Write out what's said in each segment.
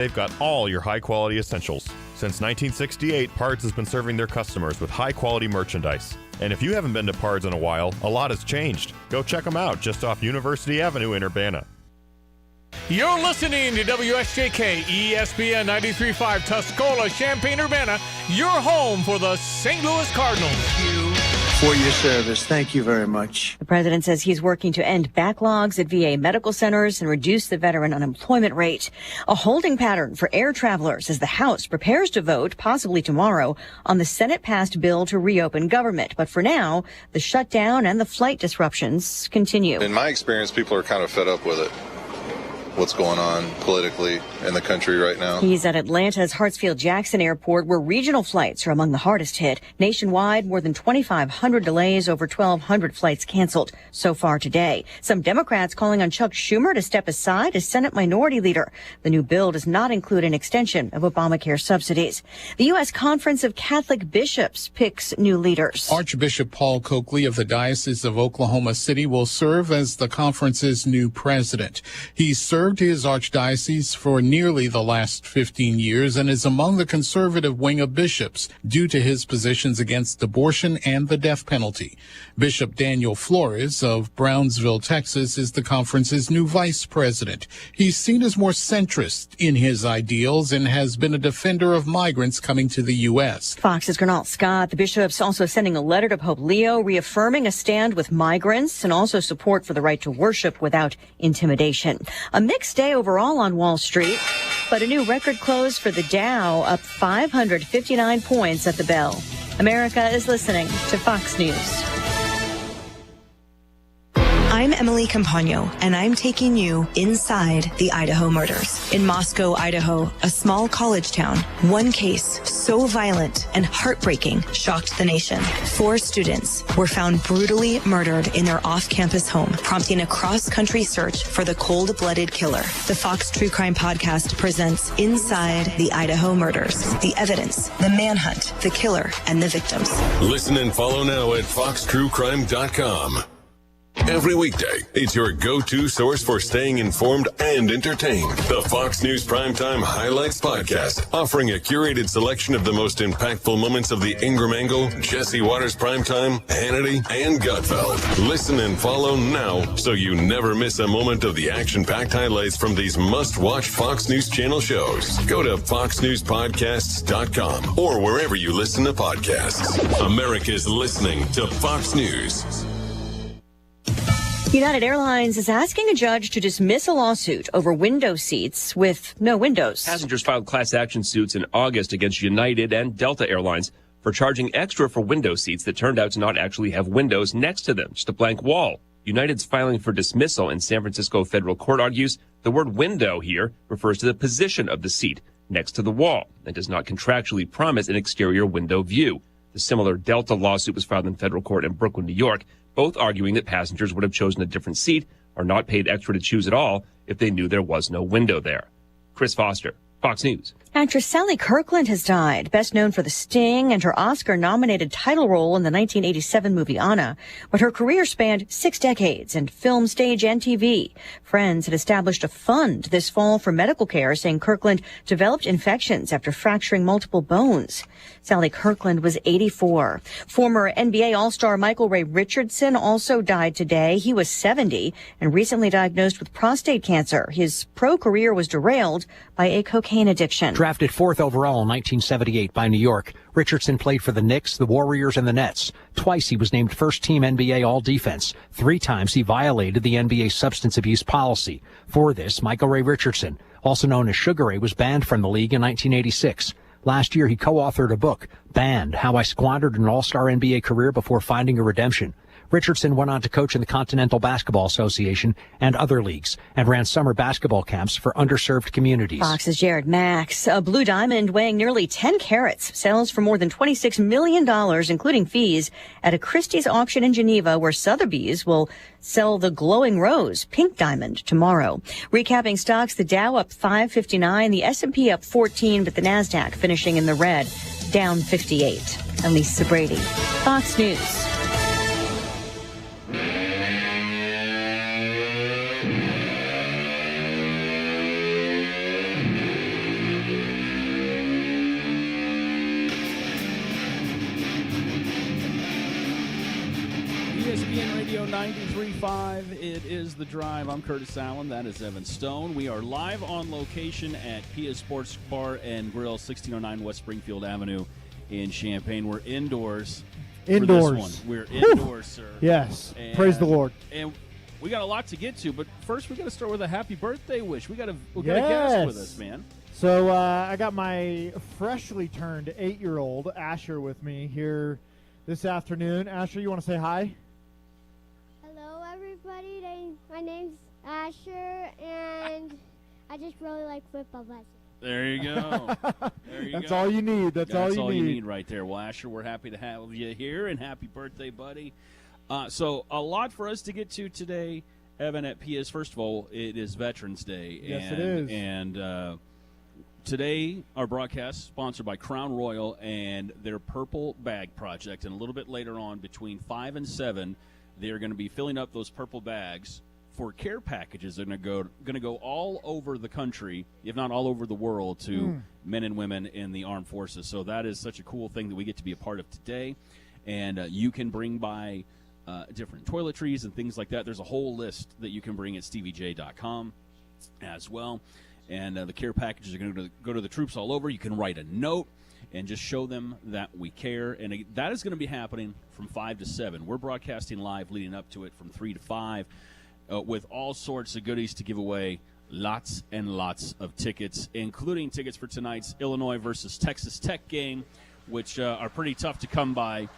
They've got all your high-quality essentials. Since 1968, Pards has been serving their customers with high-quality merchandise. And if you haven't been to Pards in a while, a lot has changed. Go check them out just off University Avenue in Urbana. You're listening to WSJK ESPN 93.5 Tuscola, Champaign-Urbana, your home for the St. Louis Cardinals. For your service. Thank you very much. The president says he's working to end backlogs at VA medical centers and reduce the veteran unemployment rate. A holding pattern for air travelers as the House prepares to vote, possibly tomorrow, on the Senate-passed bill to reopen government. But for now, the shutdown and the flight disruptions continue. In my experience, people are kind of fed up with it. What's going on politically in the country right now. He's at Atlanta's Hartsfield-Jackson Airport, where regional flights are among the hardest hit. Nationwide, more than 2,500 delays, over 1,200 flights canceled so far today. Some Democrats calling on Chuck Schumer to step aside as Senate Minority Leader. The new bill does not include an extension of Obamacare subsidies. The U.S. Conference of Catholic Bishops picks new leaders. Archbishop Paul Coakley of the Diocese of Oklahoma City will serve as the conference's new president. He served his archdiocese for nearly the last 15 years and is among the conservative wing of bishops due to his positions against abortion and the death penalty. Bishop Daniel Flores of Brownsville, Texas, is the conference's new vice president. He's seen as more centrist in his ideals and has been a defender of migrants coming to the U.S. Fox's Gernal Scott. The bishop's also sending a letter to Pope Leo reaffirming a stand with migrants and also support for the right to worship without intimidation. A mixed day overall on Wall Street, but a new record close for the Dow, up 559 points at the bell. America is listening to Fox News. I'm Emily Campagno, and I'm taking you inside the Idaho murders. In Moscow, Idaho, a small college town, one case so violent and heartbreaking shocked the nation. 4 students were found brutally murdered in their off-campus home, prompting a cross-country search for the cold-blooded killer. The Fox True Crime Podcast presents Inside the Idaho Murders. The evidence, the manhunt, the killer, and the victims. Listen and follow now at foxtruecrime.com. Every weekday, it's your go-to source for staying informed and entertained. The Fox News Primetime Highlights Podcast, offering a curated selection of the most impactful moments of the Ingram Angle, Jesse Waters Primetime, Hannity, and Gutfeld. Listen and follow now so you never miss a moment of the action-packed highlights from these must-watch Fox News Channel shows. Go to foxnewspodcasts.com or wherever you listen to podcasts. America's listening to Fox News. United Airlines is asking a judge to dismiss a lawsuit over window seats with no windows. Passengers filed class action suits in August against United and Delta Airlines for charging extra for window seats that turned out to not actually have windows next to them, just a blank wall. United's filing for dismissal in San Francisco federal court argues the word window here refers to the position of the seat next to the wall and does not contractually promise an exterior window view. The similar Delta lawsuit was filed in federal court in Brooklyn, New York, both arguing that passengers would have chosen a different seat or not paid extra to choose at all if they knew there was no window there. Chris Foster, Fox News. Actress Sally Kirkland has died, best known for The Sting and her Oscar-nominated title role in the 1987 movie Anna. But her career spanned 6 decades in film, stage, and TV. Friends had established a fund this fall for medical care, saying Kirkland developed infections after fracturing multiple bones. Sally Kirkland was 84. Former NBA All-Star Michael Ray Richardson also died today. He was 70 and recently diagnosed with prostate cancer. His pro career was derailed by a cocaine addiction. Drafted 4th overall in 1978 by New York, Richardson played for the Knicks, the Warriors, and the Nets. Twice he was named first-team NBA All-Defense. 3 times he violated the NBA substance abuse policy. For this, Michael Ray Richardson, also known as Sugar Ray, was banned from the league in 1986. Last year, he co-authored a book, Banned, How I Squandered an All-Star NBA Career Before Finding a Redemption. Richardson went on to coach in the Continental Basketball Association and other leagues and ran summer basketball camps for underserved communities. Fox's Jared Max. A blue diamond weighing nearly 10 carats sells for more than $26 million, including fees, at a Christie's auction in Geneva, where Sotheby's will sell the glowing rose, pink diamond, tomorrow. Recapping stocks, the Dow up 559, the S&P up 14, but the NASDAQ finishing in the red, down 58. Elisa Brady, Fox News. Radio 93.5. It is The Drive. I'm Curtis Allen. That is Evan Stone. We are live on location at Pia Sports Bar and Grill, 1609 West Springfield Avenue in Champaign. We're indoors. Indoors. For this one. We're indoors, sir. Yes. And, praise the Lord. And we got a lot to get to, but first we got to start with a happy birthday wish. We got a guest with us, man. So I got my freshly turned 8-year-old Asher with me here this afternoon. Asher, you want to say hi? Hello, everybody. My name's Asher, and I just really like football basketball. There you go. That's all you need. That's all you need right there. Well, Asher, we're happy to have you here, and happy birthday, buddy. So a lot for us to get to today, Evan, at Pia's. First of all, it is Veterans Day. Yes, it is. And today, our broadcast is sponsored by Crown Royal and their Purple Bag Project. And a little bit later on, between 5 and 7, they're going to be filling up those purple bags for care packages. They're going to go all over the country, if not all over the world, to men and women in the armed forces. So that is such a cool thing that we get to be a part of today. And you can bring by different toiletries and things like that. There's a whole list that you can bring at steviej.com as well. And the care packages are going to go to the troops all over. You can write a note and just show them that we care. And that is going to be happening from 5 to 7. We're broadcasting live leading up to it from 3 to 5 with all sorts of goodies to give away. Lots and lots of tickets, including tickets for tonight's Illinois versus Texas Tech game, which are pretty tough to come by.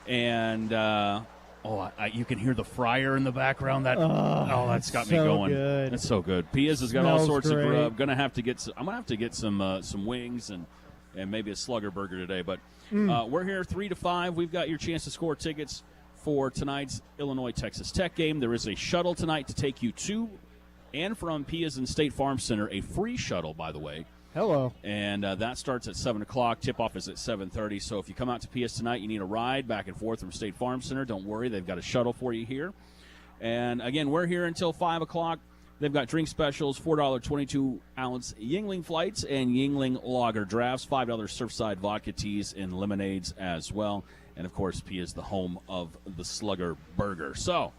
And you can hear the fryer in the background. That's got me going. Good. That's so good. Pia's has got all sorts great. of grub. I'm gonna have to get some wings and maybe a Slugger burger today. But we're here 3 to 5. We've got your chance to score tickets for tonight's Illinois-Texas Tech game. There is a shuttle tonight to take you to and from Pia's and State Farm Center. A free shuttle, by the way. Hello. And that starts at 7 o'clock. Tip-off is at 7:30. So if you come out to PS tonight, you need a ride back and forth from State Farm Center. Don't worry. They've got a shuttle for you here. And, again, we're here until 5 o'clock. They've got drink specials, $4 22-ounce Yingling flights and Yingling lager drafts, $5 Surfside vodka teas and lemonades as well. And, of course, P is the home of the Slugger Burger. So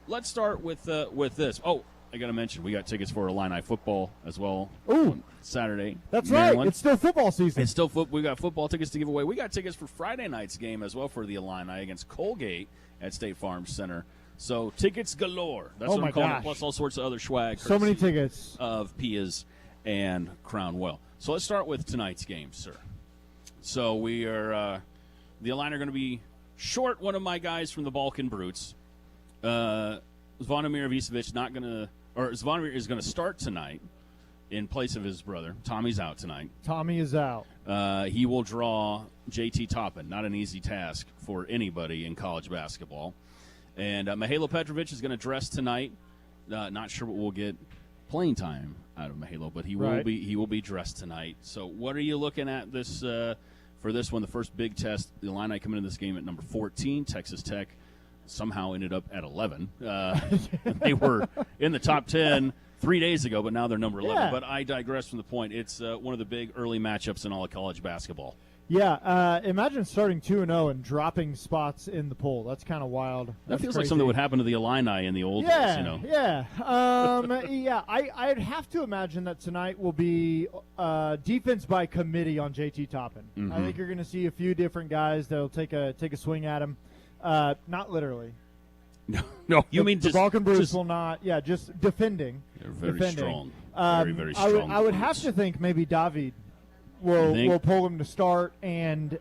let's start with this. Oh, I got to mention, we got tickets for Illini football as well on Saturday. That's Maryland. right. It's still football season. It's still we got football tickets to give away. We got tickets for Friday night's game as well for the Illini against Colgate at State Farm Center. So tickets galore. That's what I'm calling it, plus all sorts of other swag. So many tickets. Of Pia's and Crown Royal. So let's start with tonight's game, sir. So we are the Illini are going to be short one of my guys from the Balkan Brutes. Zvonimir Vicevic Zvonimir is going to start tonight in place of his brother. Tommy's out tonight. Tommy is out. He will draw JT Toppin. Not an easy task for anybody in college basketball. And Mihajlo Petrovic is going to dress tonight. Not sure what we'll get playing time out of Mihajlo, but he will be dressed tonight. So what are you looking at this for this one? The first big test. The Illini come into this game at number 14. Texas Tech somehow ended up at 11. They were in the top 10 3 days ago, but now they're number 11. Yeah. But I digress from the point. It's one of the big early matchups in all of college basketball. Yeah, imagine starting 2-0 and dropping spots in the poll. That's kind of wild. That feels crazy. like something that would happen to the Illini in the old days, you know. Yeah, I'd have to imagine that tonight will be defense by committee on JT Toppin. Mm-hmm. I think you're going to see a few different guys that'll take a swing at him. Not literally. No, you mean the just Balkan Brutes will not. Yeah, just defending. They're very defending. strong. Very strong. I would have to think maybe David will pull him to start and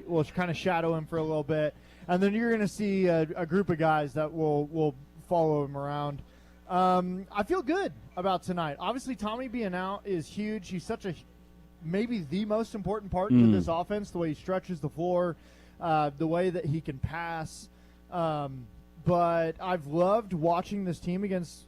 will kind of shadow him for a little bit, and then you're going to see a group of guys that will follow him around. I feel good about tonight. Obviously, Tommy being out is huge. He's maybe the most important part to this offense. The way he stretches the floor, the way that he can pass. But I've loved watching this team against,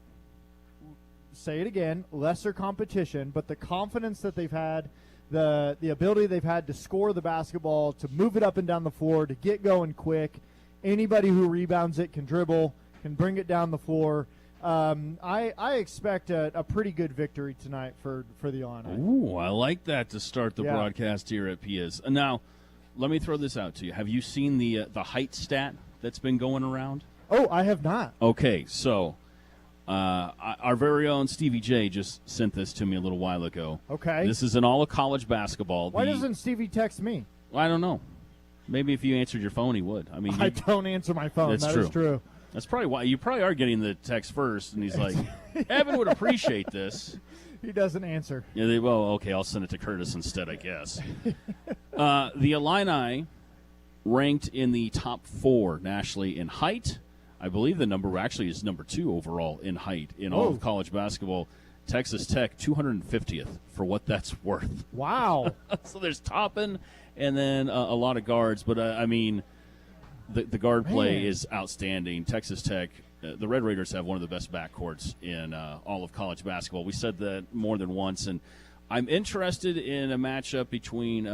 say it again, lesser competition, but the confidence that they've had, the ability they've had to score the basketball, to move it up and down the floor, to get going quick. Anybody who rebounds it can dribble, can bring it down the floor. I expect a pretty good victory tonight for the Illini. Ooh, I like that to start the broadcast here at Pia's. Now, let me throw this out to you. Have you seen the height stat that's been going around? Oh, I have not. Okay, so our very own Stevie J just sent this to me a little while ago. Okay. This is in all of college basketball. Why doesn't Stevie text me? I don't know. Maybe if you answered your phone, he would. I mean, I don't answer my phone. That's That true. is true. That's probably why. You probably are getting the text first, and he's like, Evan would appreciate this. He doesn't answer. Yeah, okay, I'll send it to Curtis instead, I guess. The Illini ranked in the top 4 nationally in height. I believe the number actually is number 2 overall in height in all of college basketball. Texas Tech, 250th, for what that's worth. Wow. So there's Toppin and then a lot of guards. But, I mean, the guard play is outstanding. Texas Tech, the Red Raiders have one of the best backcourts in all of college basketball. We said that more than once. And I'm interested in a matchup between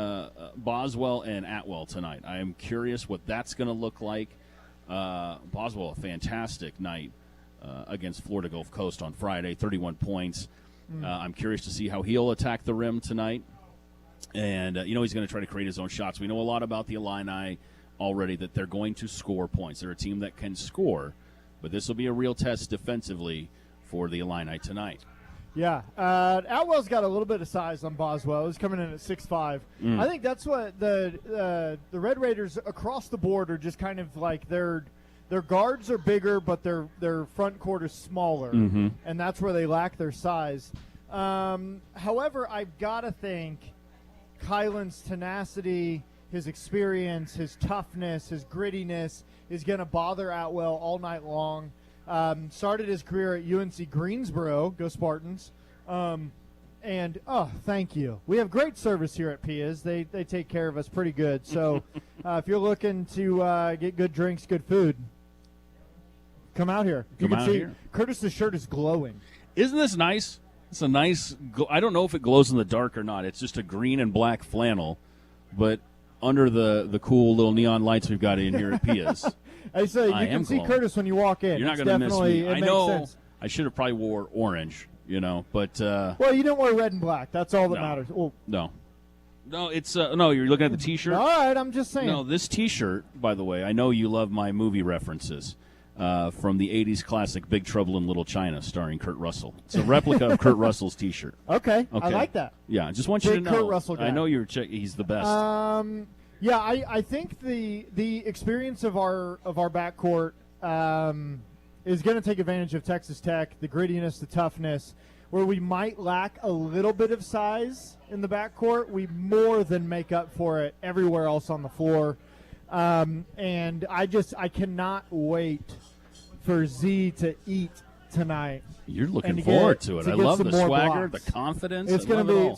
Boswell and Atwell tonight. I am curious what that's going to look like. Boswell, a fantastic night against Florida Gulf Coast on Friday, 31 points. I'm curious to see how he'll attack the rim tonight. And, he's going to try to create his own shots. We know a lot about the Illini already, that they're going to score points. They're a team that can score, but this will be a real test defensively for the Illini tonight. Yeah. Atwell's got a little bit of size on Boswell. He's coming in at 6'5". I think that's what the Red Raiders across the board are just kind of like their guards are bigger, but their front court is smaller, and that's where they lack their size. However, I've got to think Kylan's tenacity, his experience, his toughness, his grittiness is going to bother Atwell all night long. Started his career at UNC Greensboro. Go Spartans. Thank you. We have great service here at Pia's. They take care of us pretty good. So if you're looking to get good drinks, good food, come out here. You can see Curtis's shirt is glowing. Isn't this nice? It's a nice I don't know if it glows in the dark or not. It's just a green and black flannel, but under the cool little neon lights we've got in here at Pia's. I say you can see Curtis when you walk in. You're not going to miss me. I know. Sense. I should have probably wore orange, but well, you don't wear red and black. That's all that matters. Oh. No, it's no. You're looking at the T-shirt. All right, I'm just saying. No, this T-shirt, by the way, I know you love my movie references. From the 80s classic Big Trouble in Little China starring Kurt Russell. It's a replica of Kurt Russell's T-shirt. Okay, I like that. Yeah, I just want you to know. Kurt Russell guy. I know you're he's the best. Yeah, I think the experience of our backcourt is going to take advantage of Texas Tech, the grittiness, the toughness. Where we might lack a little bit of size in the backcourt, we more than make up for it everywhere else on the floor. And I cannot wait for Z to eat tonight. You're looking forward to it. I love the swagger, the confidence. It's gonna be good.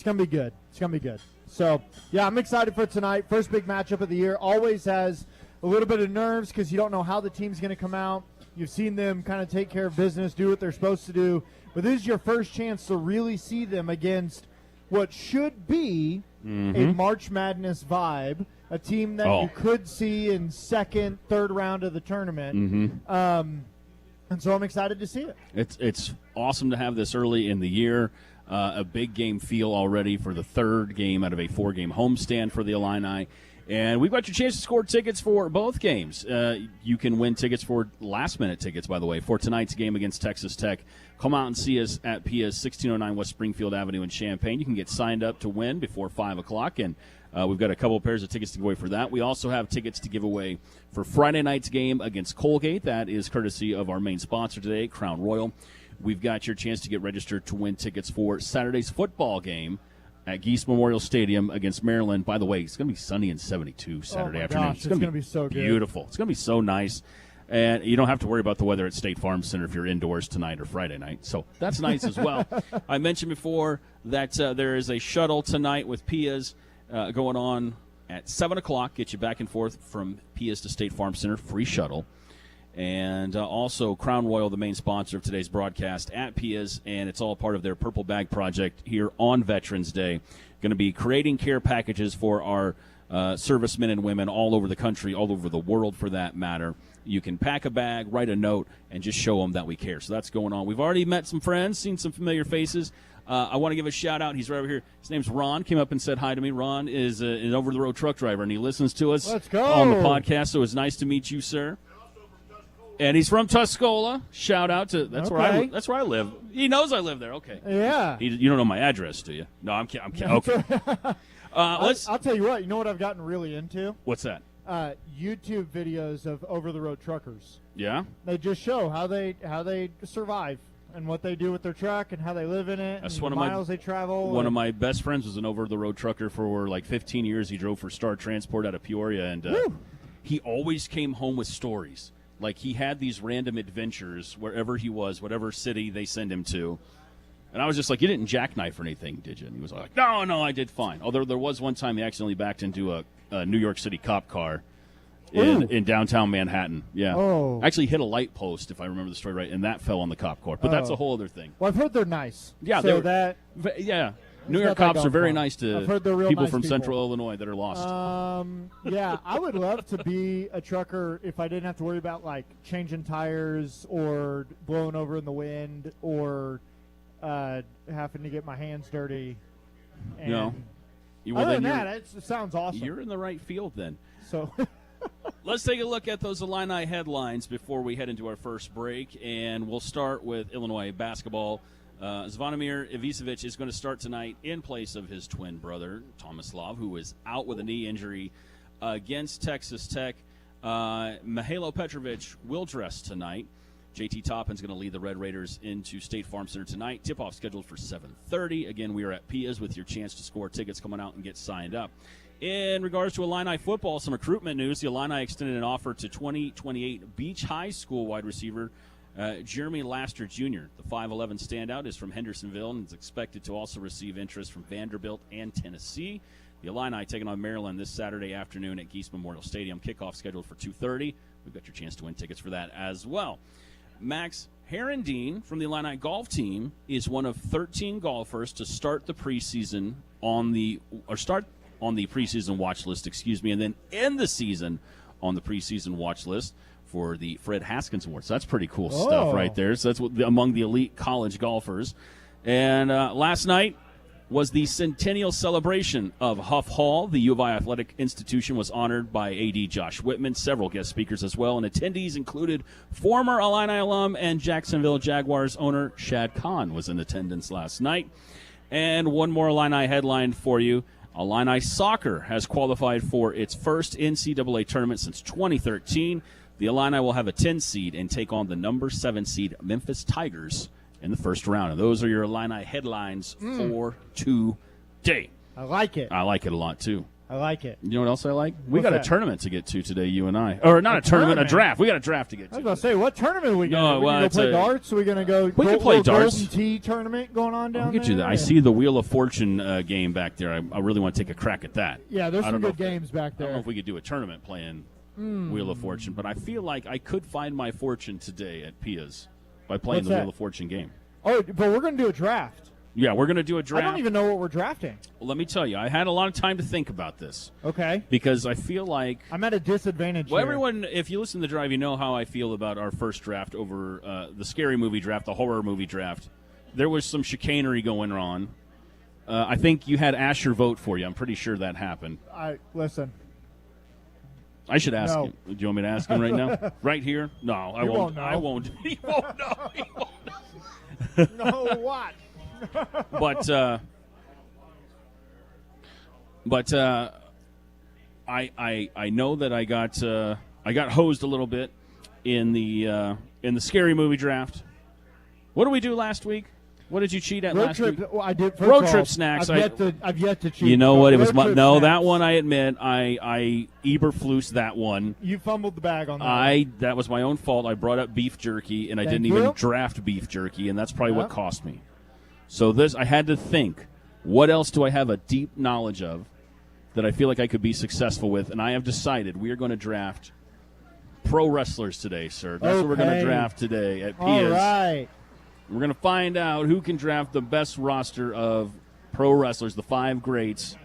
It's gonna be good. So yeah, I'm excited for tonight. First big matchup of the year. Always has a little bit of nerves because you don't know how the team's gonna come out. You've seen them kind of take care of business, do what they're supposed to do, but this is your first chance to really see them against what should be a March Madness vibe. A team that you could see in second, third round of the tournament. And so I'm excited to see it. It's awesome to have this early in the year. A big game feel already for the third game out of a 4-game homestand for the Illini. And we've got your chance to score tickets for both games. You can win tickets for last-minute tickets, by the way, for tonight's game against Texas Tech. Come out and see us at Pia's 1609 West Springfield Avenue in Champaign. You can get signed up to win before 5 o'clock, and we've got a couple of pairs of tickets to give away for that. We also have tickets to give away for Friday night's game against Colgate. That is courtesy of our main sponsor today, Crown Royal. We've got your chance to get registered to win tickets for Saturday's football game at Geese Memorial Stadium against Maryland. By the way, it's going to be sunny and 72 Saturday afternoon. It's going to be so good. Beautiful. It's going to be so nice. And you don't have to worry about the weather at State Farm Center if you're indoors tonight or Friday night. So that's nice as well. I mentioned before that there is a shuttle tonight with Pia's going on at 7 o'clock. Get you back and forth from Pia's to State Farm Center. Free shuttle. And also Crown Royal, the main sponsor of today's broadcast at Pia's, and it's all part of their Purple Bag project here on Veterans Day. Going to be creating care packages for our servicemen and women all over the country, all over the world for that matter. You can pack a bag, write a note, and just show them that we care. So that's going on. We've already met some friends, seen some familiar faces. I want to give a shout-out. He's right over here. His name's Ron. Came up and said hi to me. Ron is an over-the-road truck driver, and he listens to us Let's go. on the podcast, so it's nice to meet you, sir. And he's from Tuscola. Shout out to that's where I live. He knows I live there. Okay. Yeah. You don't know my address, do you? No, I'm kidding. Okay. I'll tell you what. You know what I've gotten really into? What's that? YouTube videos of over-the-road truckers. Yeah. They just show how they survive and what they do with their truck and how they live in it. That's and one the of miles they travel. One of my best friends was an over-the-road trucker for like 15 years. He drove for Star Transport out of Peoria, and he always came home with stories. Like, he had these random adventures wherever he was, whatever city they send him to. And I was just like, you didn't jackknife or anything, did you? And he was like, no, I did fine. Although there was one time he accidentally backed into a New York City cop car in downtown Manhattan. Yeah. Oh. Actually hit a light post, if I remember the story right, and that fell on the cop car. But that's a whole other thing. Well, I've heard they're nice. Yeah. So New York cops are very nice to I've heard they're real people nice from people. Central Illinois that are lost. Yeah, I would love to be a trucker if I didn't have to worry about, like, changing tires or blowing over in the wind or having to get my hands dirty. And other than that, it sounds awesome. You're in the right field then. So let's take a look at those Illini headlines before we head into our first break, and we'll start with Illinois basketball. Zvonimir Ivicevic is going to start tonight in place of his twin brother, Tomislav, who is out with a knee injury against Texas Tech. Mihajlo Petrovic will dress tonight. JT Toppin's going to lead the Red Raiders into State Farm Center tonight. Tip-off scheduled for 7:30. Again, we are at Pia's with your chance to score tickets. Come on out and get signed up. In regards to Illini football, some recruitment news. The Illini extended an offer to 2028 Beach High School wide receiver Jeremy Laster Jr. The 5'11 standout is from Hendersonville and is expected to also receive interest from Vanderbilt and Tennessee. The Illini taking on Maryland this Saturday afternoon at Geese Memorial Stadium. Kickoff scheduled for 2:30. We've got your chance to win tickets for that as well. Max Herendeen from the Illini golf team is one of 13 golfers to start the preseason on the preseason watch list, and then end the season on the preseason watch list for the Fred Haskins Award. So that's pretty cool stuff right there. So that's among the elite college golfers. And last night was the centennial celebration of Huff Hall. The U of I Athletic Institution was honored by A.D. Josh Whitman, several guest speakers as well, and attendees included former Illini alum and Jacksonville Jaguars owner Shad Khan was in attendance last night. And one more Illini headline for you. Illini soccer has qualified for its first NCAA tournament since 2013. The Illini will have a 10 seed and take on the number 7 seed Memphis Tigers in the first round. And those are your Illini headlines for today. I like it. I like it a lot, too. I like it. You know what else I like? We What's got that? a tournament to get to today, you and I. Or not a tournament, a draft. We got a draft to get to. I was going to say, what tournament are we going to well, go play darts? Are we going to go we can play darts. Golden Tee tournament going on down I'll get there? you that. I see the Wheel of Fortune game back there. I really want to take a crack at that. Yeah, there's some good games back there. I don't know if we could do a tournament playing Wheel of Fortune, but I feel like I could find my fortune today at Pia's by playing Wheel of Fortune game. Oh, but we're going to do a draft. Yeah, we're going to do a draft. I don't even know what we're drafting. Well, let me tell you, I had a lot of time to think about this. Okay. Because I feel like I'm at a disadvantage Well, here. everyone, if you listen to the drive, you know how I feel about our first draft over the scary movie draft, the horror movie draft. There was some chicanery going on. I think you had Asher vote for you. I'm pretty sure that happened. Listen. I should ask No. him. Do you want me to ask him right now? Right here? No, I You won't. won't know. I won't. He won't know. He won't know. No, what? But I know that I got hosed a little bit in the scary movie draft. What did we do last week? What did you cheat at last week? Well, I did. Road trip snacks. I've yet to cheat. You know what? It was snacks. that one. I admit I Eberflus that one. You fumbled the bag on that. That was my own fault. I brought up beef jerky and I didn't even draft beef jerky, and that's probably what cost me. So I had to think, what else do I have a deep knowledge of that I feel like I could be successful with? And I have decided we are going to draft pro wrestlers today, sir. That's what we're going to draft today at Pia's. All right. We're going to find out who can draft the best roster of pro wrestlers, the 5 greats.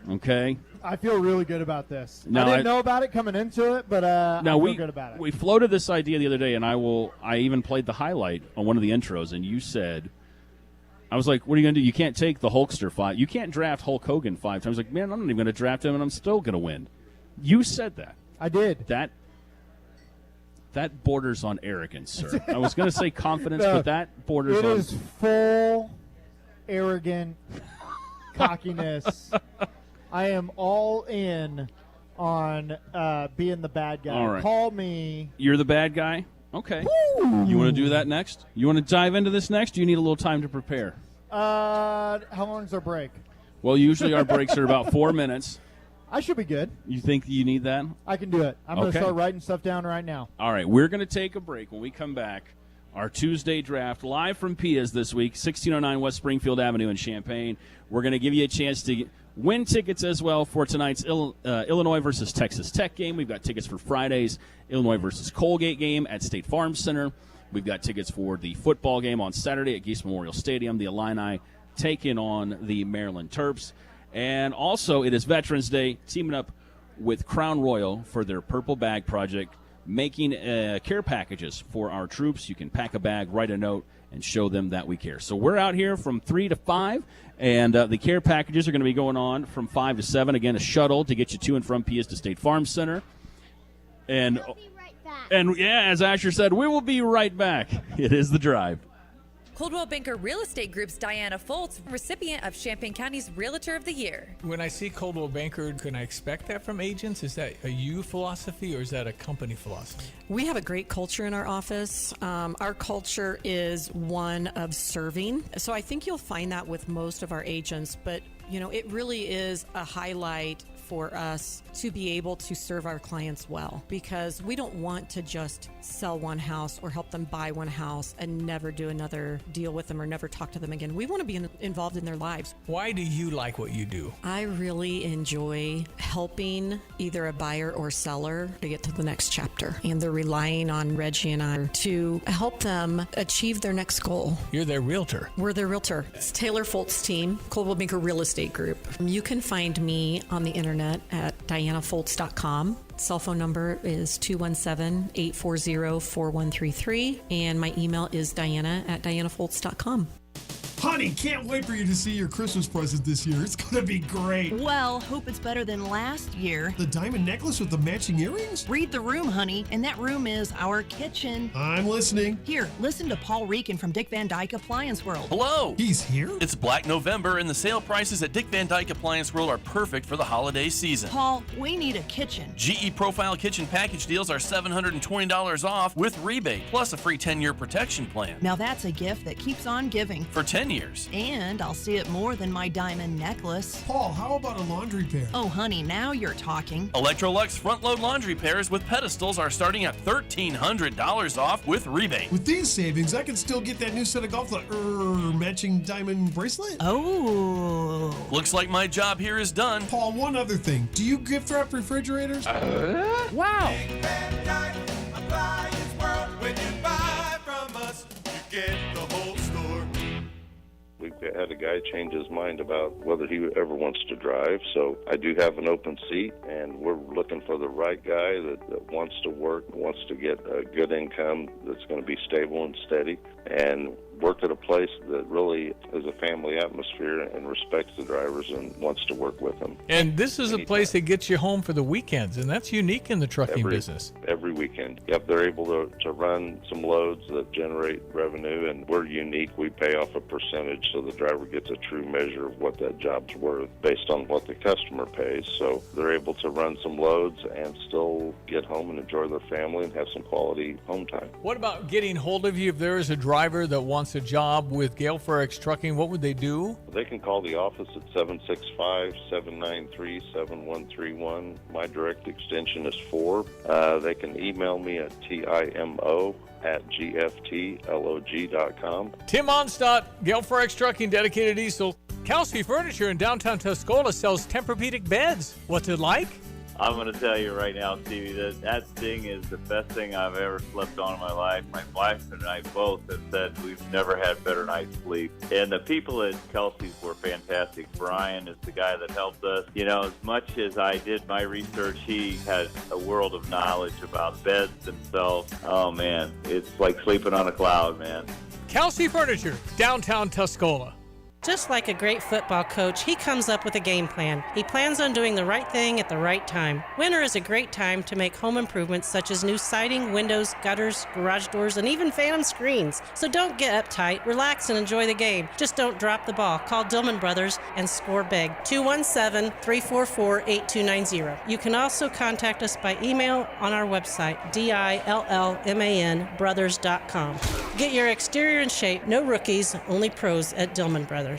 Okay? I feel really good about this. No, I didn't know about it coming into it, but I feel good about it. We floated this idea the other day, and I even played the highlight on one of the intros, and you said, I was like, what are you going to do? You can't take the Hulkster 5. You can't draft Hulk Hogan 5 times. I was like, man, I'm not even going to draft him, and I'm still going to win. You said that. I did. That borders on arrogance, sir. I was going to say confidence, but that borders on... It is full arrogant cockiness. I am all in on being the bad guy. All right. Call me. You're the bad guy? Okay. Woo! You want to do that next? You want to dive into this next? Do you need a little time to prepare? How long is our break? Well, usually our breaks are about 4 minutes. I should be good. You think you need that? I can do it. I'm going to start writing stuff down right now. All right. We're going to take a break. When we come back, our Tuesday draft live from Pia's this week, 1609 West Springfield Avenue in Champaign. We're going to give you a chance to win tickets as well for tonight's Illinois versus Texas Tech game. We've got tickets for Friday's Illinois versus Colgate game at State Farm Center. We've got tickets for the football game on Saturday at Geese Memorial Stadium. The Illini taking on the Maryland Terps. And also, it is Veterans Day, teaming up with Crown Royal for their Purple Bag Project, making care packages for our troops. You can pack a bag, write a note, and show them that we care. So we're out here from 3 to 5, and the care packages are going to be going on from 5 to 7. Again, a shuttle to get you to and from Pia's to State Farm Center. And, We'll be right back. and yeah, as Asher said, we will be right back. It is The Drive. Coldwell Banker Real Estate Group's Diana Foltz, recipient of Champaign County's Realtor of the Year. When I see Coldwell Banker, can I expect that from agents? Is that a you philosophy or is that a company philosophy? We have a great culture in our office. Our culture is one of serving. So I think you'll find that with most of our agents, but it really is a highlight for us to be able to serve our clients well, because we don't want to just sell one house or help them buy one house and never do another deal with them or never talk to them again. We want to be involved in their lives. Why do you like what you do? I really enjoy helping either a buyer or seller to get to the next chapter, and they're relying on Reggie and I to help them achieve their next goal. You're their realtor. We're their realtor. It's Taylor Foltz team, Coldwell Banker Real Estate Group. You can find me on the internet at dianafoltz.com. Cell phone number is 217-840-4133, and my email is diana@dianafoltz.com. Honey, can't wait for you to see your Christmas present this year. It's going to be great. Well, hope it's better than last year. The diamond necklace with the matching earrings? Read the room, honey, and that room is our kitchen. I'm listening. Here, listen to Paul Reekin from Dick Van Dyke Appliance World. Hello. He's here? It's Black November, and the sale prices at Dick Van Dyke Appliance World are perfect for the holiday season. Paul, we need a kitchen. GE Profile Kitchen Package deals are $720 off with rebate, plus a free 10-year protection plan. Now that's a gift that keeps on giving. For 10 years. And I'll see it more than my diamond necklace. Paul, how about a laundry pair? Oh, honey, now you're talking. Electrolux front-load laundry pairs with pedestals are starting at $1,300 off with rebate. With these savings, I can still get that new set of golf matching diamond bracelet. Oh. Looks like my job here is done. Paul, one other thing. Do you gift wrap refrigerators? Wow. Big Van Dyke Appliance World. When you buy from us, you get the whole store. We've had a guy change his mind about whether he ever wants to drive, so I do have an open seat, and we're looking for the right guy that wants to work, wants to get a good income that's going to be stable and steady, and work at a place that really is a family atmosphere and respects the drivers and wants to work with them. And this is a place that gets you home for the weekends, and that's unique in the trucking business. Every weekend. Yep, they're able to run some loads that generate revenue, and we're unique. We pay off a percentage so the driver gets a true measure of what that job's worth based on what the customer pays. So they're able to run some loads and still get home and enjoy their family and have some quality home time. What about getting hold of you if there is a driver that wants a job with Gale Forex Trucking? What would they do? They can call the office at 765-793-7131. My direct extension is 4. They can email me at timo@gftlog.com. Tim Onstadt, Gale Forex Trucking, Dedicated Diesel. Kelsey Furniture in downtown Tuscola sells Tempur-Pedic beds. What's it like? I'm going to tell you right now, Stevie, that thing is the best thing I've ever slept on in my life. My wife and I both have said we've never had better night's sleep. And the people at Kelsey's were fantastic. Brian is the guy that helped us. You know, as much as I did my research, he has a world of knowledge about beds themselves. Oh, man, it's like sleeping on a cloud, man. Kelsey Furniture, downtown Tuscola. Just like a great football coach, he comes up with a game plan. He plans on doing the right thing at the right time. Winter is a great time to make home improvements such as new siding, windows, gutters, garage doors, and even phantom screens. So don't get uptight, relax, and enjoy the game. Just don't drop the ball. Call Dillman Brothers and score big. 217-344-8290. You can also contact us by email on our website, DILLMANbrothers.com. Get your exterior in shape. No rookies, only pros at Dillman Brothers. The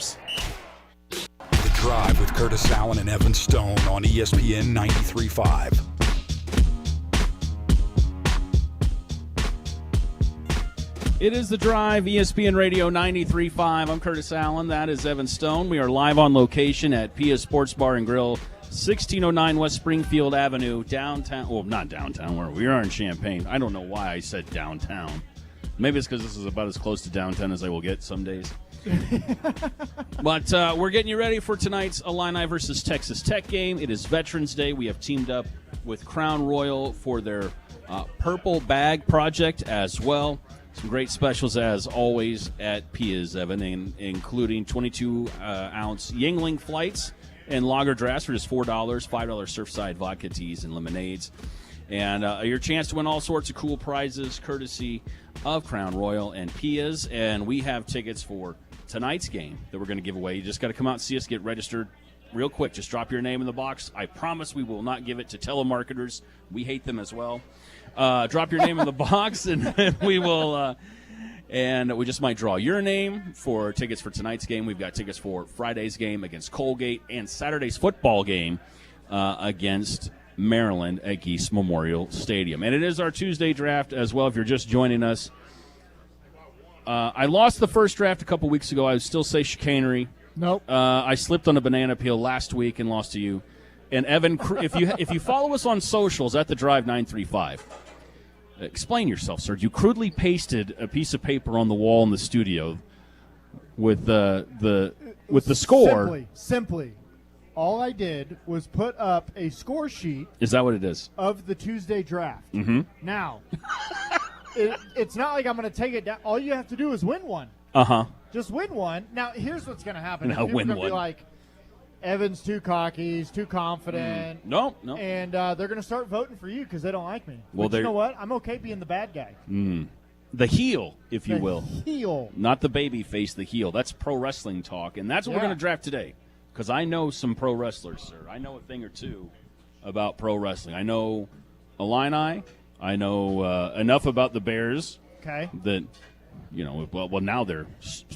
Drive with Curtis Allen and Evan Stone on ESPN 93.5. It is The Drive, ESPN Radio 93.5. I'm Curtis Allen. That is Evan Stone. We are live on location at Pia Sports Bar and Grill, 1609 West Springfield Avenue, downtown. Well, not downtown. Where we are in Champaign. I don't know why I said downtown. Maybe it's because this is about as close to downtown as I will get some days. But we're getting you ready for tonight's Illini versus Texas Tech game. It is Veterans Day. We have teamed up with Crown Royal for their Purple Bag project as well. Some great specials, as always, at Pia's, Evan, including 22-ounce Yingling flights and lager drafts for just $4, $5 Surfside vodka teas and lemonades. And your chance to win all sorts of cool prizes courtesy of Crown Royal and Pia's. And we have tickets for tonight's game that we're going to give away. You just got to come out and see us, get registered real quick. Just drop your name in the box. I promise we will not give it to telemarketers. We hate them as well. Drop your name in the box, and we will and we just might draw your name for tickets for tonight's game. We've got tickets for Friday's game against Colgate and Saturday's football game against Maryland at Geese Memorial Stadium. And it is our Tuesday draft as well, if you're just joining us. I lost the first draft a couple weeks ago. I would still say chicanery. Nope. I slipped on a banana peel last week and lost to you. And Evan, if you follow us on socials at The Drive 935, explain yourself, sir. You crudely pasted a piece of paper on the wall in the studio with the score. Simply, all I did was put up a score sheet. Is that what it is? Of the Tuesday draft. Mm-hmm. Now, it's not like I'm going to take it down. All you have to do is win one. Uh-huh. Just win one. Now, here's what's going to happen. Now People are win gonna one. Be like, Evan's too cocky, he's too confident. No. And they're going to start voting for you because they don't like me. Well, but you know what? I'm okay being the bad guy. The heel, if you will. Heel. Not the baby face, the heel. That's pro wrestling talk, and that's what we're going to draft today. Because I know some pro wrestlers, sir. I know a thing or two about pro wrestling. I know Illini. I know enough about the Bears. Okay. That, well, now they're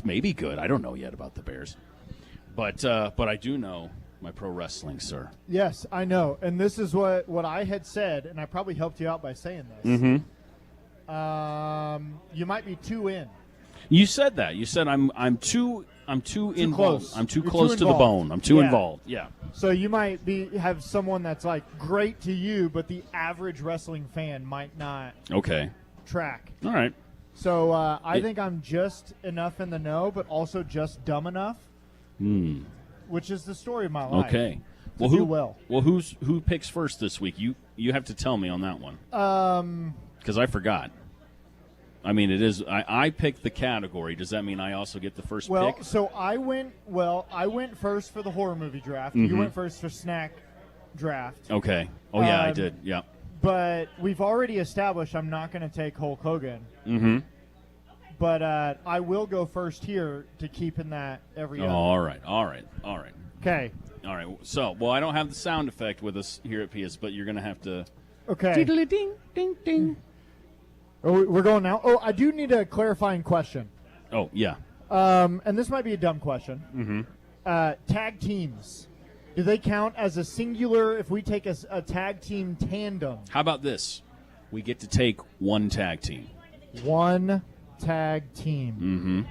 maybe good. I don't know yet about the Bears. But I do know my pro wrestling, sir. Yes, I know. And this is what I had said, and I probably helped you out by saying this. Mm-hmm. You might be too in. You said that. You said I'm too involved. Close. I'm too You're close too to the involved. bone. I'm too Yeah. involved. Yeah. So you might have someone that's like great to you, but the average wrestling fan might not Okay. track. All right. So I think I'm just enough in the know, but also just dumb enough, which is the story of my life. Okay. Well, who picks first this week? You have to tell me on that one. Because I forgot. I mean, it is. I picked the category. Does that mean I also get the first pick? So I went first for the horror movie draft. You went first for snack draft. Okay. Oh yeah, I did. Yeah. But we've already established I'm not going to take Hulk Hogan. Mm-hmm. But I will go first here to keep in that every other. All right. Okay. All right. So, I don't have the sound effect with us here at PS, but you're going to have to. Okay. Diddly ding, ding, ding. Oh, we're going now. Oh, I do need a clarifying question. Oh, yeah. And this might be a dumb question. Mm-hmm. Tag teams. Do they count as a singular if we take a tag team tandem? How about this? We get to take one tag team. One tag team. Mm-hmm.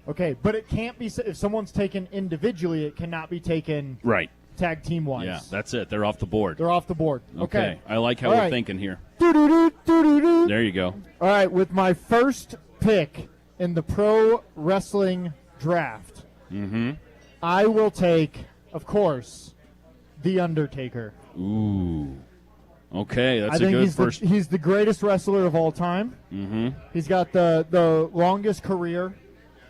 Okay, but it can't be if someone's taken individually. It cannot be taken right tag team wise. Yeah, that's it. They're off the board. They're off the board. Okay. I like how All we're right. thinking here. Doo-doo-doo-doo-doo-doo. There you go. All right, with my first pick in the pro wrestling draft, I will take, of course, The Undertaker. Ooh. Okay, that's I think good first. He's the greatest wrestler of all time. Mm-hmm. He's got the longest career.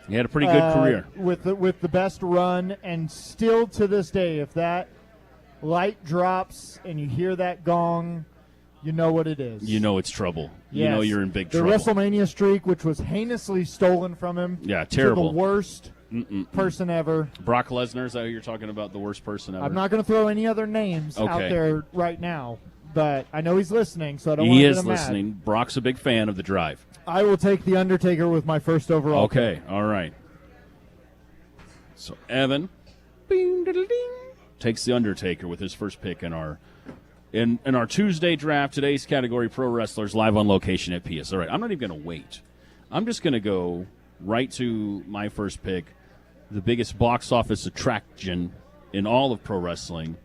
He had a pretty good career. With the best run, and still to this day, if that light drops and you hear that gong, you know what it is. You know it's trouble. Yes. You know you're in big trouble. The WrestleMania streak, which was heinously stolen from him. Yeah, terrible. To the worst person ever. Brock Lesnar, is that who you're talking about? The worst person ever? I'm not going to throw any other names out there right now, but I know he's listening, so I don't want to get him mad. He is listening. Brock's a big fan of The Drive. I will take The Undertaker with my first overall pick. All right. So Evan takes The Undertaker with his first pick in our Tuesday draft. Today's category, Pro Wrestlers, live on location at PS. All right, I'm not even going to wait. I'm just going to go right to my first pick, the biggest box office attraction in all of pro wrestling.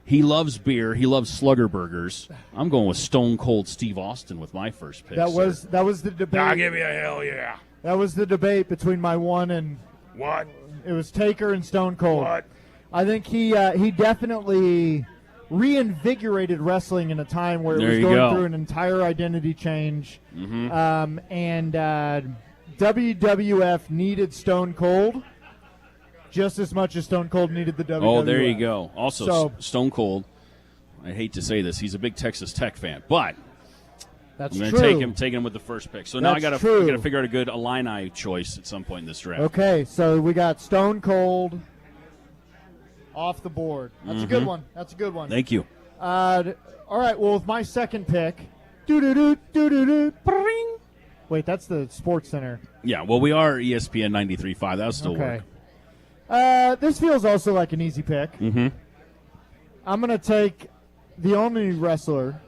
He loves beer. He loves Slugger burgers. I'm going with Stone Cold Steve Austin with my first pick. That was the debate. I'll give you a hell yeah. That was the debate between my one and what? It was Taker and Stone Cold. What? I think he definitely reinvigorated wrestling in a time where it was going through an entire identity change. Mm-hmm. And WWF needed Stone Cold just as much as Stone Cold needed the WWF. Oh, there you go. Also, Stone Cold, I hate to say this, he's a big Texas Tech fan, but that's I'm true. going to take him with the first pick. So now I got to figure out a good Illini choice at some point in this draft. Okay, so we got Stone Cold off the board. That's a good one. That's a good one. Thank you. All right, well, with my second pick, wait, that's the Sports Center. Yeah, well, we are ESPN 93.5. That'll still work. This feels also like an easy pick. Mm-hmm. I'm going to take the only wrestler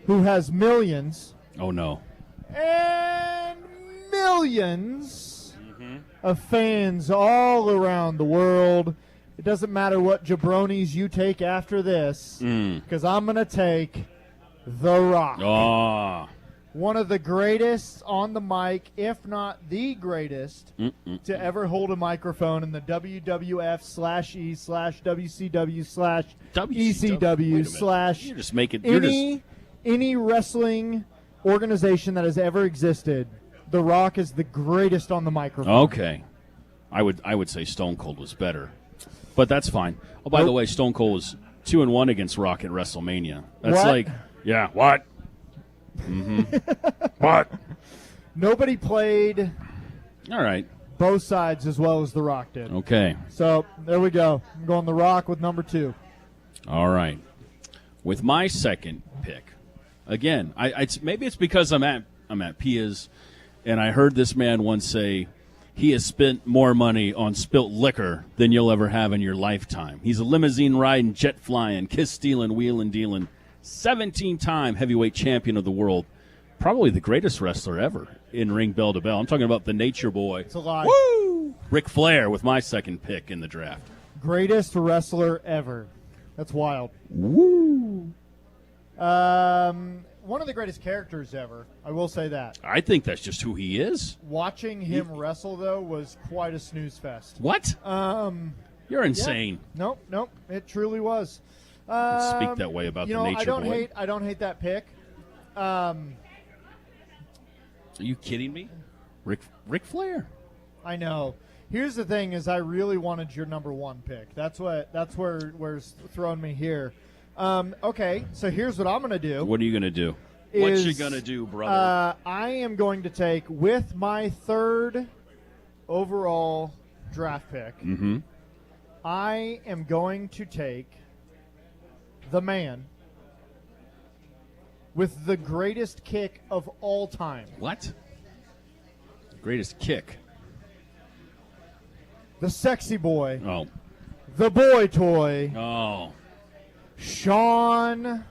who has millions. Oh, no. And millions of fans all around the world. It doesn't matter what jabronis you take after this, because I'm going to take The Rock. Oh. One of the greatest on the mic, if not the greatest, to ever hold a microphone in the WWF/ECW/ECW/ You're just making any wrestling organization that has ever existed. The Rock is the greatest on the microphone. Okay. I would say Stone Cold was better. But that's fine. Oh, by the way, Stone Cold was 2-1 against Rock at WrestleMania. That's what? What? Mm-hmm. What? Nobody played All right. both sides as well as The Rock did. Okay. So there we go. I'm going The Rock with number 2. All right. With my second pick, again, maybe it's because I'm at Pia's, and I heard this man once say, he has spent more money on spilt liquor than you'll ever have in your lifetime. He's a limousine riding, jet flying, kiss stealing, wheeling dealing, 17-time heavyweight champion of the world. Probably the greatest wrestler ever in ring bell to bell. I'm talking about the Nature Boy. It's a lie. Woo! Ric Flair with my second pick in the draft. Greatest wrestler ever. That's wild. Woo! One of the greatest characters ever. I will say that. I think that's just who he is. Watching him wrestle, though, was quite a snooze fest. What? You're insane. Yeah. Nope. It truly was. Speak that way about the Nature Boy. I don't hate that pick. Are you kidding me? Ric Flair. I know. Here's the thing: is I really wanted your number 1 pick. That's where it's throwing me here. Okay, so here's what I'm going to do. What are you going to do? What you going to do, brother? I am going to take, with my 3rd overall draft pick, I am going to take the man with the greatest kick of all time. What? Greatest kick? The sexy boy. Oh. The boy toy. Oh. Shawn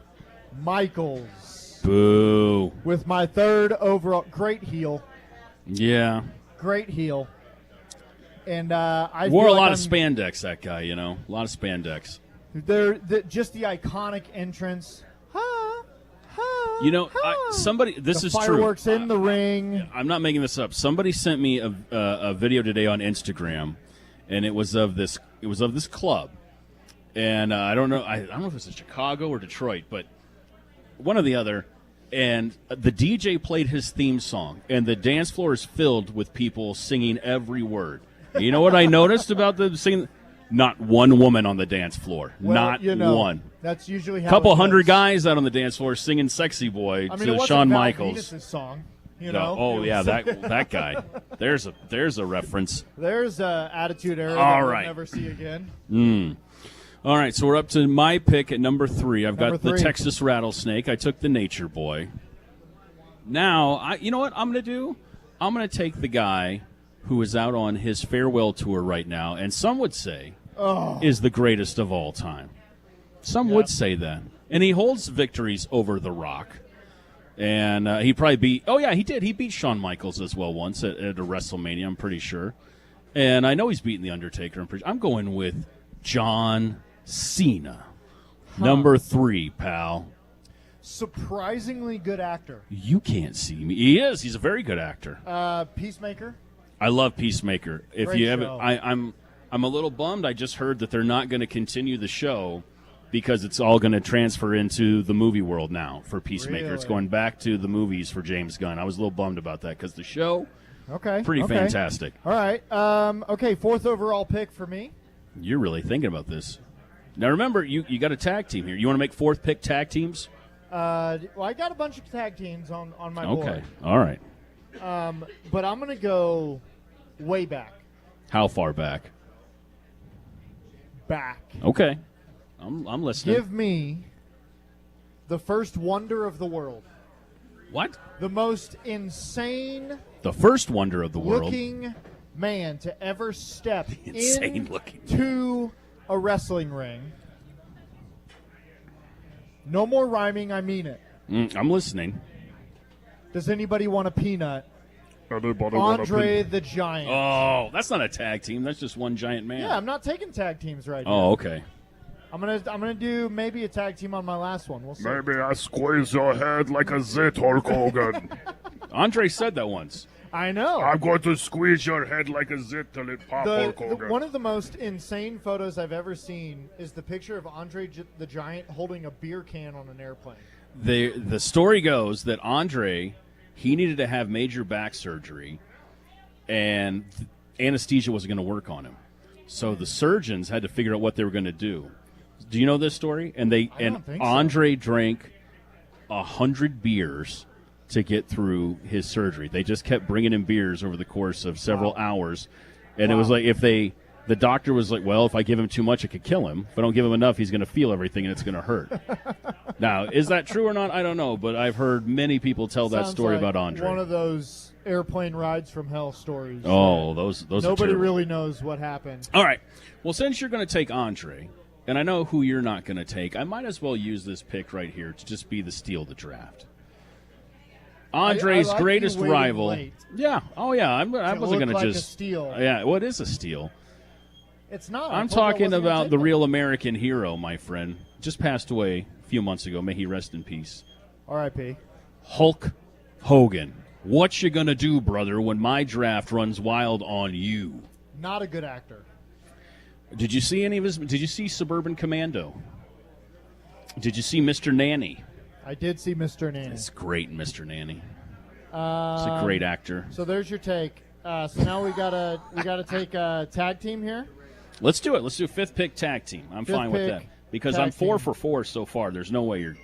Michaels. Boo. With my 3rd overall. Great heel. Yeah. Great heel. And I wore feel a lot like of spandex, that guy, you know. A lot of spandex. Just the iconic entrance. You know, this is true. Fireworks in the ring. I'm not making this up. Somebody sent me a video today on Instagram, and it was of this club. And I don't know if it's in Chicago or Detroit, but one or the other. and the DJ played his theme song, and the dance floor is filled with people singing every word. You know what I noticed about the singing? Not one woman on the dance floor. Well, Not one. That's usually how Couple it hundred goes. guys out on the dance floor singing "Sexy Boy" I mean, it to wasn't Shawn Val Michaels. Venus's song, you No. know. Oh It yeah, was- that guy. There's a reference. There's Attitude Era All that right. we'll never see again. All right, so we're up to my pick at number 3. I've Number got the 3. Texas Rattlesnake. I took the Nature Boy. Now, you know what I'm going to do? I'm going to take the guy who is out on his farewell tour right now, and some would say is the greatest of all time. Some would say that. And he holds victories over The Rock. And he probably beat – oh, yeah, he did. He beat Shawn Michaels as well once at a WrestleMania, I'm pretty sure. And I know he's beaten The Undertaker. I'm going with John Cena. Number 3, pal. Surprisingly good actor. You can't see me. He is. He's a very good actor. Peacemaker. I love Peacemaker. If Great you haven't, show. I'm a little bummed. I just heard that they're not going to continue the show because it's all going to transfer into the movie world now for Peacemaker. It's Really? going back to the movies for James Gunn. I was a little bummed about that because the show, pretty Okay. fantastic. All right. Okay, 4th overall pick for me. You're really thinking about this. Now remember, you got a tag team here. You want to make 4th pick tag teams? Well, I got a bunch of tag teams on my Okay. board. All right. But I'm going to go way back. How far back? Back. Okay. I'm listening. Give me the first wonder of the world. What? The most insane The first wonder of the world. looking man to ever step Insane looking. into a wrestling ring. No more rhyming, I mean it. I'm listening. Does anybody want a peanut? Anybody want a Andre the Giant. Oh, that's not a tag team. That's just one giant man. Yeah, I'm not taking tag teams right now. Oh, okay. I'm gonna do maybe a tag team on my last one. We'll see. Maybe I squeeze your head like a zit, Hulk Hogan. Andre said that once. I know. I'm going to squeeze your head like a zit till it pop, Hulk Hogan. One of the most insane photos I've ever seen is the picture of Andre the Giant holding a beer can on an airplane. The story goes that Andre, he needed to have major back surgery, and anesthesia wasn't going to work on him. So the surgeons had to figure out what they were going to do. Do you know this story? And I don't think so. Andre drank 100 beers to get through his surgery. They just kept bringing him beers over the course of several hours, and it was like the doctor was like, well, if I give him too much, it could kill him. If I don't give him enough, he's going to feel everything, and it's going to hurt. Now, is that true or not? I don't know, but I've heard many people tell that Sounds story like about Andre. One of those airplane rides from hell stories. Oh, those are Nobody terrible. really knows what happened. All right. Well, since you're going to take Andre, and I know who you're not going to take, I might as well use this pick right here to just be the steal of the draft. Andre's I like greatest you waiting rival. late. Yeah. Oh, yeah. I wasn't look going to like a just steal. Yeah. Well, it is a steal. It's not. I'm I told you I talking wasn't gonna about take the it. real American hero, my friend. Just passed away a few months ago. May he rest in peace. R.I.P. Hulk Hogan. What you gonna do, brother, when my draft runs wild on you? Not a good actor. Did you see any of his? Did you see Suburban Commando? Did you see Mr. Nanny? I did see Mr. Nanny. It's great, Mr. Nanny. He's a great actor. So there's your take. So now we gotta take a tag team here. Let's do it. Let's do 5th pick tag team. I'm Fifth fine with pick, that because tag I'm 4 team. for 4 so far. There's no way you're.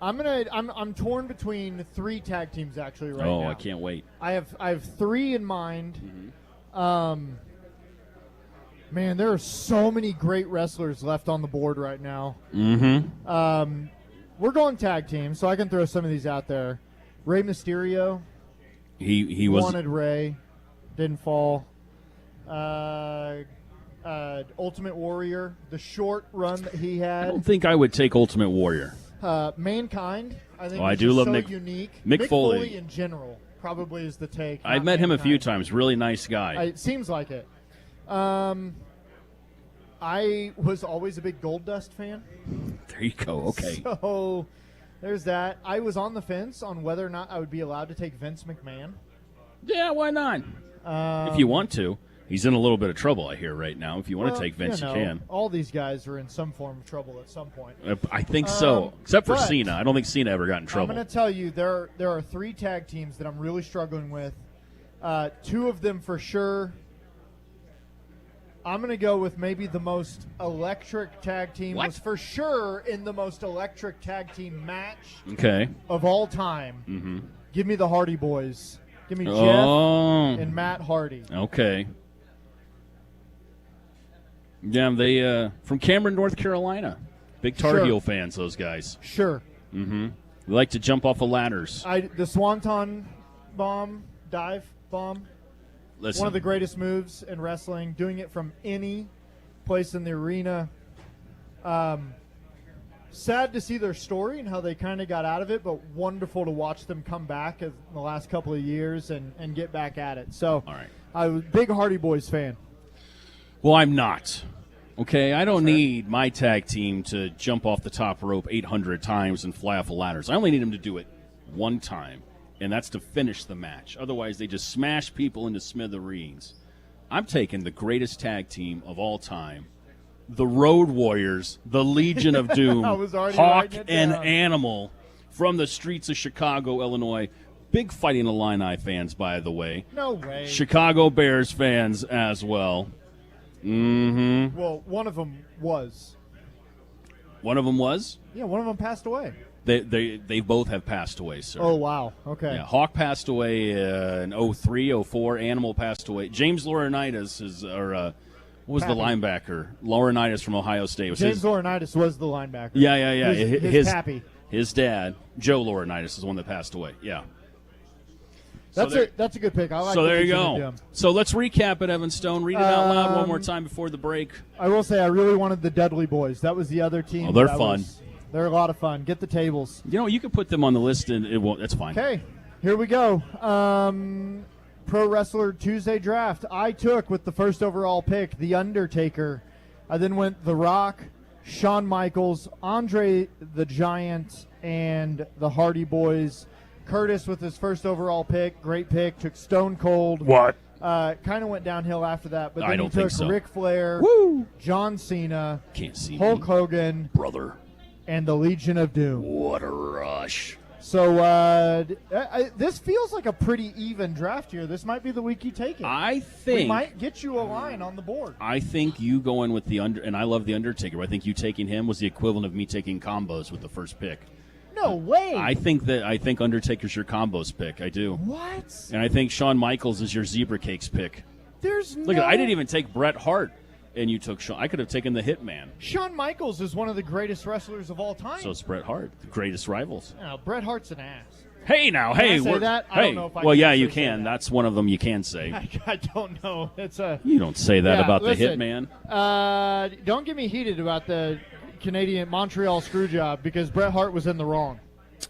I'm torn between 3 tag teams actually right now. Oh, I can't wait. I have 3 in mind. Man, there are so many great wrestlers left on the board right now. Mm-hmm. We're going tag team, so I can throw some of these out there. Rey Mysterio. He was wanted Rey, didn't fall. Ultimate Warrior, the short run that he I had. don't think I would take Ultimate Warrior. Mankind, I think. Oh, I is do just love so Mick- unique. Mick Foley. in general probably is the take. I've not met him a few Mankind. times. Really nice guy. It seems like it. I was always a big Goldust fan. There you go. Okay. So there's that. I was on the fence on whether or not I would be allowed to take Vince McMahon. Yeah, why not? If you want to. He's in a little bit of trouble, I hear, right now. If you want to take Vince, you can. All these guys are in some form of trouble at some point. I think so, except for Cena. I don't think Cena ever got in trouble. I'm going to tell you, there are 3 tag teams that I'm really struggling with. 2 of them for sure. I'm going to go with maybe the most electric tag team. Was for sure in the most electric tag team match of all time. Mm-hmm. Give me the Hardy Boys. Give me Jeff and Matt Hardy. Okay. Yeah, they from Cameron, North Carolina. Big Tar Heel fans, those guys. Sure. Mm-hmm. They like to jump off of ladders. The Swanton dive bomb. Listen. One of the greatest moves in wrestling. Doing it from any place in the arena. Sad to see their story and how they kind of got out of it, but wonderful to watch them come back in the last couple of years and get back at it. So, all right. I was a big Hardy Boys fan. Well, I'm not. Okay, I don't need my tag team to jump off the top rope 800 times and fly off of ladders. I only need them to do it one time, and that's to finish the match. Otherwise, they just smash people into smithereens. I'm taking the greatest tag team of all time, the Road Warriors, the Legion of Doom, Hawk and Animal from the streets of Chicago, Illinois. Big Fighting Illini fans, by the way. No way. Chicago Bears fans as well. Mm-hmm. Well, one of them was. One of them was? Yeah, one of them passed away. They both have passed away, sir. Oh, wow. Okay. Yeah, Hawk passed away in 03, 04. Animal passed away. James Laurinaitis is, what was the linebacker? Laurinaitis from Ohio State. James Laurinaitis was the linebacker. Yeah. His pappy. His dad, Joe Laurinaitis, is the one that passed away. Yeah. That's a good pick. I like. So the there you Legion of go. Doom. So let's recap it, Evan Stone. Read it out loud one more time before the break. I will say I really wanted the Dudley Boys. That was the other team. Oh, they're fun. They're a lot of fun. Get the tables. You know, you can put them on the list, and it won't. That's fine. Okay, here we go. Pro Wrestler Tuesday draft. I took with the first overall pick The Undertaker. I then went The Rock, Shawn Michaels, Andre the Giant, and the Hardy Boys. Curtis with his first overall pick. Great pick. Took Stone Cold. What? Kind of went downhill after that, but then I don't he took think so. Ric Flair, John Cena, Can't see Hulk me. Hogan, Brother, and the Legion of Doom. What a rush. So this feels like a pretty even draft here. This might be the week you take it. I think we might get you a line on the board. I think you going with the and I love the Undertaker. But I think you taking him was the equivalent of me taking combos with the first pick. No way. I think Undertaker's your combos pick. I do. What? And I think Shawn Michaels is your Zebra Cakes pick. There's Look, I didn't even take Bret Hart, and you took Shawn. I could have taken the Hitman. Shawn Michaels is one of the greatest wrestlers of all time. So it's Bret Hart, the greatest rivals. No, Bret Hart's an ass. Hey, now, Can hey, I say that? I hey. don't know if I well, can yeah, you actually say can. that. That's one of them you can say. I don't know. It's a. You don't say that about listen, the Hitman. Don't get me heated about the Canadian Montreal Screwjob because Bret Hart was in the wrong.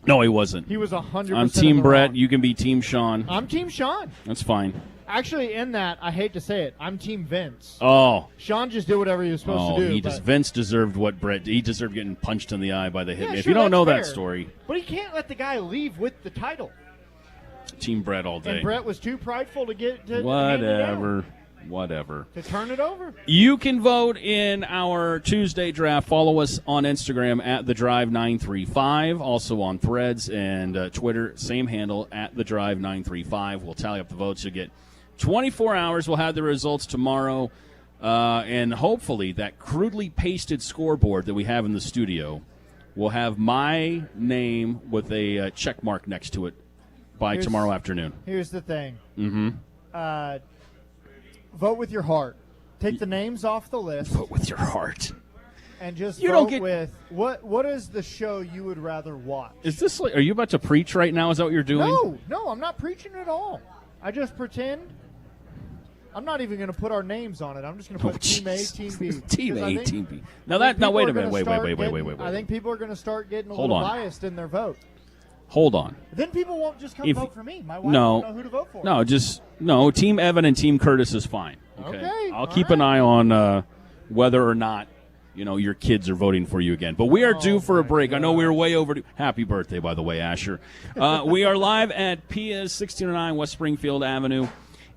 No, he wasn't. He was 100%. I'm Team Bret. You can be Team Shawn. I'm Team Shawn. That's fine. Actually, in that, I hate to say it, I'm Team Vince. Oh. Shawn just did whatever he was supposed to do. Vince deserved what Bret. He deserved getting punched in the eye by the Hitman. Yeah, If sure, you don't know that's that fair. story, But he can't let the guy leave with the title. Team Bret all day. And Bret was too prideful to get to hand it down, Whatever. to turn it over. You can vote in our Tuesday draft. Follow us on Instagram at TheDrive935. Also on Threads and Twitter, same handle at TheDrive935. We'll tally up the votes. You'll get 24 hours. We'll have the results tomorrow. And hopefully that crudely pasted scoreboard that we have in the studio will have my name with a check mark next to it by tomorrow afternoon. Here's the thing. Mm-hmm. Vote with your heart. Take the names off the list. Vote with your heart. And just You vote don't get- with what is the show you would rather watch? Is this like, are you about to preach right now? Is that what you're doing? No, I'm not preaching at all. I just pretend. I'm not even going to put our names on it. I'm just going to put Team A, Team B. Team Because I A, think- Team B. I think Now, wait people a are minute. gonna Wait. start getting- I think people are going to start getting a Hold little on. biased in their vote. Hold on. Then people won't just come If- vote for me. My wife won't know who to vote for. No. Team Evan and Team Curtis is fine. Okay, I'll keep an eye on whether or not your kids are voting for you again. But we are due for a break. I know we were way overdue. Happy birthday, by the way, Asher. We are live at Pia's 1609 West Springfield Avenue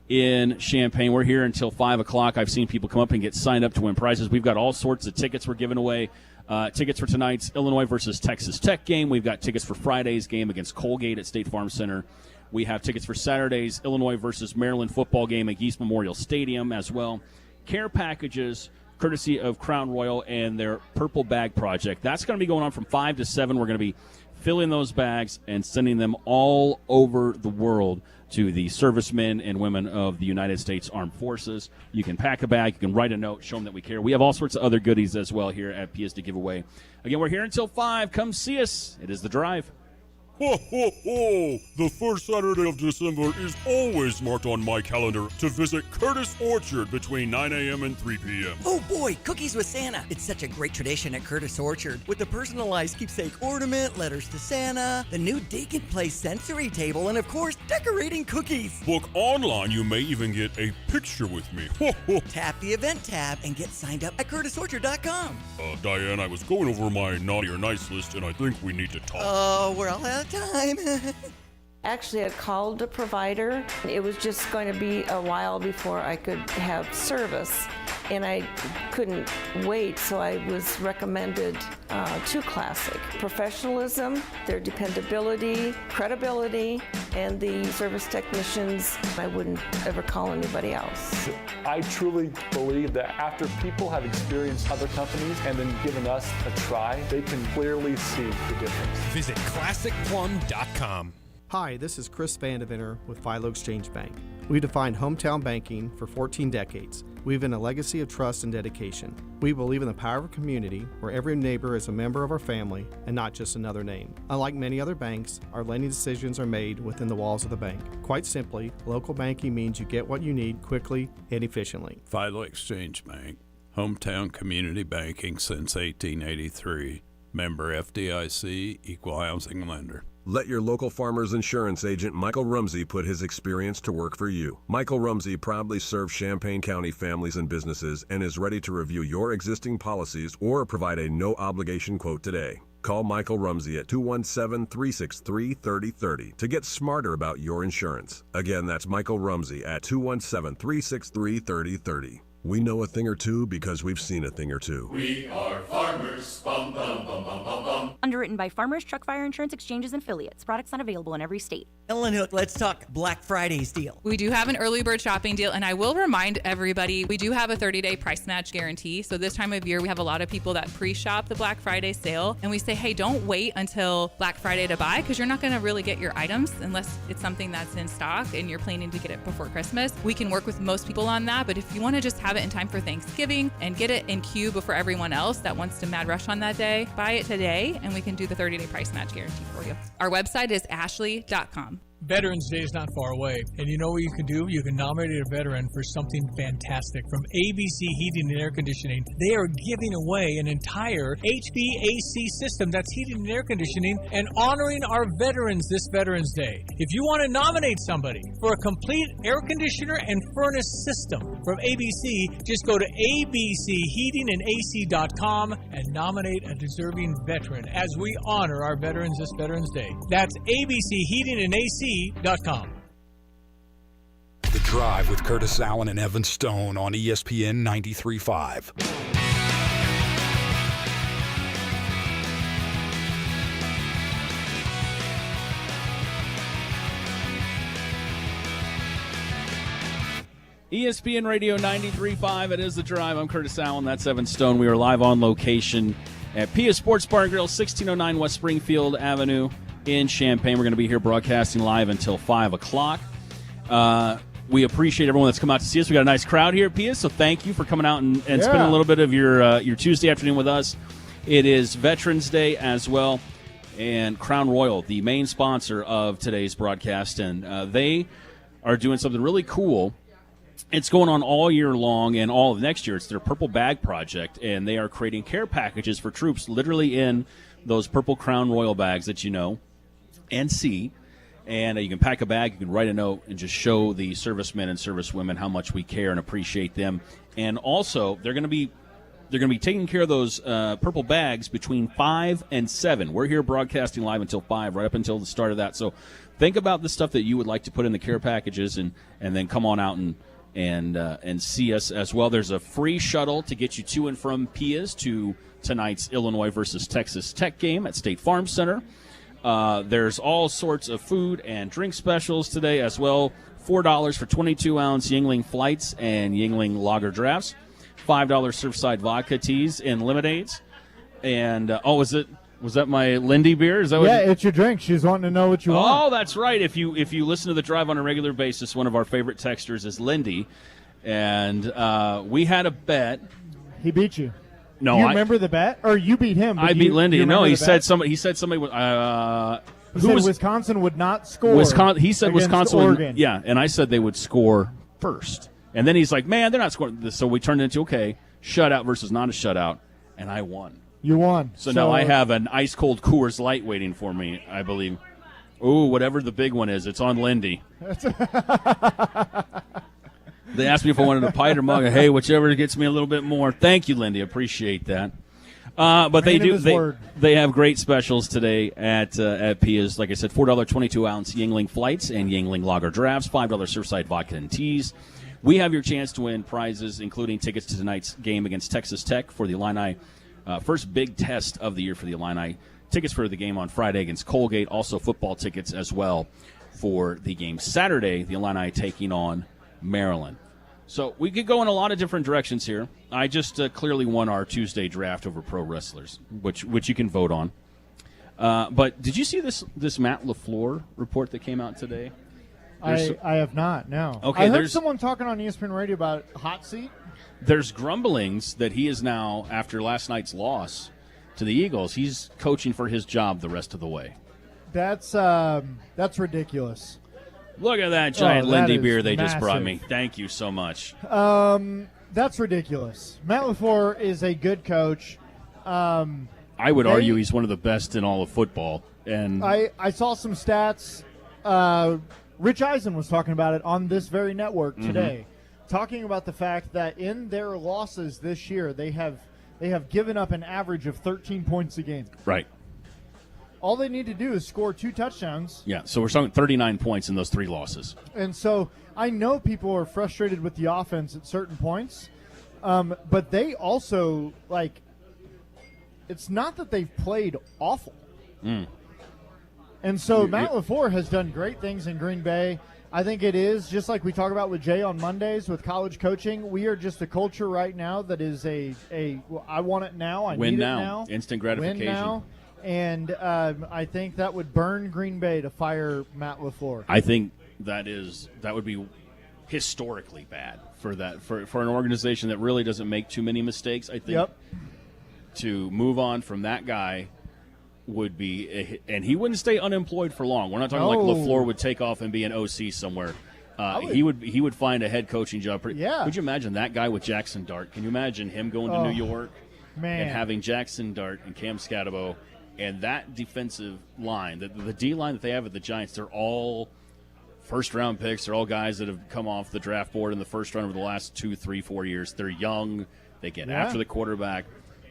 in Champaign. We're here until 5 o'clock. I've seen people come up and get signed up to win prizes. We've got all sorts of tickets we're giving away. Tickets for tonight's Illinois versus Texas Tech game. We've got tickets for Friday's game against Colgate at State Farm Center. We have tickets for Saturday's Illinois versus Maryland football game at East Memorial Stadium as well. Care packages courtesy of Crown Royal and their Purple Bag Project. That's going to be going on from 5 to 7. We're going to be filling those bags and sending them all over the world to the servicemen and women of the United States Armed Forces. You can pack a bag, you can write a note, show them that we care. We have all sorts of other goodies as well here at PS to give away. Again, we're here until 5. Come see us. It is The Drive. Ho, ho, ho! The first Saturday of December is always marked on my calendar to visit Curtis Orchard between 9 a.m. and 3 p.m. Oh boy, cookies with Santa. It's such a great tradition at Curtis Orchard. With the personalized keepsake ornament, letters to Santa, the new Dig and Play sensory table, and of course, decorating cookies. Book online, you may even get a picture with me. Ho, ho. Tap the event tab and get signed up at curtisorchard.com. Diane, I was going over my naughty or nice list, and I think we need to talk. Oh, we're all out of time. Actually, I called a provider. It was just going to be a while before I could have service, and I couldn't wait, so I was recommended to Classic. Professionalism, their dependability, credibility, and the service technicians. I wouldn't ever call anybody else. I truly believe that after people have experienced other companies and then given us a try, they can clearly see the difference. Visit ClassicPlum.com. Hi, this is Chris Vandeventer with Philo Exchange Bank. We've defined hometown banking for 14 decades. We've been a legacy of trust and dedication. We believe in the power of a community where every neighbor is a member of our family and not just another name. Unlike many other banks, our lending decisions are made within the walls of the bank. Quite simply, local banking means you get what you need quickly and efficiently. Philo Exchange Bank, hometown community banking since 1883. Member FDIC, equal housing lender. Let your local farmer's insurance agent Michael Rumsey put his experience to work for you. Michael Rumsey proudly serves Champaign County families and businesses and is ready to review your existing policies or provide a no-obligation quote today. Call Michael Rumsey at 217-363-3030 to get smarter about your insurance. Again, that's Michael Rumsey at 217-363-3030. We know a thing or two because we've seen a thing or two. We are farmers. Bum, bum, bum, bum, bum, bum. Underwritten by Farmers Truck Fire Insurance Exchanges and Affiliates. Products not available in every state. Ellen Hook, let's talk Black Friday's deal. We do have an early bird shopping deal, and I will remind everybody, we do have a 30-day price match guarantee. So this time of year, we have a lot of people that pre-shop the Black Friday sale, and we say, hey, don't wait until Black Friday to buy, because you're not going to really get your items unless it's something that's in stock and you're planning to get it before Christmas. We can work with most people on that, but if you want to just have it in time for Thanksgiving and get it in queue before everyone else that wants to mad rush on that day, buy it today, and we can do the 30-day price match guarantee for you. Our website is ashley.com. Veterans Day is not far away, and you know what you can do? You can nominate a veteran for something fantastic. From ABC Heating and Air Conditioning, they are giving away an entire HVAC system that's heating and air conditioning and honoring our veterans this Veterans Day. If you want to nominate somebody for a complete air conditioner and furnace system from ABC, just go to abcheatingandac.com and nominate a deserving veteran as we honor our veterans this Veterans Day. That's abcheatingandac.com. The Drive with Curtis Allen and Evan Stone on ESPN 93.5. ESPN Radio 93.5. It is The Drive. I'm Curtis Allen. That's Evan Stone. We are live on location at Pia Sports Bar and Grill, 1609 West Springfield Avenue in Champaign. We're going to be here broadcasting live until 5 o'clock. We appreciate everyone that's come out to see us. We got a nice crowd here at Pia, so thank you for coming out and spending a little bit of your Tuesday afternoon with us. It is Veterans Day as well, and Crown Royal, the main sponsor of today's broadcast, and they are doing something really cool. It's going on all year long and all of next year. It's their Purple Bag Project, and they are creating care packages for troops literally in those purple Crown Royal bags that you know and see. And you can pack a bag, you can write a note, and just show the servicemen and servicewomen how much we care and appreciate them. And also, they're going to be They're going to be taking care of those purple bags between 5 and 7. We're here broadcasting live until 5, right up until the start of that. So think about the stuff that you would like to put in the care packages, and then come on out and see us as well. There's a free shuttle to get you to and from Pia's to tonight's Illinois versus Texas Tech game at State Farm Center. There's all sorts of food and drink specials today as well. $4 for 22-ounce Yingling Flights and Yingling Lager Drafts. $5 Surfside Vodka Teas and Lemonades. And, was that my Lindy beer? Is that what it's your drink. She's wanting to know what you want. Oh, that's right. If you listen to the drive on a regular basis, one of our favorite texters is Lindy. And we had a bet. He beat you. No, you remember the bet? Or you beat him? I beat Lindy. No, he said somebody. He said Wisconsin would not score. He said Wisconsin Oregon. Yeah, and I said they would score first. And then he's like, man, they're not scoring. So we turned it into, shutout versus not a shutout, and I won. You won. So now I have an ice-cold Coors Light waiting for me, I believe. Ooh, whatever the big one is, it's on Lindy. They asked me if I wanted a pint or mug. Hey, whichever gets me a little bit more. Thank you, Lindy. Appreciate that. But they have great specials today at Pia's. Like I said, $4 22-ounce Yingling Flights and Yingling Lager Drafts, $5 Surfside Vodka and Teas. We have your chance to win prizes, including tickets to tonight's game against Texas Tech for the Illini. First big test of the year for the Illini. Tickets for the game on Friday against Colgate. Also football tickets as well for the game Saturday. The Illini taking on Maryland. So we could go in a lot of different directions here. I just clearly won our Tuesday draft over pro wrestlers, which you can vote on. But did you see this Matt LaFleur report that came out today? I have not, no. Okay, I heard someone talking on ESPN Radio about hot seat. There's grumblings that he is now, after last night's loss to the Eagles, he's coaching for his job the rest of the way. That's ridiculous. Look at that giant Lindy beer they massive. Just brought me. Thank you so much. That's ridiculous. Matt LaFleur is a good coach. I would argue he's one of the best in all of football. And I saw some stats. Rich Eisen was talking about it on this very network today, talking about the fact that in their losses this year, they have given up an average of 13 points a game. Right. All they need to do is score 2 touchdowns. Yeah, so we're talking 39 points in those 3 losses. And so I know people are frustrated with the offense at certain points, but they also, it's not that they've played awful. And so Matt LaFleur has done great things in Green Bay. I think it is, just like we talk about with Jay on Mondays with college coaching, we are just a culture right now that is I want it now, I win need now. it now. Instant gratification. Win now. And I think that would burn Green Bay to fire Matt LaFleur. I think that would be historically bad for an organization that really doesn't make too many mistakes. I think to move on from that guy would be, and he wouldn't stay unemployed for long. We're not talking like LaFleur would take off and be an OC somewhere. He would find a head coaching job. Could you imagine that guy with Jackson Dart? Can you imagine him going to New York and having Jackson Dart and Cam Scatabo and that defensive line, the D line that they have at the Giants? They're all first-round picks. They're all guys that have come off the draft board in the first round over the last 2, 3, 4 years. They're young. They get after the quarterback.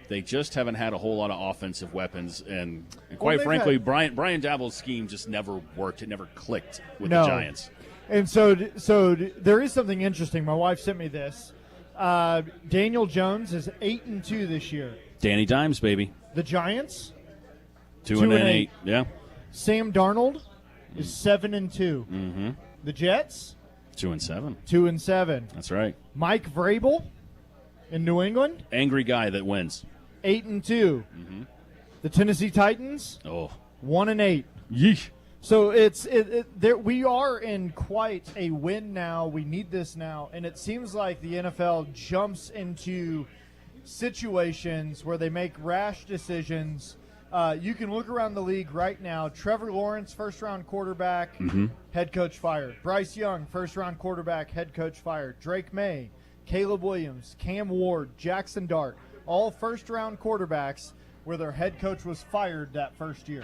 They just haven't had a whole lot of offensive weapons, and quite frankly, Brian Daboll's scheme just never worked. It never clicked with the Giants. And so there is something interesting. My wife sent me this. Daniel Jones is 8-2 this year. Danny Dimes, baby. The Giants 2-8. Yeah. Sam Darnold is 7-2. Mm-hmm. The Jets 2-7. 2-7. That's right. Mike Vrabel in New England, angry guy that wins. 8-2. Mm-hmm. The Tennessee Titans 1-8. Yeesh. So we are in quite a win now. We need this now, and it seems like the NFL jumps into situations where they make rash decisions. You can look around the league right now. Trevor Lawrence, first-round quarterback, head coach fired. Bryce Young, first-round quarterback, head coach fired. Drake May, Caleb Williams, Cam Ward, Jackson Dart, all first-round quarterbacks where their head coach was fired that first year.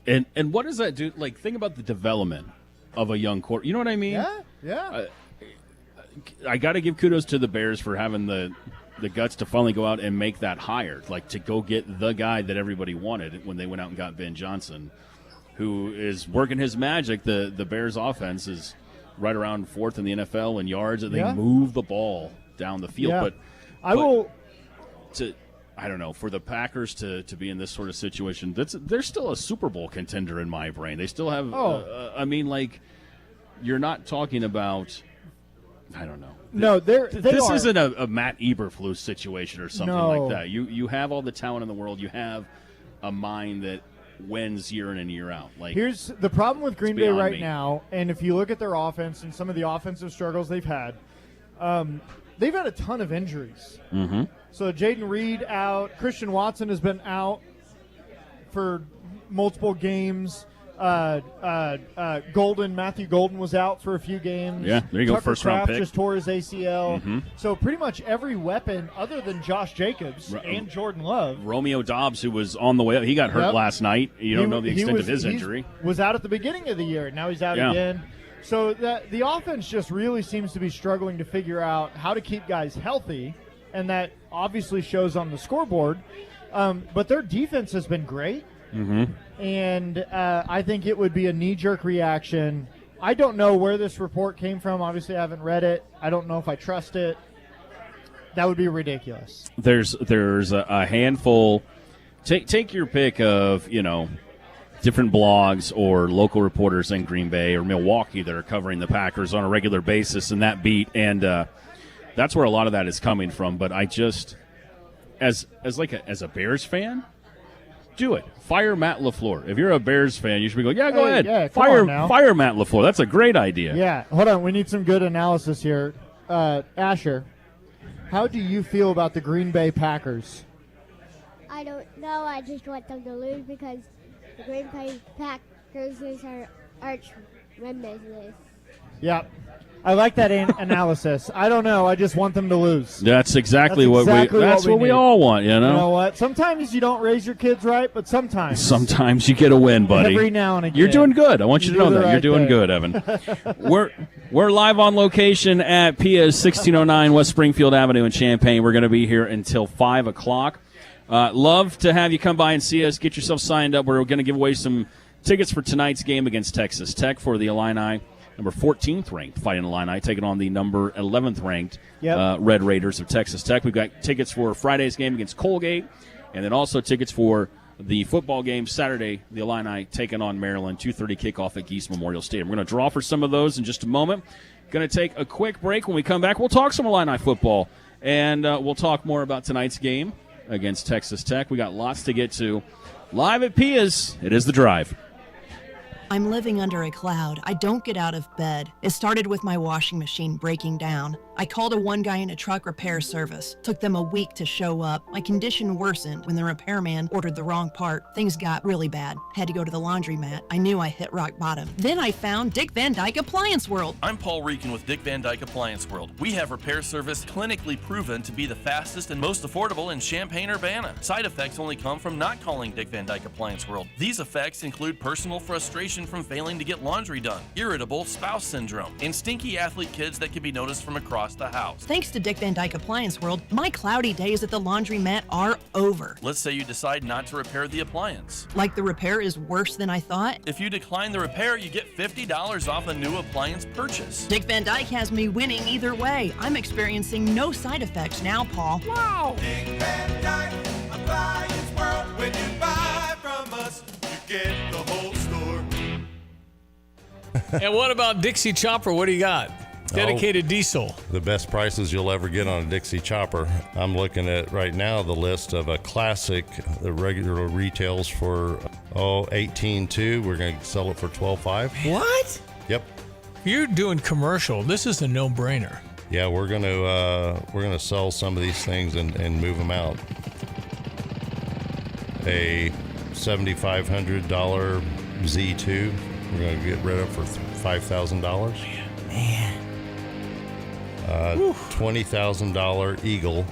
And what does that do? Like, think about the development of a young quarterback. You know what I mean? Yeah. I got to give kudos to the Bears for having the the guts to finally go out and make that hire, like to go get the guy that everybody wanted when they went out and got Ben Johnson, who is working his magic. The Bears offense is right around fourth in the NFL in yards, and they move the ball down the field. Yeah. But I don't know, for the Packers to be in this sort of situation, they're still a Super Bowl contender in my brain. They still have, you're not talking about, I don't know. No, this isn't a Matt Eberflus situation or something No. like that. You have all the talent in the world. You have a mind that wins year in and year out. Like, here's the problem with Green Bay beyond right me. now, and if you look at their offense and some of the offensive struggles they've had a ton of injuries. Mm-hmm. So Jaden Reed out, Christian Watson has been out for multiple games. Matthew Golden was out for a few games. Yeah, there you go, Tucker first-round Kraft pick. just tore his ACL. Mhm. So pretty much every weapon other than Josh Jacobs and Jordan Love. Romeo Dobbs, who was on the way up, he got hurt Yep. last night. You don't know the extent of his injury. Was out at the beginning of the year. Now he's out Yeah. again. So the offense just really seems to be struggling to figure out how to keep guys healthy, and that obviously shows on the scoreboard. But their defense has been great. Mm-hmm. And I think it would be a knee-jerk reaction. I don't know where this report came from. Obviously, I haven't read it. I don't know if I trust it. That would be ridiculous. There's a handful. Take your pick of different blogs or local reporters in Green Bay or Milwaukee that are covering the Packers on a regular basis in that beat, and that's where a lot of that is coming from. But I just, as a Bears fan, do it. Fire Matt LaFleur. If you're a Bears fan, you should be going, go ahead. Yeah, fire Matt LaFleur. That's a great idea. Yeah, hold on. We need some good analysis here. Asher, how do you feel about the Green Bay Packers? I don't know. I just want them to lose because the Green Bay Packers is our arch nemesis. Yeah, I like that analysis. I don't know. I just want them to lose. That's exactly what we need. all want, You know what? Sometimes you don't raise your kids right, but sometimes you get a win, buddy. Every now and again. You're doing good. I want you to know that. right You're doing thing. good, Evan. We're live on location at Pia's 1609 West Springfield Avenue in Champaign. We're going to be here until 5 o'clock. Love to have you come by and see us. Get yourself signed up. We're going to give away some tickets for tonight's game against Texas Tech for the Illini. Number 14th ranked Fighting Illini taking on the number 11th ranked Red Raiders of Texas Tech. We've got tickets for Friday's game against Colgate, and then also tickets for the football game Saturday, the Illini taking on Maryland, 2:30 kickoff at Geese Memorial Stadium. We're going to draw for some of those in just a moment. Going to take a quick break. When we come back, we'll talk some Illini football, and we'll talk more about tonight's game against Texas Tech. We got lots to get to. Live at Pia's, it is The Drive. I'm living under a cloud. I don't get out of bed. It started with my washing machine breaking down. I called a one guy in a truck repair service. Took them a week to show up. My condition worsened when the repairman ordered the wrong part. Things got really bad. Had to go to the laundromat. I knew I hit rock bottom. Then I found Dick Van Dyke Appliance World. I'm Paul Reekin with Dick Van Dyke Appliance World. We have repair service clinically proven to be the fastest and most affordable in Champaign-Urbana. Side effects only come from not calling Dick Van Dyke Appliance World. These effects include personal frustration from failing to get laundry done, irritable spouse syndrome, and stinky athlete kids that can be noticed from across the house. Thanks to Dick Van Dyke Appliance World, my cloudy days at the laundromat are over. Let's say you decide not to repair the appliance. Like the repair is worse than I thought? If you decline the repair, you get $50 off a new appliance purchase. Dick Van Dyke has me winning either way. I'm experiencing no side effects now, Paul. Wow! Dick Van Dyke Appliance World. When you buy from us, you get the whole store. And what about Dixie Chopper? What do you got? Dedicated diesel. The best prices you'll ever get on a Dixie Chopper. I'm looking at right now the list of a classic. The regular retails for $18,200. We're going to sell it for $12,500. What? Yep. You're doing commercial. This is a no-brainer. Yeah, we're gonna sell some of these things and move them out. A $7,500 Z2. We're going to get rid of for $5,000. Man. $20,000 Eagle,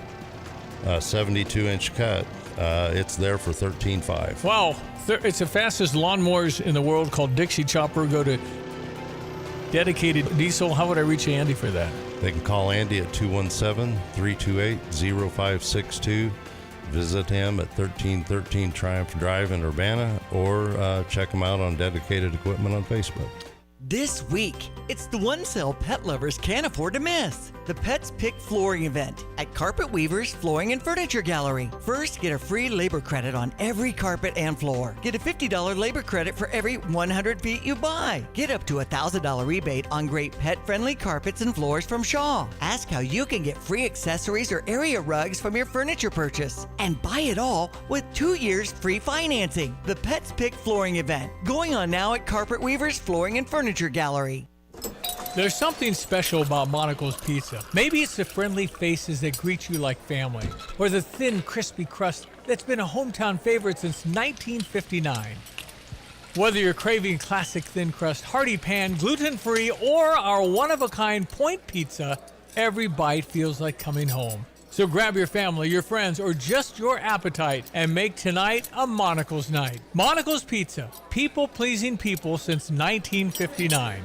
72-inch cut. It's there for $13,500. Wow. It's the fastest lawnmowers in the world called Dixie Chopper. Go to dedicated diesel. How would I reach Andy for that? They can call Andy at 217-328-0562. Visit him at 1313 Triumph Drive in Urbana, or check him out on Dedicated Equipment on Facebook. This week, it's the one sale pet lovers can't afford to miss. The Pets Pick Flooring event at Carpet Weavers Flooring and Furniture Gallery. First, get a free labor credit on every carpet and floor. Get a $50 labor credit for every 100 feet you buy. Get up to a $1,000 rebate on great pet-friendly carpets and floors from Shaw. Ask how you can get free accessories or area rugs from your furniture purchase. And buy it all with 2 years free financing. The Pets Pick Flooring event, going on now at Carpet Weavers Flooring and Furniture Gallery. There's something special about Monaco's Pizza. Maybe it's the friendly faces that greet you like family, or the thin, crispy crust that's been a hometown favorite since 1959. Whether you're craving classic thin crust, hearty pan, gluten-free, or our one-of-a-kind point pizza, every bite feels like coming home. So grab your family, your friends, or just your appetite and make tonight a Monaco's night. Monaco's Pizza, people-pleasing people since 1959.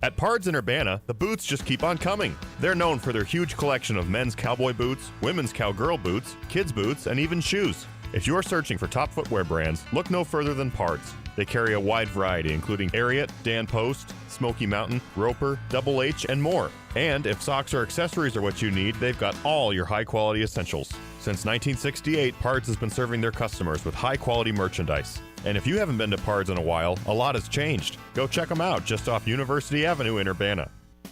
At Pards in Urbana, the boots just keep on coming. They're known for their huge collection of men's cowboy boots, women's cowgirl boots, kids' boots, and even shoes. If you're searching for top footwear brands, look no further than Pards. They carry a wide variety, including Ariat, Dan Post, Smoky Mountain, Roper, Double H, and more. And if socks or accessories are what you need, they've got all your high-quality essentials. Since 1968, Pards has been serving their customers with high-quality merchandise. And if you haven't been to Pards in a while, a lot has changed. Go check them out just off University Avenue in Urbana.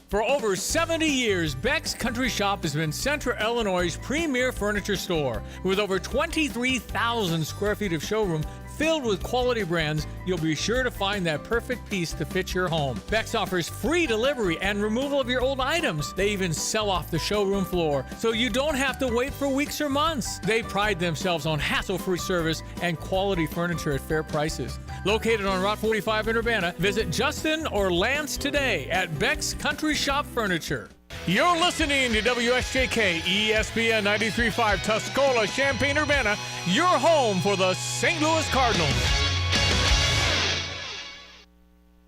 For over 70 years, Beck's Country Shop has been Central Illinois' premier furniture store. With over 23,000 square feet of showroom filled with quality brands, you'll be sure to find that perfect piece to fit your home. Beck's offers free delivery and removal of your old items. They even sell off the showroom floor, so you don't have to wait for weeks or months. They pride themselves on hassle-free service and quality furniture at fair prices. Located on Route 45 in Urbana, visit Justin or Lance today at Beck's Country Shop Furniture. You're listening to WSJK ESPN 93.5 Tuscola, Champaign-Urbana, your home for the St. Louis Cardinals.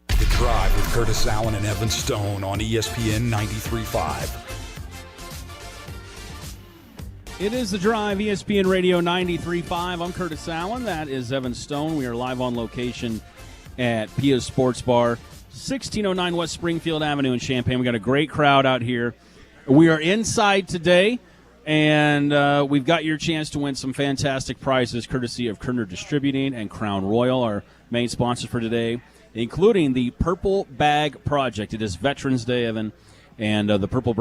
The Drive with Curtis Allen and Evan Stone on ESPN 93.5. It is The Drive, ESPN Radio 93.5. I'm Curtis Allen. That is Evan Stone. We are live on location at Pia's Sports Bar, 1609 West Springfield Avenue in Champaign. We got a great crowd out here. We are inside today, and we've got your chance to win some fantastic prizes courtesy of Kerner Distributing and Crown Royal, our main sponsors for today, including the Purple Bag Project. It is Veterans Day, Evan, and the Purple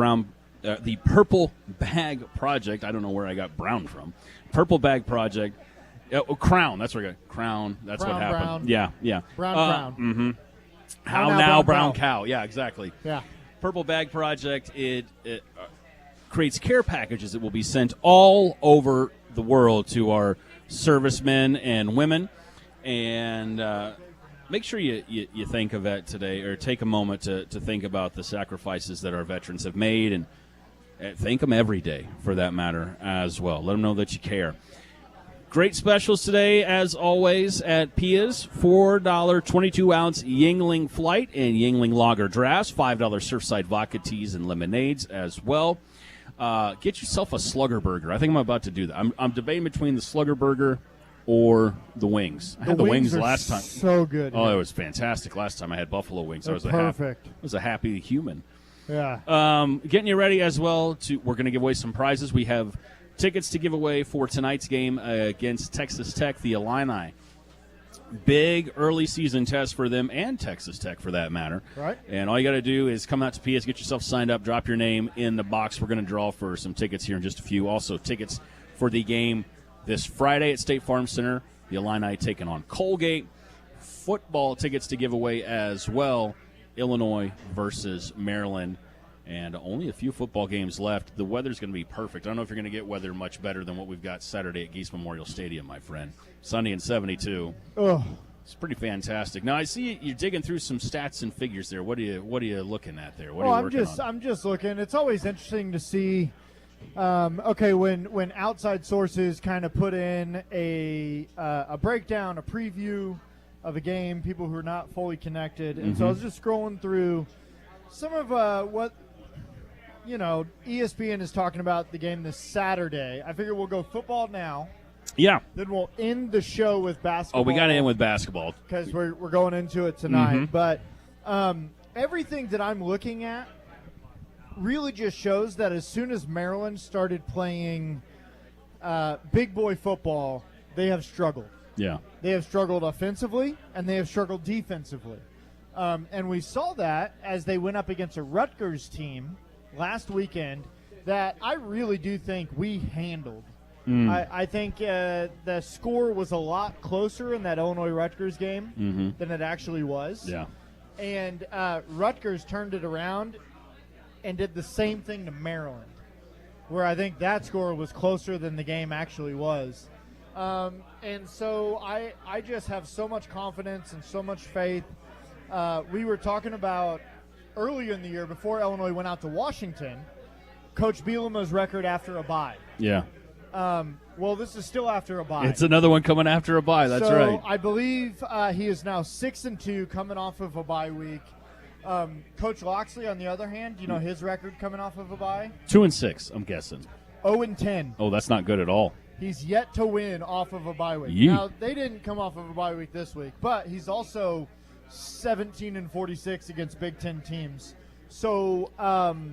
Bag Project. I don't know where I got brown from. Purple Bag Project. Crown. That's where I got Crown. That's Brown, what happened. brown. Yeah. Brown. Mm-hmm. How now, brown cow. Yeah, exactly. Yeah. Purple Bag Project, it creates care packages that will be sent all over the world to our servicemen and women. And make sure you think of that today, or take a moment to think about the sacrifices that our veterans have made, and thank them every day for that matter as well. Let them know that you care. Great specials today, as always, at Pia's. $4 22-ounce Yingling Flight and Yingling Lager Drafts. $5 Surfside Vodka Teas and Lemonades as well. Get yourself a Slugger Burger. I think I'm about to do that. I'm debating between the Slugger Burger or the wings. I had the wings last time. So good. Oh, it was fantastic. Last time I had buffalo wings. They're perfect. I was a happy human. Yeah. Getting you ready as well. We're going to give away some prizes. We have tickets to give away for tonight's game against Texas Tech, the Illini. Big early season test for them, and Texas Tech for that matter. Right. And all you got to do is come out to PS, get yourself signed up, drop your name in the box. We're going to draw for some tickets here in just a few. Also, tickets for the game this Friday at State Farm Center. The Illini taking on Colgate. Football tickets to give away as well. Illinois versus Maryland. And only a few football games left. The weather's going to be perfect. I don't know if you're going to get weather much better than what we've got Saturday at Geese Memorial Stadium, my friend. Sunny and 72. Oh, it's pretty fantastic. Now I see you're digging through some stats and figures there. What are you looking at there? What are you working on? I'm just looking. It's always interesting to see. When outside sources kind of put in a breakdown, a preview, of a game, people who are not fully connected. And so I was just scrolling through some of what, ESPN is talking about the game this Saturday. I figure we'll go football now. Yeah. Then we'll end the show with basketball. Oh, we got to end with basketball. Because we're going into it tonight. But everything that I'm looking at really just shows that as soon as Maryland started playing big boy football, they have struggled. Yeah. They have struggled offensively, and they have struggled defensively. And we saw that as they went up against a Rutgers team last weekend that I really do think we handled. I think the score was a lot closer in that Illinois-Rutgers game than it actually was. Yeah. And Rutgers turned it around and did the same thing to Maryland, where I think that score was closer than the game actually was. And so I just have so much confidence and so much faith. We were talking about earlier in the year, before Illinois went out to Washington, Coach Bielema's record after a bye. Yeah. Well, this is still after a bye. It's another one coming after a bye. That's right. I believe he is now 6-2 coming off of a bye week. Coach Loxley, on the other hand, his record coming off of a bye? 2-6, I'm guessing. 0-10. Oh, that's not good at all. He's yet to win off of a bye week. Yee. Now, they didn't come off of a bye week this week, but he's also 17-46 against Big Ten teams. So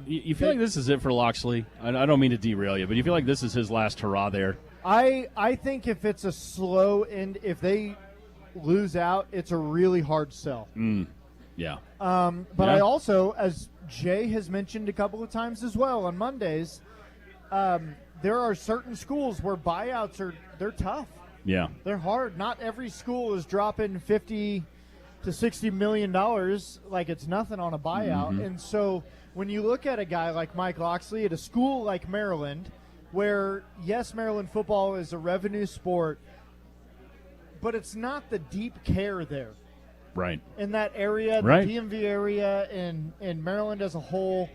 you feel like this is it for Loxley? I don't mean to derail you, but you feel like this is his last hurrah there? I think if it's a slow end, if they lose out, it's a really hard sell. Yeah. But I also, as Jay has mentioned a couple of times as well on Mondays, there are certain schools where buyouts they're tough. Yeah. They're hard. Not every school is dropping $50 to $60 million like it's nothing on a buyout. And so when you look at a guy like Mike Loxley at a school like Maryland, where, yes, Maryland football is a revenue sport, but it's not the deep care there. Right. In that area, the DMV area, in Maryland as a whole,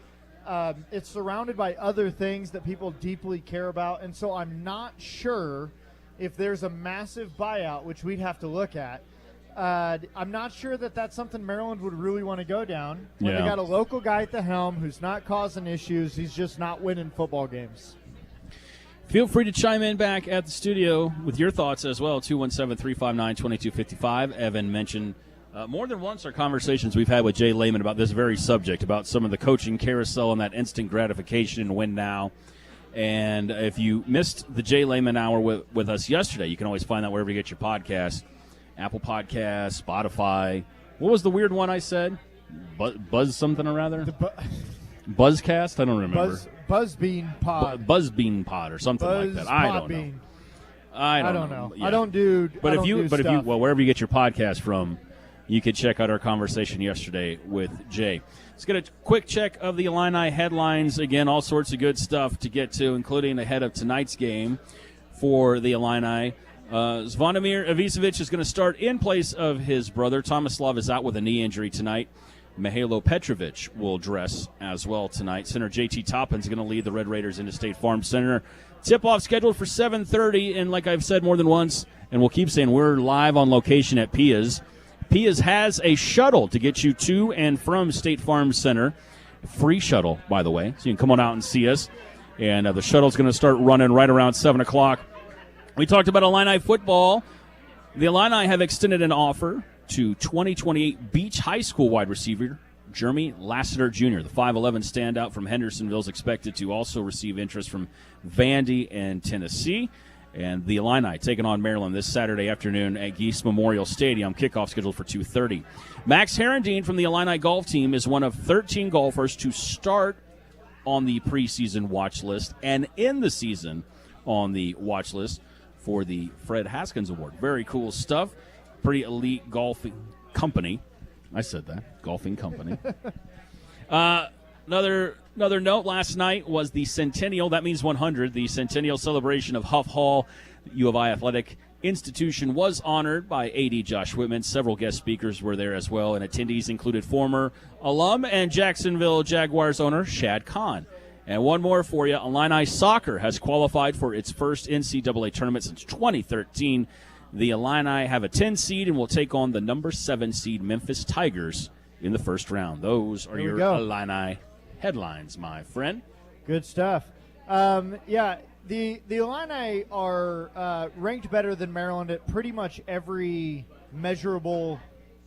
it's surrounded by other things that people deeply care about. And so I'm not sure if there's a massive buyout, which we'd have to look at. I'm not sure that that's something Maryland would really want to go down. When they got a local guy at the helm who's not causing issues, he's just not winning football games. Feel free to chime in back at the studio with your thoughts as well, 217-359-2255. Evan mentioned more than once our conversations we've had with Jay Lehman about this very subject, about some of the coaching carousel and that instant gratification and win now. And if you missed the Jay Lehman Hour with us yesterday, you can always find that wherever you get your podcasts. Apple Podcasts, Spotify. What was the weird one I said? Buzz something or other? Buzzcast? I don't remember. Buzzbean Pod. Buzzbean Pod or something like that. I don't know. I don't know. Yeah. I don't do. But if you wherever you get your podcast from, you can check out our conversation yesterday with Jay. Let's get a quick check of the Illini headlines. Again, all sorts of good stuff to get to, including ahead of tonight's game for the Illini. Zvonimir Ivicevic is going to start in place of his brother. Tomislav is out with a knee injury tonight. Mihailo Petrovic will dress as well tonight. Center JT Toppin is going to lead the Red Raiders into State Farm Center. Tip-off scheduled for 7:30, and like I've said more than once, and we'll keep saying, we're live on location at Pia's. Pia's has a shuttle to get you to and from State Farm Center. Free shuttle, by the way, so you can come on out and see us. And the shuttle's going to start running right around 7 o'clock. We talked about Illini football. The Illini have extended an offer to 2028 Beach High School wide receiver Jeremy Lassiter Jr., the 5'11 standout from Hendersonville, is expected to also receive interest from Vandy and Tennessee. And the Illini taking on Maryland this Saturday afternoon at Geese Memorial Stadium. Kickoff scheduled for 2:30. Max Herendeen from the Illini golf team is one of 13 golfers to start on the preseason watch list and in the season on the watch list for the Fred Haskins Award. Very cool stuff. Pretty elite golfing company. I said that. Golfing company. Another note last night was the Centennial. That means 100. The Centennial celebration of Huff Hall, U of I Athletic Institution, was honored by A.D. Josh Whitman. Several guest speakers were there as well, and attendees included former alum and Jacksonville Jaguars owner Shad Khan. And one more for you. Illini soccer has qualified for its first NCAA tournament since 2013. The Illini have a 10 seed and will take on the number 7 seed Memphis Tigers in the first round. Those are your Illini headlines, my friend. Good stuff. The Illini are ranked better than Maryland at pretty much every measurable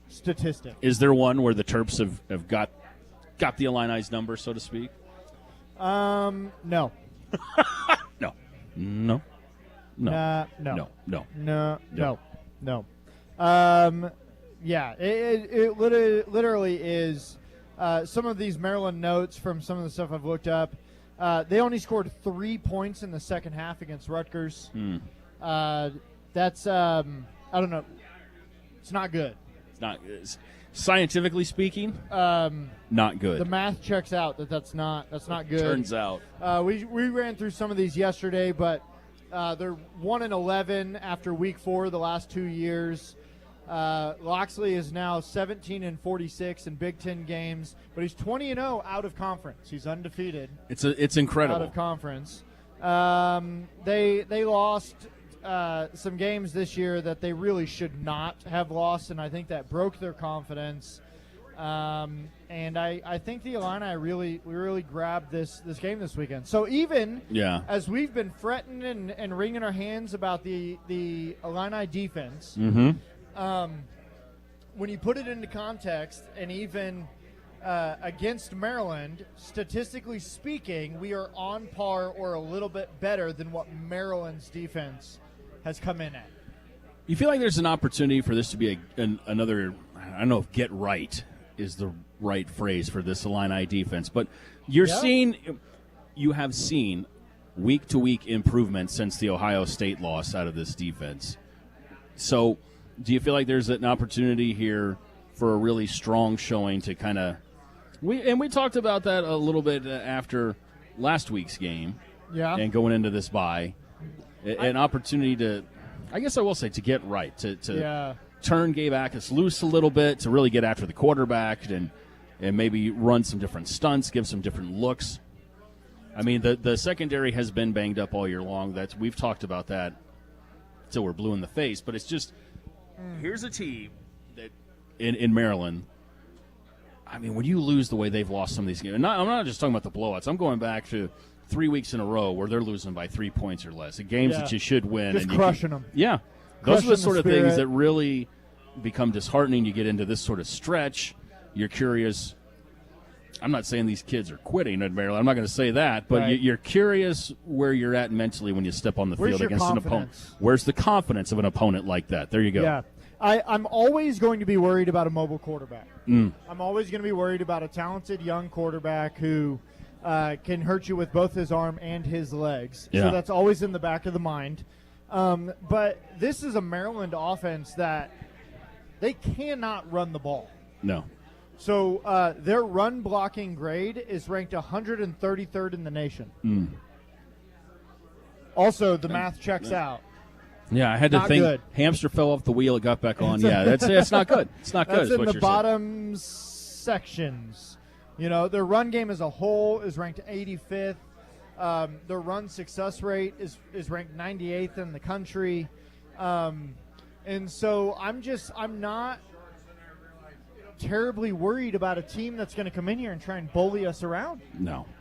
statistic. Is there one where the Terps have got the Illini's number, so to speak? No. No. No. Yeah, it literally is. Some of these Maryland notes from some of the stuff I've looked up, they only scored 3 points in the second half against Rutgers. That's, I don't know. It's not good. It's not scientifically speaking, not good. The math checks out that's not good. Turns out. We ran through some of these yesterday, but they're 1-11 after week 4 the last 2 years. Loxley is now 17-46 in Big Ten games, but he's 20-0 out of conference. He's undefeated. It's incredible. Out of conference. They lost some games this year that they really should not have lost, and I think that broke their confidence. And I think the Illini really grabbed this game this weekend. So even as we've been fretting and wringing our hands about the Illini defense, when you put it into context, and even against Maryland, statistically speaking, we are on par or a little bit better than what Maryland's defense has come in at. You feel like there's an opportunity for this to be another, I don't know if get right is the right phrase for this Illini defense, but you have seen week-to-week improvement since the Ohio State loss out of this defense. So do you feel like there's an opportunity here for a really strong showing to kind of we talked about that a little bit after last week's game and going into this bye, an opportunity to, I guess I will say, to get right, to turn Gabe Akis loose a little bit, to really get after the quarterback and maybe run some different stunts, give some different looks. I mean, the secondary has been banged up all year long. We've talked about that till we're blue in the face, but it's just here's a team that in Maryland. I mean, when you lose the way they've lost some of these games, and I'm not just talking about the blowouts. I'm going back to 3 weeks in a row where they're losing by 3 points or less. The games that you should win. Just crushing them. Yeah. Those are the sort of things that really become disheartening. You get into this sort of stretch. You're curious. I'm not saying these kids are quitting at Maryland. I'm not going to say that. But you're curious where you're at mentally when you step on the field against an opponent. Where's the confidence of an opponent like that? There you go. Yeah. I'm always going to be worried about a mobile quarterback. I'm always going to be worried about a talented young quarterback who can hurt you with both his arm and his legs. Yeah. So that's always in the back of the mind. But this is a Maryland offense that they cannot run the ball. No. So their run blocking grade is ranked 133rd in the nation. Also, the math checks out. Yeah, I had to think. Good. Hamster fell off the wheel, it got back on. Yeah, that's not good. It's not good. That's in what the bottom sections. You know, their run game as a whole is ranked 85th. Their run success rate is ranked 98th in the country. And so I'm not terribly worried about a team that's going to come in here and try and bully us around.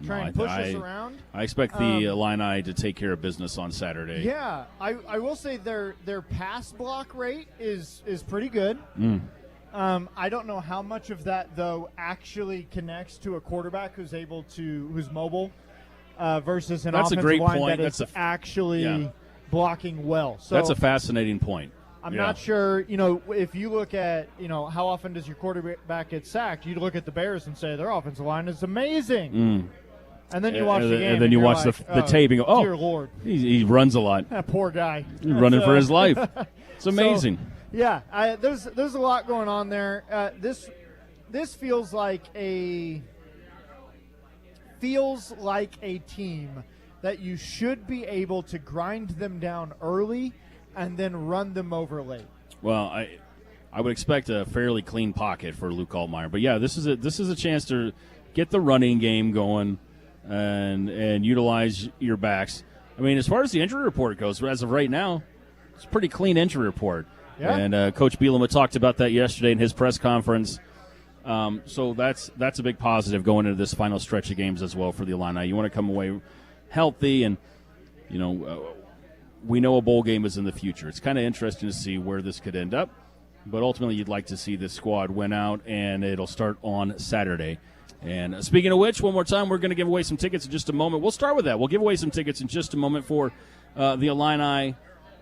Try and push us around. I expect the Illini to take care of business on Saturday. Yeah, I will say their pass block rate is pretty good. I don't know how much of that, though, actually connects to a quarterback who's mobile versus an offensive line that is actually blocking well. So that's a fascinating point. I'm not sure, if you look at, how often does your quarterback get sacked, you look at the Bears and say their offensive line is amazing. And then you watch the game. And then you watch the tape and go, dear Lord. He runs a lot. That poor guy. He's running for his life. It's amazing. There's a lot going on there. This feels like a team that you should be able to grind them down early and then run them over late. Well, I would expect a fairly clean pocket for Luke Altmaier, but this is a chance to get the running game going and utilize your backs. I mean, as far as the injury report goes, as of right now, It's a pretty clean injury report. Yeah. And Coach Bielema talked about that yesterday in his press conference. So that's a big positive going into this final stretch of games as well for the Illini. You want to come away healthy, and we know a bowl game is in the future. It's kind of interesting to see where this could end up, but ultimately you'd like to see this squad win out, and it'll start on Saturday. And speaking of which, one more time, we're going to give away some tickets in just a moment. We'll start with that. We'll give away some tickets in just a moment for the Illini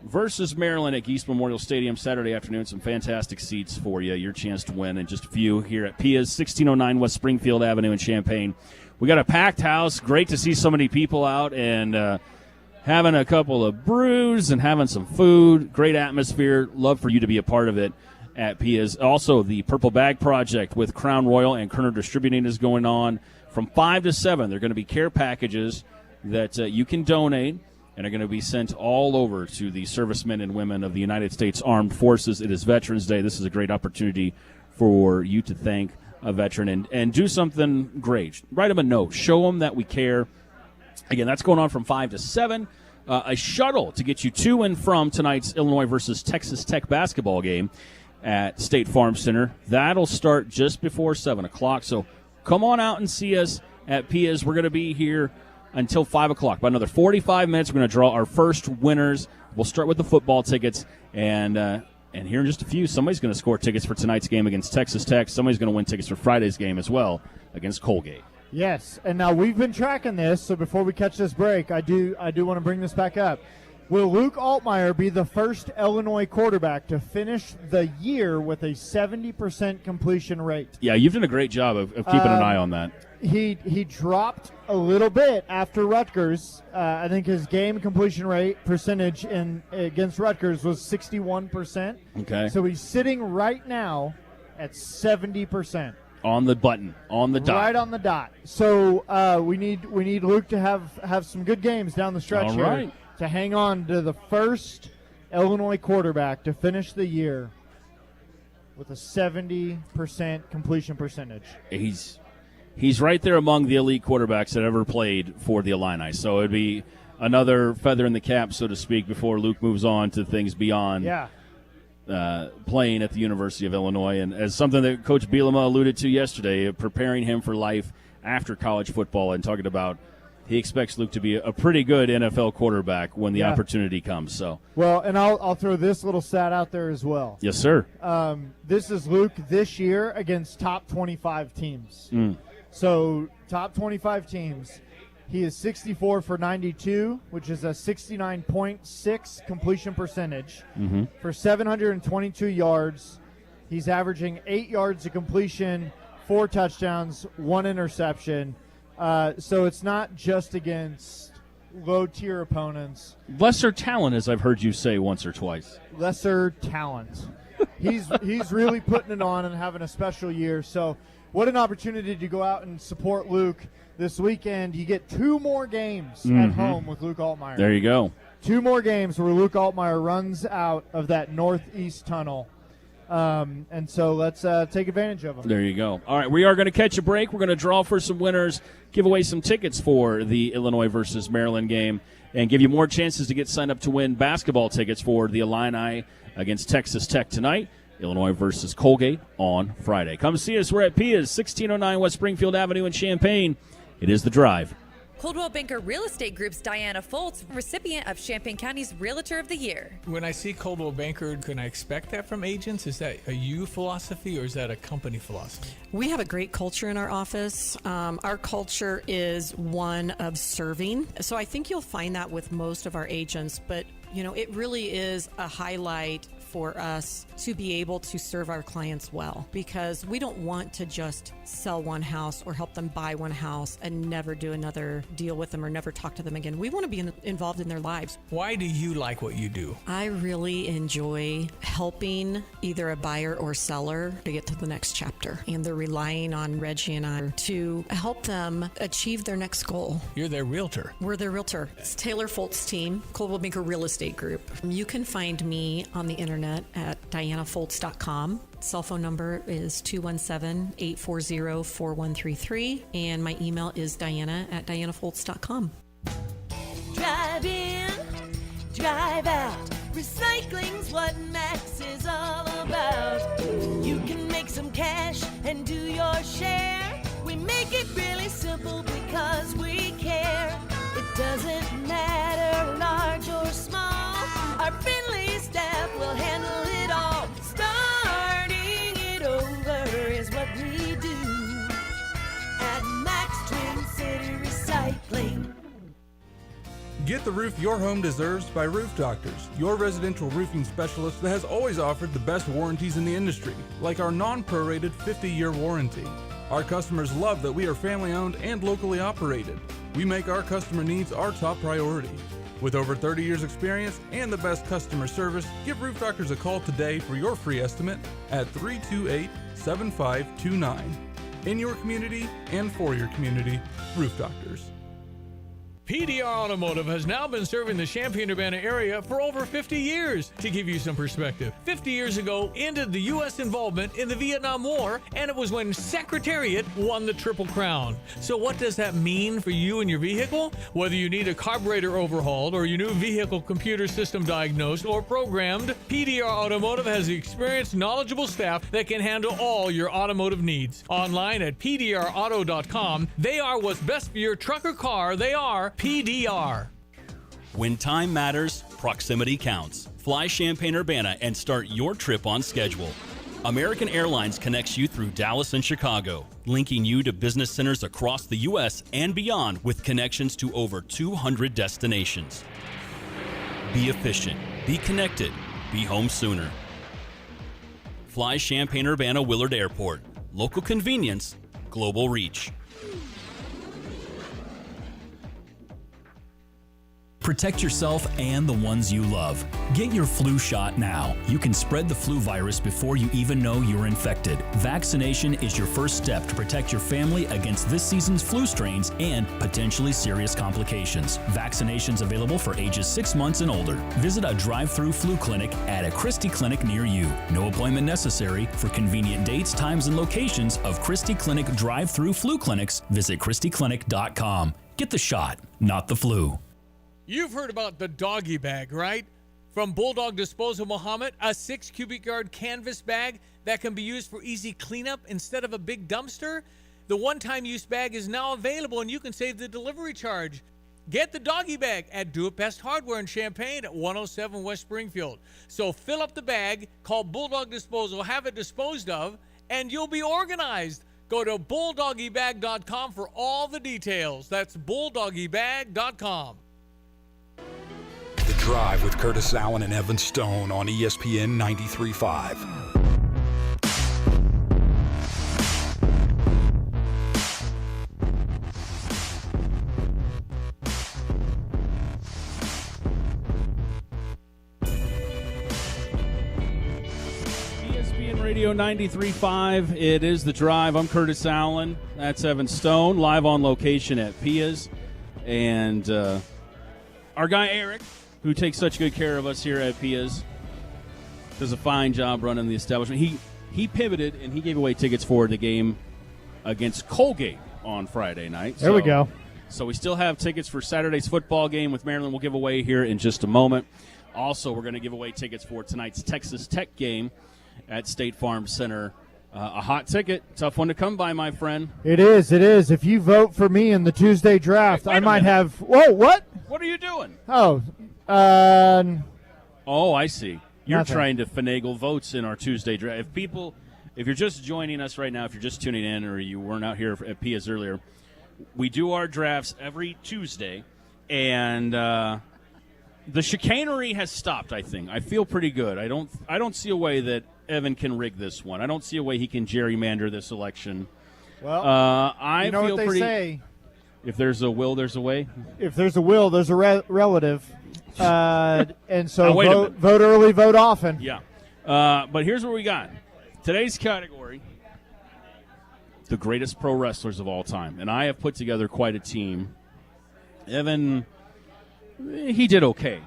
versus Maryland at Geese Memorial Stadium Saturday afternoon. Some fantastic seats for you. Your chance to win in just a few here at Pia's, 1609 West Springfield Avenue in Champaign. We got a packed house. Great to see so many people out and having a couple of brews and having some food. Great atmosphere. Love for you to be a part of it at Pia's. Also, the Purple Bag Project with Crown Royal and Kerner Distributing is going on from 5 to 7. They're going to be care packages that you can donate and are going to be sent all over to the servicemen and women of the United States Armed Forces. It is Veterans Day. This is a great opportunity for you to thank a veteran and do something great. Write them a note. Show them that we care. Again, that's going on from 5 to 7. A shuttle to get you to and from tonight's Illinois versus Texas Tech basketball game at State Farm Center. That'll start just before 7 o'clock. So come on out and see us at Pia's. We're going to be here until 5 o'clock. By another 45 minutes, we're going to draw our first winners. We'll start with the football tickets, and here in just a few, somebody's going to score tickets for tonight's game against Texas Tech. Somebody's going to win tickets for Friday's game as well against Colgate. Yes, and now we've been tracking this, so before we catch this break, I do want to bring this back up. Will Luke Altmaier be the first Illinois quarterback to finish the year with a 70% completion rate? Yeah, you've done a great job of keeping an eye on that. He dropped a little bit after Rutgers. I think his game completion rate percentage against Rutgers was 61%. Okay. So he's sitting right now at 70%. On the button, on the dot. Right on the dot. So we need Luke to have some good games down the stretch All here right. to hang on to the first Illinois quarterback to finish the year with a 70% completion percentage. He's right there among the elite quarterbacks that ever played for the Illini. So it'd be another feather in the cap, so to speak, before Luke moves on to things beyond playing at the University of Illinois. And as something that Coach Bielema alluded to yesterday, preparing him for life after college football and talking about he expects Luke to be a pretty good NFL quarterback when the opportunity comes. So, well, and I'll throw this little stat out there as well. Yes, sir. This is Luke this year against top 25 teams. So top 25 teams, he is 64 for 92, which is a 69.6 completion percentage for 722 yards. He's averaging 8 yards of completion, 4 touchdowns, 1 interception. So it's not just against low-tier opponents. Lesser talent, as I've heard you say once or twice. Lesser talent. He's really putting it on and having a special year. So what an opportunity to go out and support Luke this weekend. You get 2 more games at home with Luke Altmaier. There you go. 2 more games where Luke Altmaier runs out of that northeast tunnel. And so let's take advantage of them. There you go. All right, we are going to catch a break. We're going to draw for some winners, give away some tickets for the Illinois versus Maryland game, and give you more chances to get signed up to win basketball tickets for the Illini against Texas Tech tonight. Illinois versus Colgate on Friday. Come see us. We're at Pia's, 1609 West Springfield Avenue in Champaign. It is The Drive. Coldwell Banker Real Estate Group's Diana Foltz, recipient of Champaign County's Realtor of the Year. When I see Coldwell Banker, can I expect that from agents? Is that a you philosophy or is that a company philosophy? We have a great culture in our office. Our culture is one of serving. So I think you'll find that with most of our agents, but it really is a highlight for us to be able to serve our clients well, because we don't want to just sell one house or help them buy one house and never do another deal with them or never talk to them again. We want to be involved in their lives. Why do you like what you do? I really enjoy helping either a buyer or seller to get to the next chapter, and they're relying on Reggie and I to help them achieve their next goal. You're their realtor. We're their realtor. It's Taylor Foltz team, Coldwell Banker Real Estate Group. You can find me on the internet at dianafoltz.com. Cell phone number is 217-840-4133, and my email is diana@dianafoltz.com. Drive in, drive out. Recycling's what Max is all about. You can make some cash and do your share. We make it really simple because we care. It doesn't matter large or small. Our friendly staff will handle it all. Starting it over is what we do at Max Twin City Recycling. Get the roof your home deserves by Roof Doctors, your residential roofing specialist that has always offered the best warranties in the industry, like our non-prorated 50-year warranty. Our customers love that we are family-owned and locally operated. We make our customer needs our top priority. With over 30 years experience and the best customer service, give Roof Doctors a call today for your free estimate at 328-7529. In your community and for your community, Roof Doctors. PDR Automotive has now been serving the Champaign-Urbana area for over 50 years. To give you some perspective, 50 years ago ended the U.S. involvement in the Vietnam War, and it was when Secretariat won the Triple Crown. So what does that mean for you and your vehicle? Whether you need a carburetor overhauled or your new vehicle computer system diagnosed or programmed, PDR Automotive has the experienced, knowledgeable staff that can handle all your automotive needs. Online at pdrauto.com, they are what's best for your truck or car. They are PDR. When time matters, proximity counts. Fly Champaign-Urbana and start your trip on schedule. American Airlines connects you through Dallas and Chicago, linking you to business centers across the U.S. and beyond with connections to over 200 destinations. Be efficient, be connected, be home sooner. Fly Champaign-Urbana Willard Airport. Local convenience, global reach. Protect yourself and the ones you love. Get your flu shot now. You can spread the flu virus before you even know you're infected. Vaccination is your first step to protect your family against this season's flu strains and potentially serious complications. Vaccinations available for ages 6 months and older. Visit a drive-through flu clinic at a Christie clinic near you. No appointment necessary. For convenient dates, times, and locations of Christie Clinic drive-through flu clinics, visit ChristieClinic.com. Get the shot, not the flu. You've heard about the doggy bag, right? From Bulldog Disposal Muhammad, a 6 cubic yard canvas bag that can be used for easy cleanup instead of a big dumpster. The one-time use bag is now available and you can save the delivery charge. Get the doggy bag at Do It Best Hardware in Champaign at 107 West Springfield. So fill up the bag, call Bulldog Disposal, have it disposed of, and you'll be organized. Go to bulldoggybag.com for all the details. That's bulldoggybag.com. The Drive with Curtis Allen and Evan Stone on ESPN 93.5. ESPN Radio 93.5. It is The Drive. I'm Curtis Allen. That's Evan Stone, live on location at Pia's. And our guy Eric, who takes such good care of us here at Pia's, does a fine job running the establishment. He pivoted and he gave away tickets for the game against Colgate on Friday night. There we go. So we still have tickets for Saturday's football game with Maryland. We'll give away here in just a moment. Also, we're going to give away tickets for tonight's Texas Tech game at State Farm Center. A hot ticket, tough one to come by, my friend. It is. If you vote for me in the Tuesday draft, I might have. Whoa, what? What are you doing? Oh, I see. You're Nothing. trying to finagle votes in our Tuesday draft. If you're just joining us right now, if you're just tuning in or you weren't out here at Pia's earlier, we do our drafts every Tuesday, and the chicanery has stopped, I think. I feel pretty good. I don't see a way that Evan can rig this one. I don't see a way he can gerrymander this election. Well, I you know feel what they pretty. say. If there's a will, there's a way. If there's a will, there's a relative. And so wait a minute. vote early, vote often. Yeah. But here's what we got. Today's category, the greatest pro wrestlers of all time. And I have put together quite a team. Evan, he did okay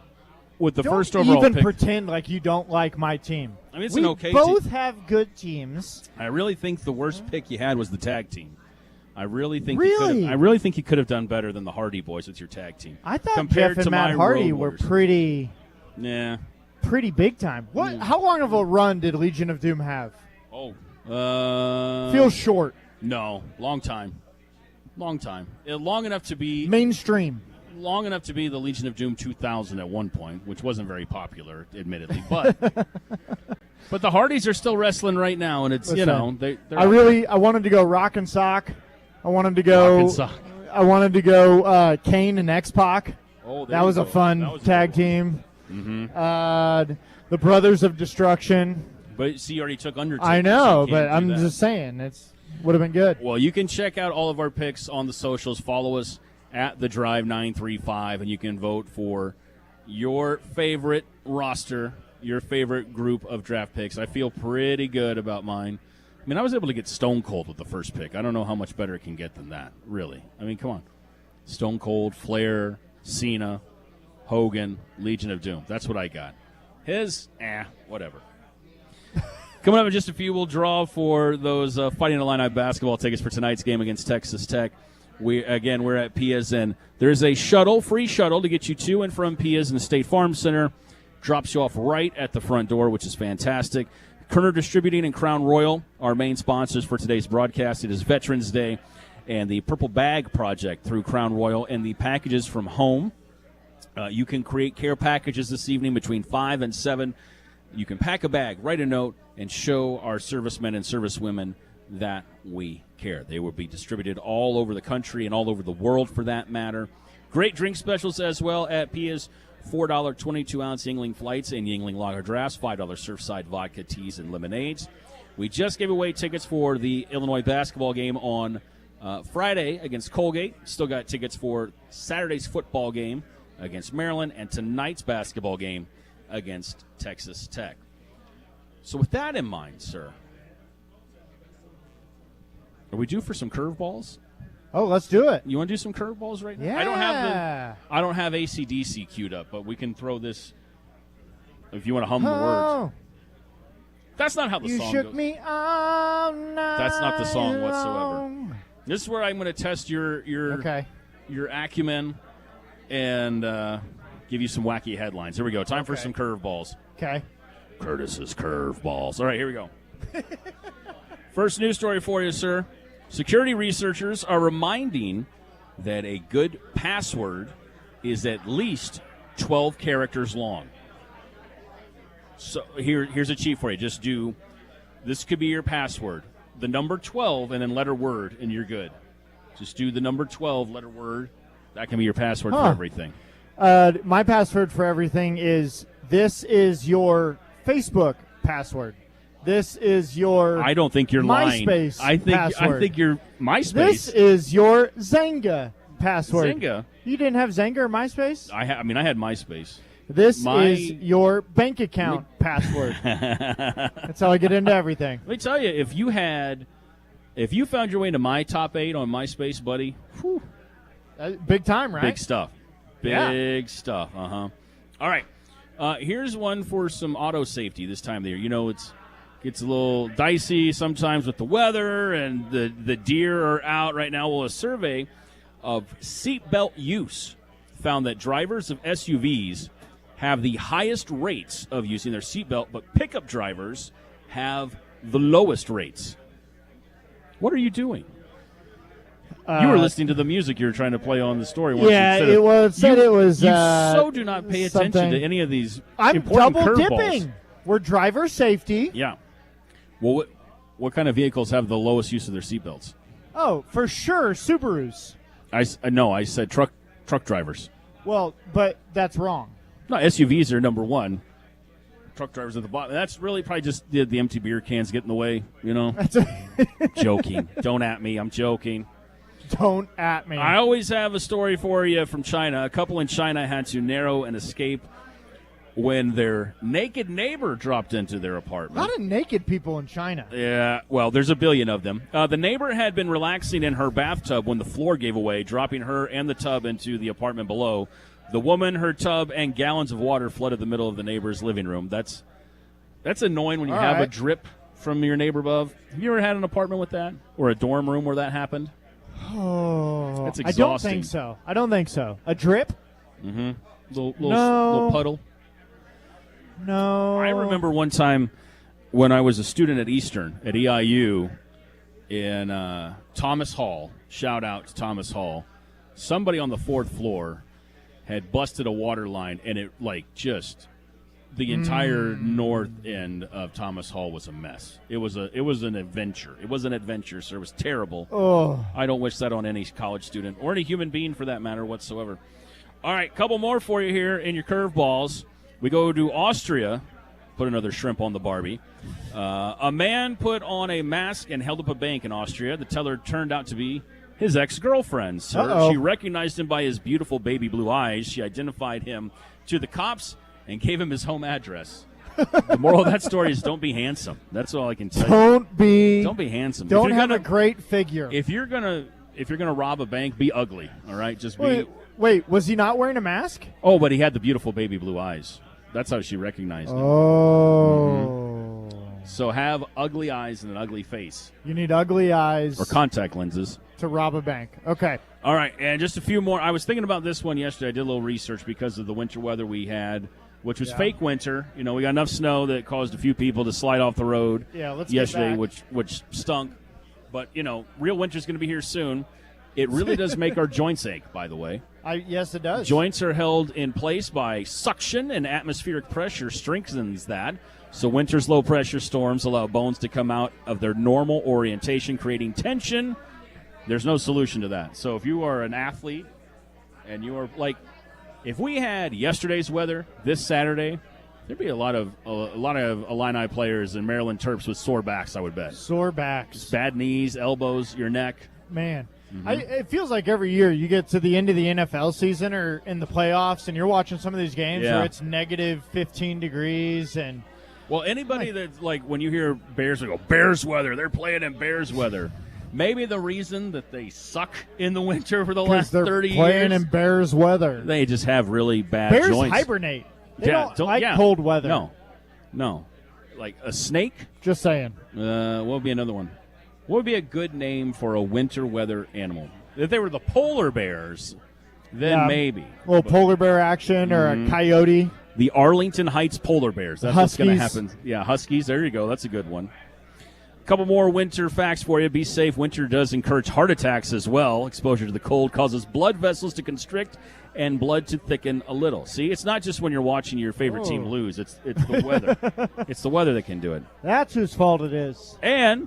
with the first overall Don't even pick. pretend like you don't like my team. I mean, it's we an okay both team. have good teams. I really think the worst pick you had was the tag team. I really think Really? he could have done better than the Hardy Boys with your tag team. I thought Compared Jeff and to Matt my Hardy Road were Warriors. pretty. Yeah. pretty big time. How long of a run did Legion of Doom have? Feels short. No, long time. Long enough to be mainstream. Long enough to be the Legion of Doom 2000 at one point, which wasn't very popular, admittedly. But but the Hardys are still wrestling right now, and it's Listen, they're I wanted to go Rock and Sock. I wanted to go Kane and X-Pac. Oh, that was a fun tag team. Mm-hmm. The Brothers of Destruction. But see, you already took Undertaker. I know, so you can't but do I'm that. just saying it's would have been good. Well, you can check out all of our picks on the socials. Follow us at The Drive 935, and you can vote for your favorite roster, your favorite group of draft picks. I feel pretty good about mine. I mean, I was able to get Stone Cold with the first pick. I don't know how much better it can get than that, really. I mean, come on. Stone Cold, Flair, Cena, Hogan, Legion of Doom. That's what I got. His, whatever. Coming up in just a few, we'll draw for those Fighting Illini basketball tickets for tonight's game against Texas Tech. We're at PSN. There's a free shuttle to get you to and from PSN State Farm Center. Drops you off right at the front door, which is fantastic. Kerner Distributing and Crown Royal, our main sponsors for today's broadcast. It is Veterans Day, and the Purple Bag Project through Crown Royal and the packages from home. You can create care packages this evening between 5 and 7. You can pack a bag, write a note, and show our servicemen and servicewomen that we care. They will be distributed all over the country and all over the world, for that matter. Great drink specials as well at Pia's. $4 22-ounce Yingling Flights and Yingling Lager Drafts, $5 Surfside Vodka, Teas, and Lemonades. We just gave away tickets for the Illinois basketball game on Friday against Colgate. Still got tickets for Saturday's football game against Maryland and tonight's basketball game against Texas Tech. So with that in mind, sir, are we due for some curveballs? Oh, let's do it. You want to do some curveballs right now? Yeah. I don't have AC/DC queued up, but we can throw this if you want to hum the words. That's not how the song goes. You shook me all night. That's not the song whatsoever. This is where I'm going to test your acumen and give you some wacky headlines. Here we go. Time for some curveballs. Okay. Curtis's curveballs. All right, here we go. First news story for you, sir. Security researchers are reminding that a good password is at least 12 characters long. So here's a cheat for you. Just do, this could be your password, the number 12 and then letter word, and you're good. Just do the number 12, letter word. That can be your password for everything. My password for everything is, this is your Facebook password. This is your I don't think you're MySpace lying. password. I think you're MySpace. This is your Zynga password. Zynga? You didn't have Zynga or MySpace? I had MySpace. This is your bank account password. That's how I get into everything. Let me tell you, if you found your way into my top 8 on MySpace, buddy, whew, big time, right? Big stuff. Big stuff. All right. Here's one for some auto safety this time of the year. You know, it gets a little dicey sometimes with the weather, and the deer are out right now. Well, a survey of seatbelt use found that drivers of SUVs have the highest rates of using their seatbelt, but pickup drivers have the lowest rates. What are you doing? You were listening to the music you were trying to play on the story. Yeah, it was. You so do not pay attention to any of these important double curveballs. dipping. We're driver safety. Yeah. Well, what kind of vehicles have the lowest use of their seatbelts? Oh, for sure, Subarus. I said truck drivers. Well, but that's wrong. No, SUVs are number one. Truck drivers at the bottom. That's really probably just the empty beer cans get in the way, you know? Joking. Don't at me. I'm joking. Don't at me. I always have a story for you from China. A couple in China had to narrow an escape when their naked neighbor dropped into their apartment. A lot of naked people in China. Yeah, well, there's a billion of them. The neighbor had been relaxing in her bathtub when the floor gave away, dropping her and the tub into the apartment below. The woman, her tub, and gallons of water flooded the middle of the neighbor's living room. That's annoying when you have a drip from your neighbor above. Have you ever had an apartment with that? Or a dorm room where that happened? Oh, that's exhausting. I don't think so. A drip? Mm-hmm. Little puddle. No. I remember one time when I was a student at Eastern, at EIU, in Thomas Hall. Shout out to Thomas Hall. Somebody on the 4th floor had busted a water line, and it, the entire north end of Thomas Hall was a mess. It was an adventure. It was an adventure, sir. It was terrible. Oh. I don't wish that on any college student or any human being for that matter whatsoever. All right, couple more for you here in your curveballs. We go to Austria. Put another shrimp on the Barbie. A man put on a mask and held up a bank in Austria. The teller turned out to be his ex-girlfriend, sir. Uh-oh. She recognized him by his beautiful baby blue eyes. She identified him to the cops and gave him his home address. The moral of that story is don't be handsome. That's all I can tell you. Don't be handsome. Don't have a great figure. If you're gonna rob a bank, be ugly. All right, just be. Wait, was he not wearing a mask? Oh, but he had the beautiful baby blue eyes. That's how she recognized him. Oh. So have ugly eyes and an ugly face. You need ugly eyes or contact lenses to rob a bank. Okay. All right, and just a few more. I was thinking about this one yesterday. I did a little research because of the winter weather we had, which was fake winter. You know, we got enough snow that caused a few people to slide off the road yesterday, which stunk. But, you know, real winter's going to be here soon. It really does make our joints ache, by the way. Yes, it does. Joints are held in place by suction, and atmospheric pressure strengthens that. So winter's low-pressure storms allow bones to come out of their normal orientation, creating tension. There's no solution to that. So if you are an athlete and you are like, if we had yesterday's weather this Saturday, there'd be a lot of Illini players and Maryland Terps with sore backs, I would bet. Sore backs. Bad knees, elbows, your neck. Man. Mm-hmm. It feels like every year you get to the end of the NFL season or in the playoffs and you're watching some of these games where it's negative 15 degrees and well, anybody that's like when you hear Bears, they go, Bears weather, they're playing in Bears weather. Maybe the reason that they suck in the winter for the last 30 years. They're playing in Bears weather. They just have really bad Bears joints. hibernate. They don't like cold weather. No. Like a snake? Just saying. What would be another one? What would be a good name for a winter weather animal? If they were the polar bears, then maybe. A little polar bear action or a coyote. The Arlington Heights polar bears. That's Huskies. what's going to happen. Yeah, Huskies. There you go. That's a good one. A couple more winter facts for you. Be safe. Winter does encourage heart attacks as well. Exposure to the cold causes blood vessels to constrict and blood to thicken a little. See, it's not just when you're watching your favorite team lose. It's the weather. It's the weather that can do it. That's whose fault it is. And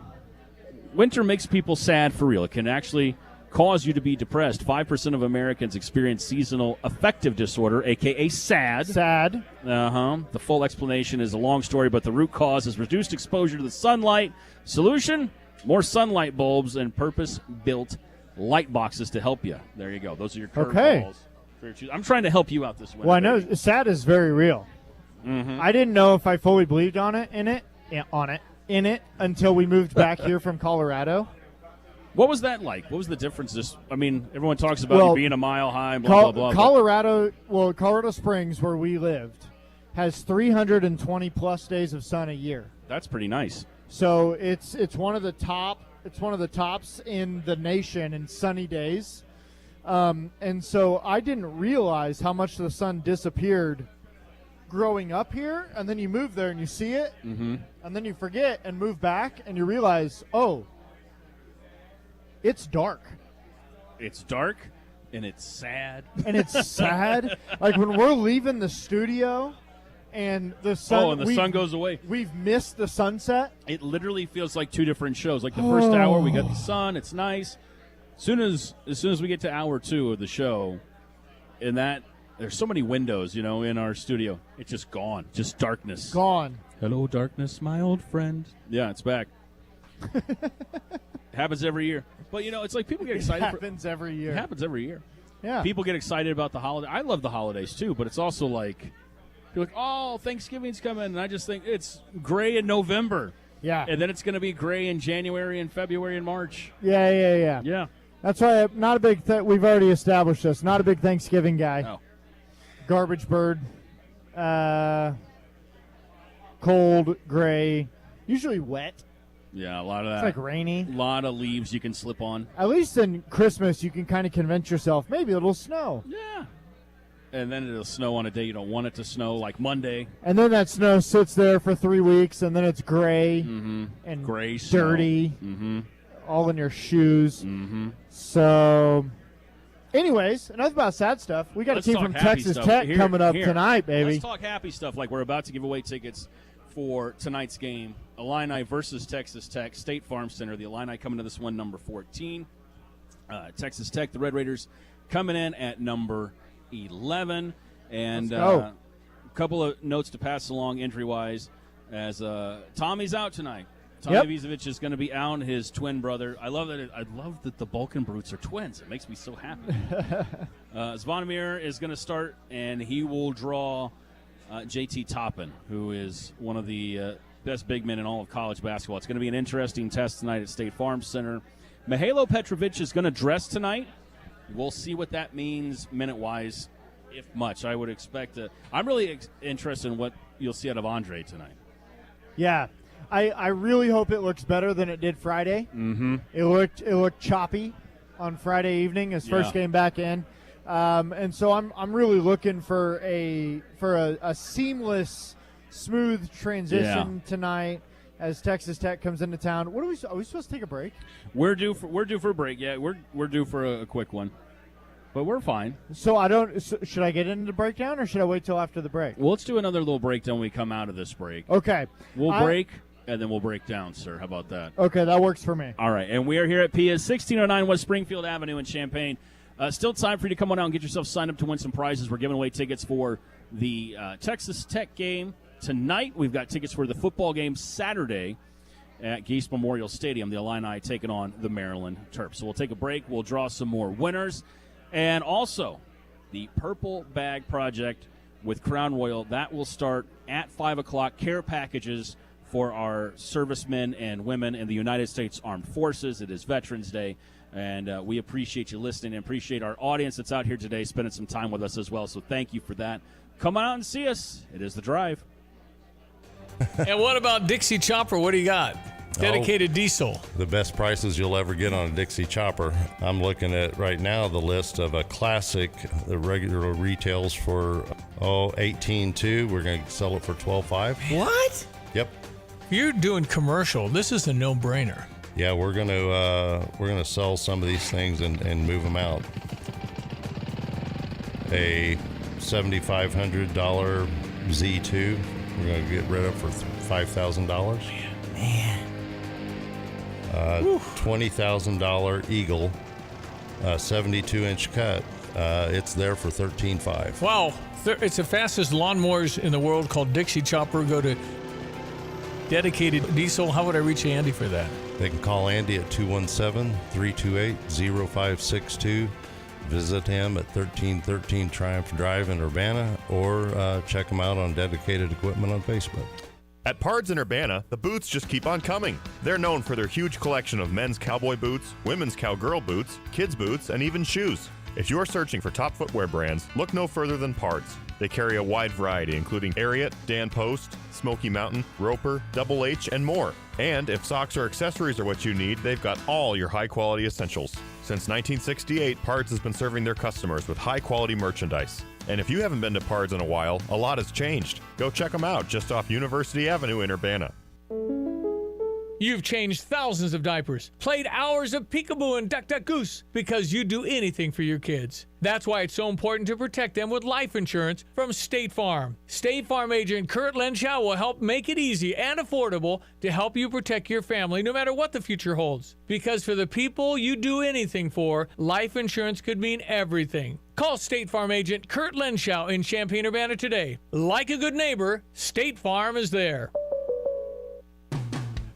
winter makes people sad for real. It can actually cause you to be depressed. 5% of Americans experience seasonal affective disorder, a.k.a. SAD. SAD. The full explanation is a long story, but the root cause is reduced exposure to the sunlight. Solution? More sunlight bulbs and purpose-built light boxes to help you. There you go. Those are your curveballs. I'm trying to help you out this winter. Well, I know SAD is very real. Mm-hmm. I didn't know if I fully believed in it until we moved back here from Colorado. What was that like? What was the difference? Everyone talks about you being a mile high, blah, blah, blah. Colorado Springs, where we lived, has 320-plus days of sun a year. That's pretty nice. So it's one of the tops in the nation in sunny days. And so I didn't realize how much the sun disappeared growing up here, and then you move there and you see it, and then you forget and move back, and you realize, it's dark. It's dark, and it's sad. And it's sad. Like when we're leaving the studio and the sun, the sun goes away. We've missed the sunset. It literally feels like two different shows. Like the first hour, we got the sun. It's nice. As soon as we get to hour 2 of the show, and there's so many windows, in our studio. It's just gone. Just darkness. Gone. Hello, darkness, my old friend. Yeah, it's back. Happens every year. But, it's like people get excited. It happens every year. It happens every year. Yeah. People get excited about the holiday. I love the holidays, too, but it's also like, you're like, oh, Thanksgiving's coming, and I just think it's gray in November. Yeah. And then it's going to be gray in January and February and March. Yeah. Yeah. That's why I'm not a big we've already established this. Not a big Thanksgiving guy. No. Garbage bird. Cold, gray, usually wet. Yeah, a lot of that. It's like rainy. A lot of leaves you can slip on. At least in Christmas, you can kind of convince yourself maybe it'll snow. Yeah. and then it'll snow on a day you don't want it to snow, like Monday. And then that snow sits there for 3 weeks, and then it's gray and gray, dirty, all in your shoes. So, anyways, enough about sad stuff. We got a team from Texas Tech coming up tonight, baby. Let's talk happy stuff. Like, we're about to give away tickets for tonight's game, Illini versus Texas Tech, State Farm Center. The Illini coming to this one, number 14. Texas Tech, the Red Raiders, coming in at number 11. And a couple of notes to pass along injury-wise, as Tommy's out tonight. Tommy Vizovic is going to be out. His twin brother. I love that the Balkan Brutes are twins. It makes me so happy. Zvonimir is going to start, and he will draw JT Toppin, who is one of the best big men in all of college basketball. It's going to be an interesting test tonight at State Farm Center. Mihailo Petrovic is going to dress tonight. We'll see what that means minute-wise, if much. I would expect I'm really interested in what you'll see out of Andre tonight. Yeah. I really hope it looks better than it did Friday. It looked choppy on Friday evening, his first game back in. And so I'm really looking for a seamless, smooth transition tonight as Texas Tech comes into town. Are we supposed to take a break? We're due for a break. Yeah, we're due for a quick one, but we're fine. So should I get into the breakdown or should I wait till after the break? Well, let's do another little breakdown when we come out of this break. Okay, we'll break and then we'll break down, sir. How about that? Okay, that works for me. All right, and we are here at PIA's 1609 West Springfield Avenue in Champaign. Still time for you to come on out and get yourself signed up to win some prizes. We're giving away tickets for the Texas Tech game tonight. We've got tickets for the football game Saturday at Geese Memorial Stadium. The Illini taking on the Maryland Terps. So we'll take a break. We'll draw some more winners. And also, the Purple Bag Project with Crown Royal, that will start at 5 o'clock. Care packages for our servicemen and women in the United States Armed Forces. It is Veterans Day. And we appreciate you listening and appreciate our audience that's out here today spending some time with us as well. So thank you for that. Come on out and see us. It is The Drive. And what about Dixie Chopper? What do you got? Dedicated diesel. The best prices you'll ever get on a Dixie Chopper. I'm looking at right now the list of a classic. The regular retails for $18.2. We're going to sell it for $12.5. What? Yep. You're doing commercial. This is a no-brainer. Yeah, we're gonna sell some of these things and move them out. A $7,500 Z2. We're gonna get rid of for $5,000. Man. $20,000 Eagle, 72-inch cut. It's there for $13,500. Wow, it's the fastest lawnmowers in the world, called Dixie Chopper. Go to Dedicated Diesel. How would I reach Andy for that? They can call Andy at 217-328-0562. Visit him at 1313 Triumph Drive in Urbana, or check him out on Dedicated Equipment on Facebook. At Pards in Urbana, the boots just keep on coming. They're known for their huge collection of men's cowboy boots, women's cowgirl boots, kids' boots, and even shoes. If you're searching for top footwear brands, look no further than Pards. They carry a wide variety, including Ariat, Dan Post, Smoky Mountain, Roper, Double H, and more. And if socks or accessories are what you need, they've got all your high-quality essentials. Since 1968, Pards has been serving their customers with high-quality merchandise. And if you haven't been to Pards in a while, a lot has changed. Go check them out just off University Avenue in Urbana. You've changed thousands of diapers, played hours of peekaboo and duck duck goose, because you do anything for your kids. That's why it's so important to protect them with life insurance from State Farm. State Farm agent Kurt Lenschow will help make it easy and affordable to help you protect your family no matter what the future holds. Because for the people you do anything for, life insurance could mean everything. Call State Farm agent Kurt Lenschow in Champaign-Urbana today. Like a good neighbor, State Farm is there.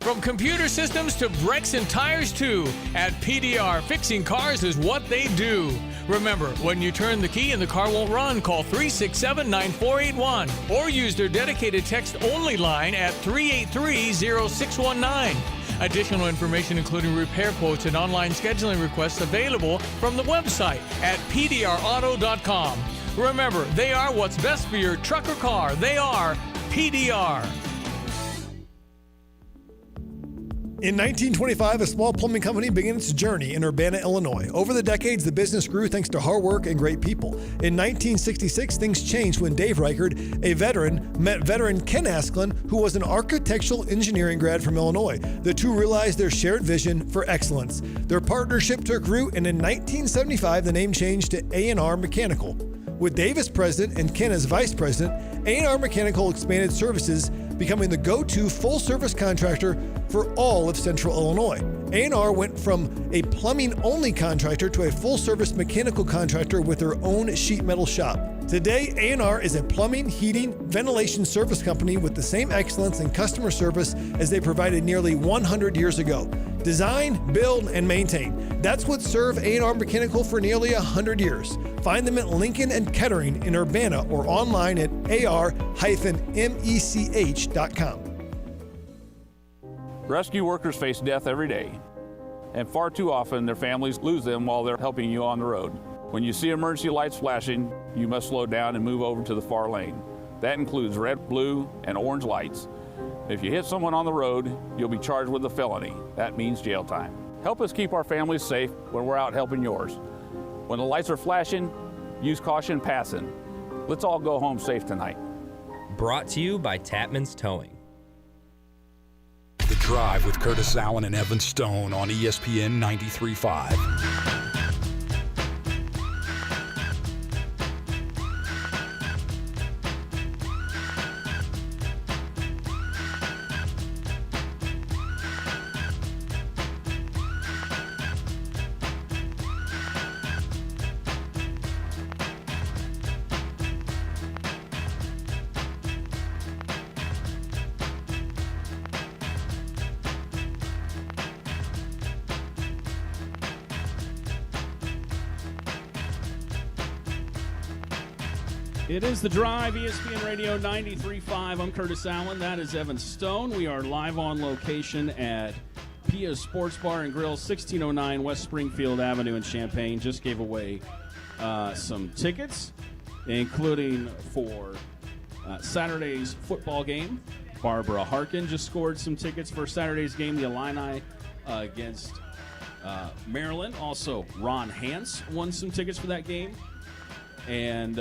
From computer systems to brakes and tires too, at PDR, fixing cars is what they do. Remember, when you turn the key and the car won't run, call 367-9481 or use their dedicated text-only line at 383-0619. Additional information, including repair quotes and online scheduling requests, available from the website at pdrauto.com. Remember, they are what's best for your truck or car. They are PDR. In 1925, a small plumbing company began its journey in Urbana, Illinois. Over the decades, the business grew thanks to hard work and great people. In 1966, things changed when Dave Reichard, a veteran, met veteran Ken Asklin, who was an architectural engineering grad from Illinois. The two realized their shared vision for excellence. Their partnership took root, and in 1975, the name changed to A&R Mechanical. With Dave as president and Ken as vice president, A&R Mechanical expanded services, becoming the go-to full-service contractor for all of Central Illinois. A&R went from a plumbing-only contractor to a full-service mechanical contractor with their own sheet metal shop. Today, A&R is a plumbing, heating, ventilation service company with the same excellence in customer service as they provided nearly 100 years ago. Design, build, and maintain. That's what served A&R Mechanical for nearly 100 years. Find them at Lincoln and Kettering in Urbana or online at ar-mech.com. Rescue workers face death every day, and far too often their families lose them while they're helping you on the road. When you see emergency lights flashing, you must slow down and move over to the far lane. That includes red, blue, and orange lights. If you hit someone on the road, you'll be charged with a felony. That means jail time. Help us keep our families safe when we're out helping yours. When the lights are flashing, use caution passing. Let's all go home safe tonight. Brought to you by Tapman's Towing. The Drive with Curtis Allen and Evan Stone on ESPN 93.5. It is The Drive, ESPN Radio 93.5. I'm Curtis Allen. That is Evan Stone. We are live on location at Pia Sports Bar and Grill, 1609 West Springfield Avenue in Champaign. Just gave away some tickets, including for Saturday's football game. Barbara Harkin just scored some tickets for Saturday's game, the Illini against Maryland. Also, Ron Hance won some tickets for that game. And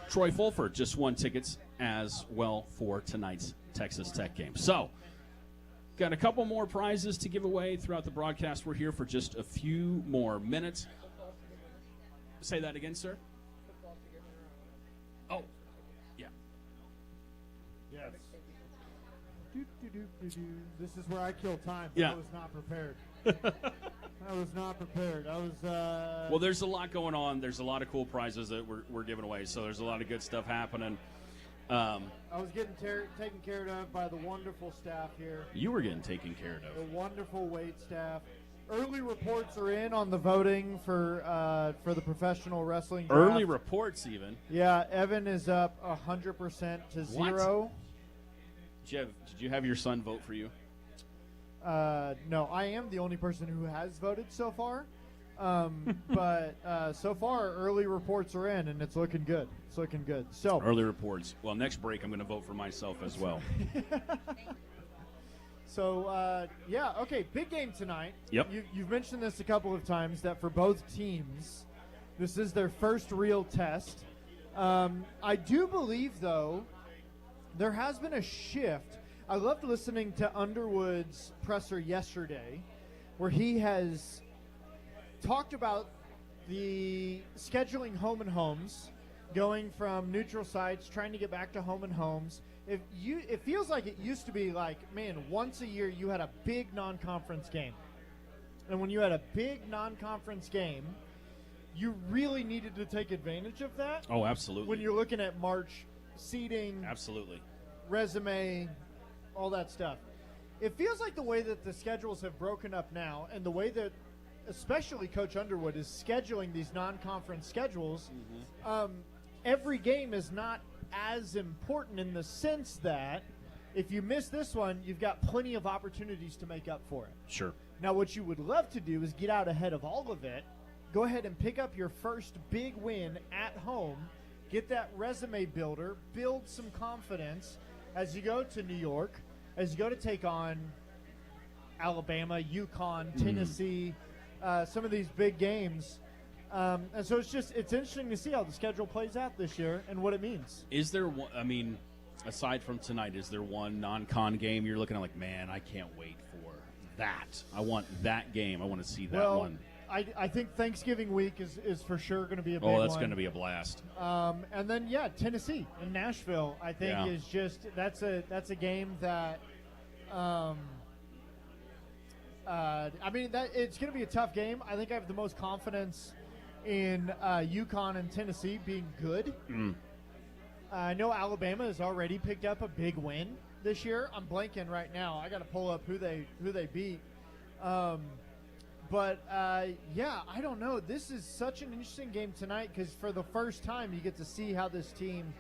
Troy Fulford just won tickets as well for tonight's Texas Tech game. So, got a couple more prizes to give away throughout the broadcast. We're here for just a few more minutes. Say that again, sir. Oh, yeah. Yes. This is where I kill time. Yeah. I was not prepared. I was not prepared. Well, there's a lot going on. There's a lot of cool prizes that we're giving away, so there's a lot of good stuff happening. I was getting taken care of by the wonderful staff here. You were getting taken care of. The wonderful wait staff. Early reports are in on the voting for the professional wrestling draft. Early reports, even. Yeah, Evan is up 100% to 0. Did you have your son vote for you? No, I am the only person who has voted so far. But so far, early reports are in, and it's looking good. It's looking good. So early reports. Well, next break, I'm going to vote for myself as well. So, yeah, okay, big game tonight. Yep. You've mentioned this a couple of times, that for both teams, this is their first real test. I do believe, though, there has been a shift. I loved listening to Underwood's presser yesterday, where he has talked about the scheduling home and homes, going from neutral sites, trying to get back to home and homes. It feels like it used to be like, man, once a year you had a big non-conference game. And when you had a big non-conference game, you really needed to take advantage of that. Oh, absolutely. When you're looking at March seeding. Absolutely. Resume, all that stuff. It feels like the way that the schedules have broken up now, and the way that especially Coach Underwood is scheduling these non-conference schedules, every game is not as important in the sense that if you miss this one, you've got plenty of opportunities to make up for it. Sure. Now, what you would love to do is get out ahead of all of it, go ahead and pick up your first big win at home, get that resume builder, build some confidence as you go to New York, as you go to take on Alabama, UConn, Tennessee, some of these big games. And so it's interesting to see how the schedule plays out this year and what it means. Is there one, I mean, aside from tonight, is there one non-con game you're looking at like, man, I can't wait for that. I want that game. I want to see that one. I think Thanksgiving week is for sure going to be a big one. Oh, that's going to be a blast. And then, Tennessee and Nashville, I think is just that's a game that it's going to be a tough game. I think I have the most confidence in UConn and Tennessee being good. I know Alabama has already picked up a big win this year. I'm blanking right now. I got to pull up who they beat. I don't know. This is such an interesting game tonight because for the first time you get to see how this team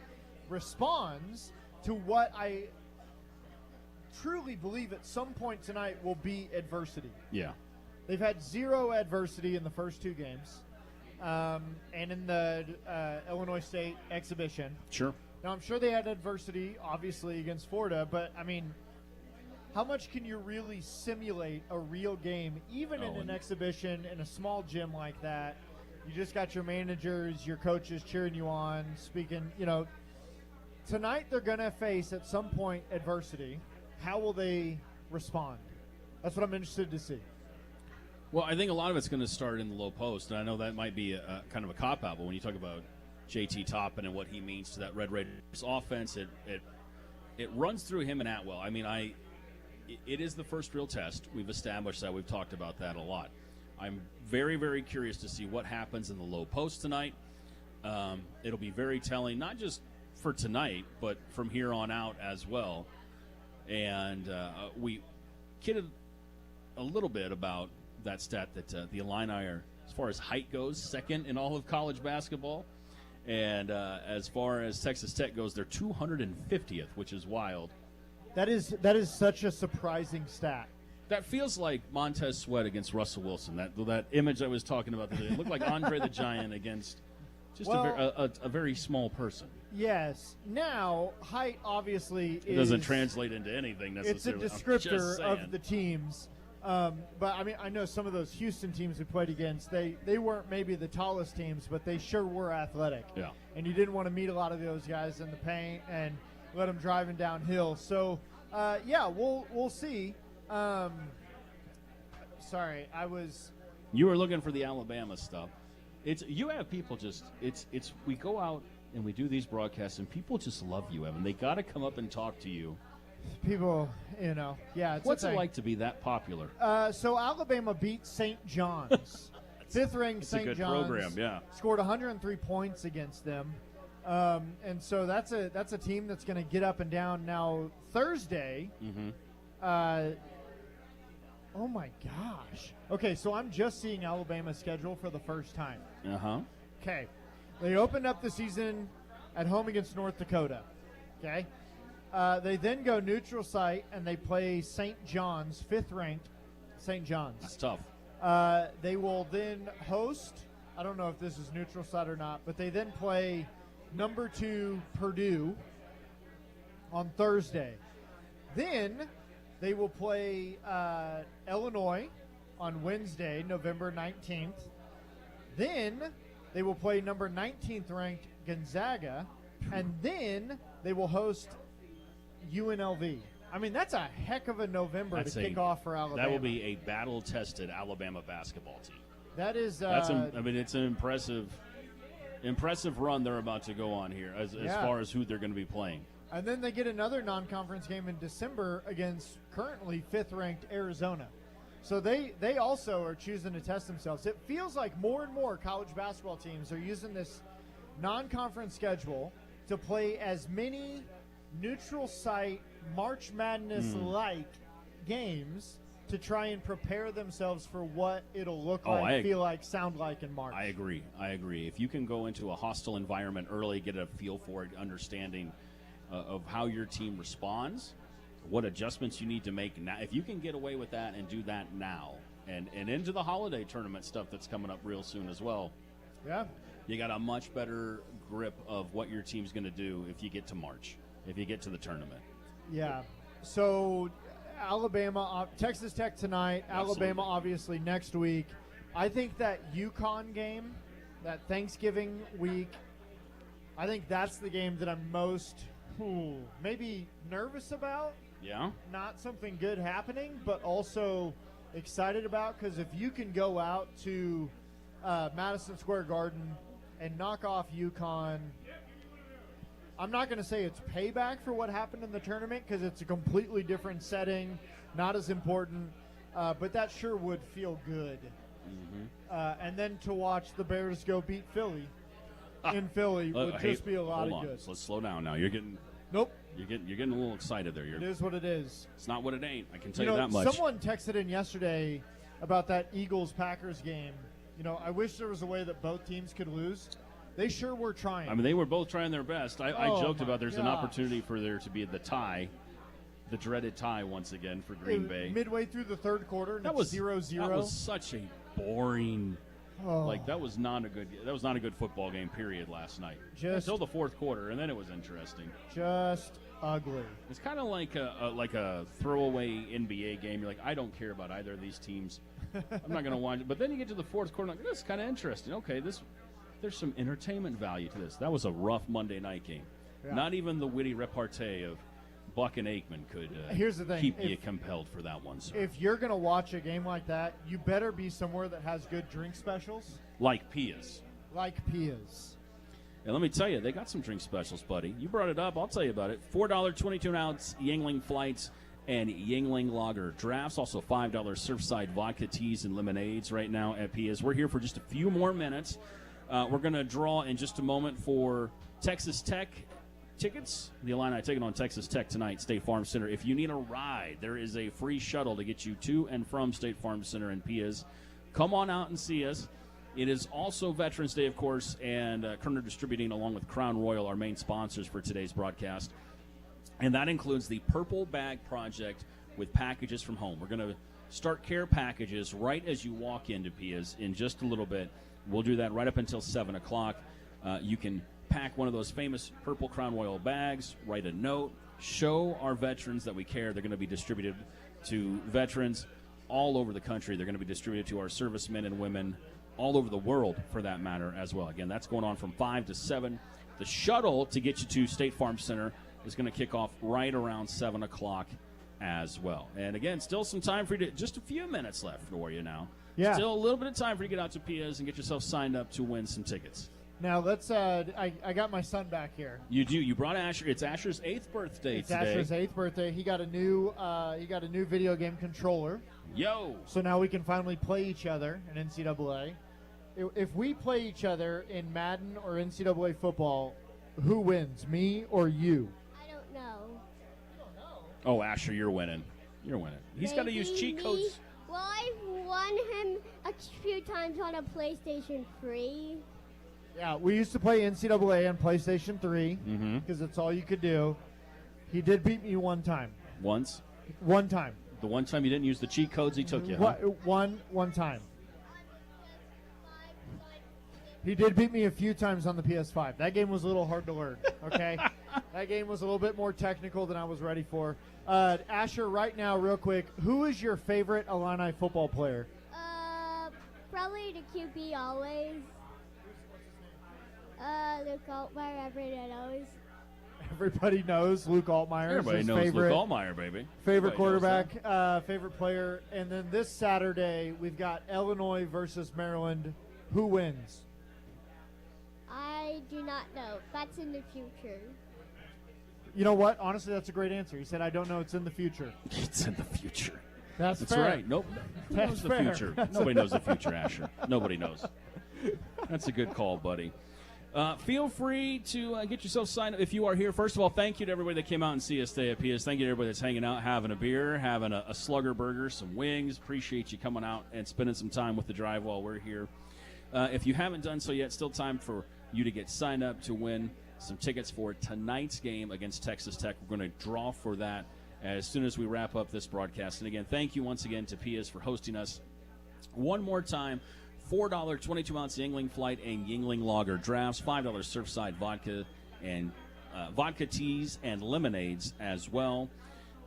responds to what I truly believe at some point tonight will be adversity. Yeah. They've had zero adversity in the first two games. And in the Illinois State exhibition. Sure. Now, I'm sure they had adversity, obviously, against Florida, but, I mean, how much can you really simulate a real game, even in an exhibition in a small gym like that? You just got your managers, your coaches cheering you on, speaking, Tonight they're going to face, at some point, adversity. How will they respond? That's what I'm interested to see. Well, I think a lot of it's going to start in the low post, and I know that might be a kind of a cop-out, but when you talk about JT Toppin and what he means to that Red Raiders offense, it runs through him and Atwell. I mean, it is the first real test. We've established that. We've talked about that a lot. I'm very, very curious to see what happens in the low post tonight. It'll be very telling, not just for tonight, but from here on out as well. And we kidded a little bit about that stat that the Illini are, as far as height goes, second in all of college basketball. And as far as Texas Tech goes, they're 250th, which is wild. That is such a surprising stat. That feels like Montez Sweat against Russell Wilson. That image I was talking about, it looked like Andre the Giant against just a very small person. Yes. Now, height obviously it doesn't translate into anything necessarily. It's a descriptor of the teams. But, I mean, I know some of those Houston teams we played against, they weren't maybe the tallest teams, but they sure were athletic. Yeah. And you didn't want to meet a lot of those guys in the paint and let them driving downhill. So, we'll see. Sorry, You were looking for the Alabama stuff. You have people we go out and we do these broadcasts, and people just love you, Evan. They got to come up and talk to you. People, it's what's it like to be that popular? So Alabama beat St. John's, fifth-ranked St. John's. Program, yeah. Scored 103 points against them, and so that's a team that's going to get up and down. Now Thursday, oh my gosh. Okay, so I'm just seeing Alabama's schedule for the first time. Okay, they opened up the season at home against North Dakota. Okay. They then go neutral site, and they play St. John's, fifth-ranked St. John's. That's tough. They will then host, I don't know if this is neutral site or not, but they then play number 2 Purdue on Thursday. Then they will play Illinois on Wednesday, November 19th. Then they will play number 19th ranked Gonzaga, and then they will host UNLV. I mean, that's a heck of a November to kick off for Alabama. That will be a battle-tested Alabama basketball team. That is. It's an impressive run they're about to go on here as far as who they're going to be playing. And then they get another non-conference game in December against currently fifth-ranked Arizona. So they also are choosing to test themselves. It feels like more and more college basketball teams are using this non-conference schedule to play as many neutral site March Madness-like games to try and prepare themselves for what it'll look like, feel like, sound like in March. I agree. If you can go into a hostile environment early, get a feel for it, understanding of how your team responds, what adjustments you need to make now. If you can get away with that and do that now, and into the holiday tournament stuff that's coming up real soon as well, you got a much better grip of what your team's going to do if you get to March, if you get to the tournament. Yeah. So Alabama, Texas Tech tonight, Absolutely. Alabama obviously next week. I think that UConn game, that Thanksgiving week, I think that's the game that I'm most maybe nervous about. Yeah. Not something good happening, but also excited about, because if you can go out to Madison Square Garden and knock off UConn, I'm not going to say it's payback for what happened in the tournament, because it's a completely different setting, not as important, but that sure would feel good. Mm-hmm. And then to watch the Bears go beat Philly in Philly would just be a lot of good. So let's slow down now. You're getting Nope. You're getting a little excited there. It is what it is. It's not what it ain't. I can tell you that much. Someone texted in yesterday about that Eagles-Packers game. I wish there was a way that both teams could lose. They sure were trying. I mean, they were both trying their best. I joked about there's an opportunity for there to be the tie, the dreaded tie once again for Green Bay. Midway through the third quarter, and that was 0-0. That was such a boring. That was not a good football game. Period. Last night, until the fourth quarter, and then it was interesting. Just ugly. It's kind of like a throwaway NBA game. You're like, I don't care about either of these teams. I'm not going to watch it. But then you get to the fourth quarter, like, this is kind of interesting. Okay, there's some entertainment value to this. That was a rough Monday night game. Yeah. Not even the witty repartee of Buck and Aikman could Here's the thing. Keep you compelled for that one, sir. If you're going to watch a game like that, you better be somewhere that has good drink specials. Like Pia's. And let me tell you, they got some drink specials, buddy. You brought it up. I'll tell you about it. $4 22-ounce Yingling Flights and Yingling Lager drafts. Also $5 Surfside vodka teas and lemonades right now at Pia's. We're here for just a few more minutes. We're going to draw in just a moment for Texas Tech tickets. The Illini taking on Texas Tech tonight, State Farm Center. If you need a ride, there is a free shuttle to get you to and from State Farm Center in Pia's. Come on out and see us. It is also Veterans Day, of course, and Kerner Distributing, along with Crown Royal, our main sponsors for today's broadcast. And that includes the Purple Bag Project with packages from home. We're going to start care packages right as you walk into Pia's in just a little bit. We'll do that right up until 7 o'clock. You can pack one of those famous purple Crown Royal bags, write a note, show our veterans that we care. They're going to be distributed to veterans all over the country. They're going to be distributed to our servicemen and women all over the world, for that matter, as well. Again, that's going on from 5 to 7. The shuttle to get you to State Farm Center is going to kick off right around 7 o'clock as well. And again, still some time for you to, just a few minutes left for you now. Yeah. Still a little bit of time for you to get out to Pia's and get yourself signed up to win some tickets. Now let's. I got my son back here. You do. You brought Asher. It's Asher's 8th birthday It's today. Asher's 8th birthday. He got a new video game controller. Yo. So now we can finally play each other in NCAA. If we play each other in Madden or NCAA football, who wins, me or you? I don't know. Oh, Asher, you're winning. You're winning. He's got to use cheat codes. Well, I've won him a few times on a PlayStation 3. Yeah, we used to play NCAA on PlayStation 3 because that's all you could do. He did beat me one time. Once? One time. The one time you didn't use the cheat codes he took you, huh? One time. He did beat me a few times on the PS5. That game was a little hard to learn, okay? That game was a little bit more technical than I was ready for. Asher, right now, real quick, who is your favorite Illini football player? Probably the QB always. Luke Altmaier, everybody knows. Everybody knows Luke Altmaier. Everybody knows favorite, Luke Altmaier, baby. Favorite Everybody quarterback, favorite player. And then this Saturday, we've got Illinois versus Maryland. Who wins? I do not know. That's in the future. You know what? Honestly, that's a great answer. He said, I don't know. It's in the future. It's in the future. That's fair. Right. Nope. Who That's knows the fair. future? Nobody knows the future, Asher. Nobody knows. That's a good call, buddy. Feel free to get yourself signed up if you are here. First of all, thank you to everybody that came out and see us today at PS. Thank you to everybody that's hanging out, having a beer, having a Slugger burger, some wings. Appreciate you coming out and spending some time with the drive while we're here. If you haven't done so yet, still time for you to get signed up to win some tickets for tonight's game against Texas Tech. We're going to draw for that as soon as we wrap up this broadcast. And again, thank you once again to Pia's for hosting us. One more time, $4 22-ounce Yingling Flight and Yingling Lager drafts, $5 Surfside vodka and vodka teas and lemonades as well.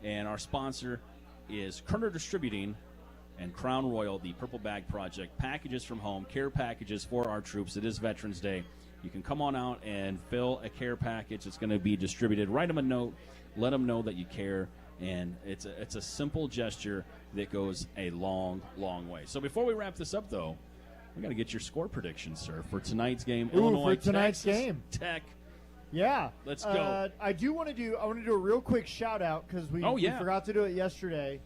And our sponsor, is Kerner Distributing and Crown Royal, the Purple Bag Project. Packages from home, care packages for our troops. It is Veterans Day. You can come on out and fill a care package. It's going to be distributed. Write them a note. Let them know that you care. And it's a simple gesture that goes a long, long way. So before we wrap this up, though, we got to get your score prediction, sir, for tonight's game. Illinois, for tonight's Texas game. Tech. Yeah. Let's go. I want to do a real quick shout out because we forgot to do it yesterday.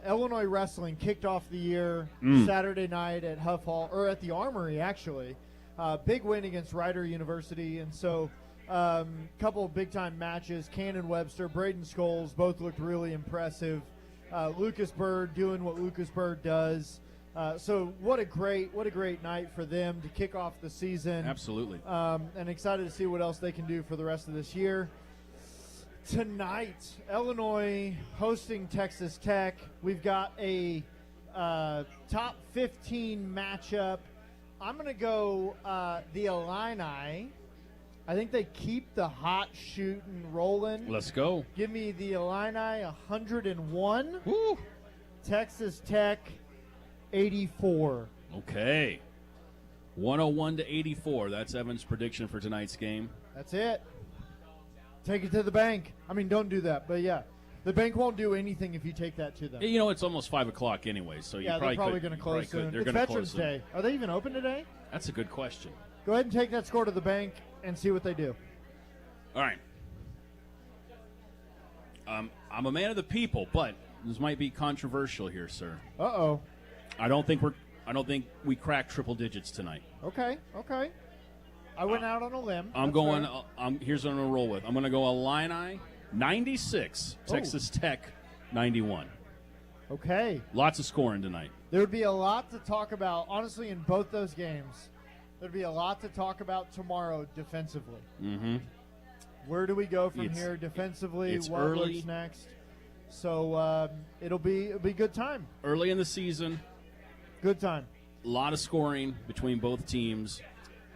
Illinois wrestling kicked off the year Saturday night at Huff Hall, or at the Armory, actually. Big win against Rider University, and so couple of big-time matches. Cannon Webster, Braden Scholes, both looked really impressive. Lucas Bird doing what Lucas Bird does. So what a great night for them to kick off the season. Absolutely. And excited to see what else they can do for the rest of this year. Tonight, Illinois hosting Texas Tech. We've got a top 15 matchup. I'm going to go the Illini. I think they keep the hot shooting rolling. Let's go. Give me the Illini 101. Woo. Texas Tech 84. Okay. 101 to 84. That's Evan's prediction for tonight's game. That's it. Take it to the bank. I mean, don't do that, but yeah. The bank won't do anything if you take that to them. You know, it's almost 5 o'clock anyway, so you they're probably going to close soon. They're It's going to Veterans close Day. Are they even open today? That's a good question. Go ahead and take that score to the bank and see what they do. All right. I'm a man of the people, but this might be controversial here, sir. Uh-oh. I don't think we crack triple digits tonight. Okay. I went out on a limb. Here's what I'm going to roll with. I'm going to go Illini 96, Texas Tech 91. Okay. Lots of scoring tonight. There would be a lot to talk about, honestly, in both those games. There'd be a lot to talk about tomorrow defensively. Mm-hmm. Where do we go from here defensively? It's what early. looks next? So it'll be good time. Early in the season. Good time. A lot of scoring between both teams.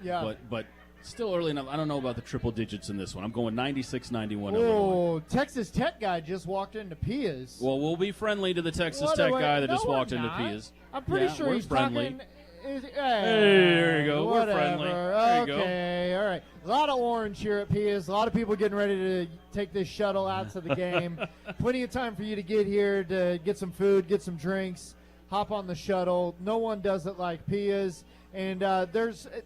Yeah. But still early enough. I don't know about the triple digits in this one. I'm going 96-91. Oh, Texas Tech guy just walked into Pia's. Well, we'll be friendly to the Texas Tech guy that just walked into Pia's. I'm pretty sure he's friendly. talking. Hey, there you go. Whatever. We're friendly. There you go. Okay, all right. A lot of orange here at Pia's. A lot of people getting ready to take this shuttle out to the game. Plenty of time for you to get here to get some food, get some drinks, hop on the shuttle. No one does it like Pia's. And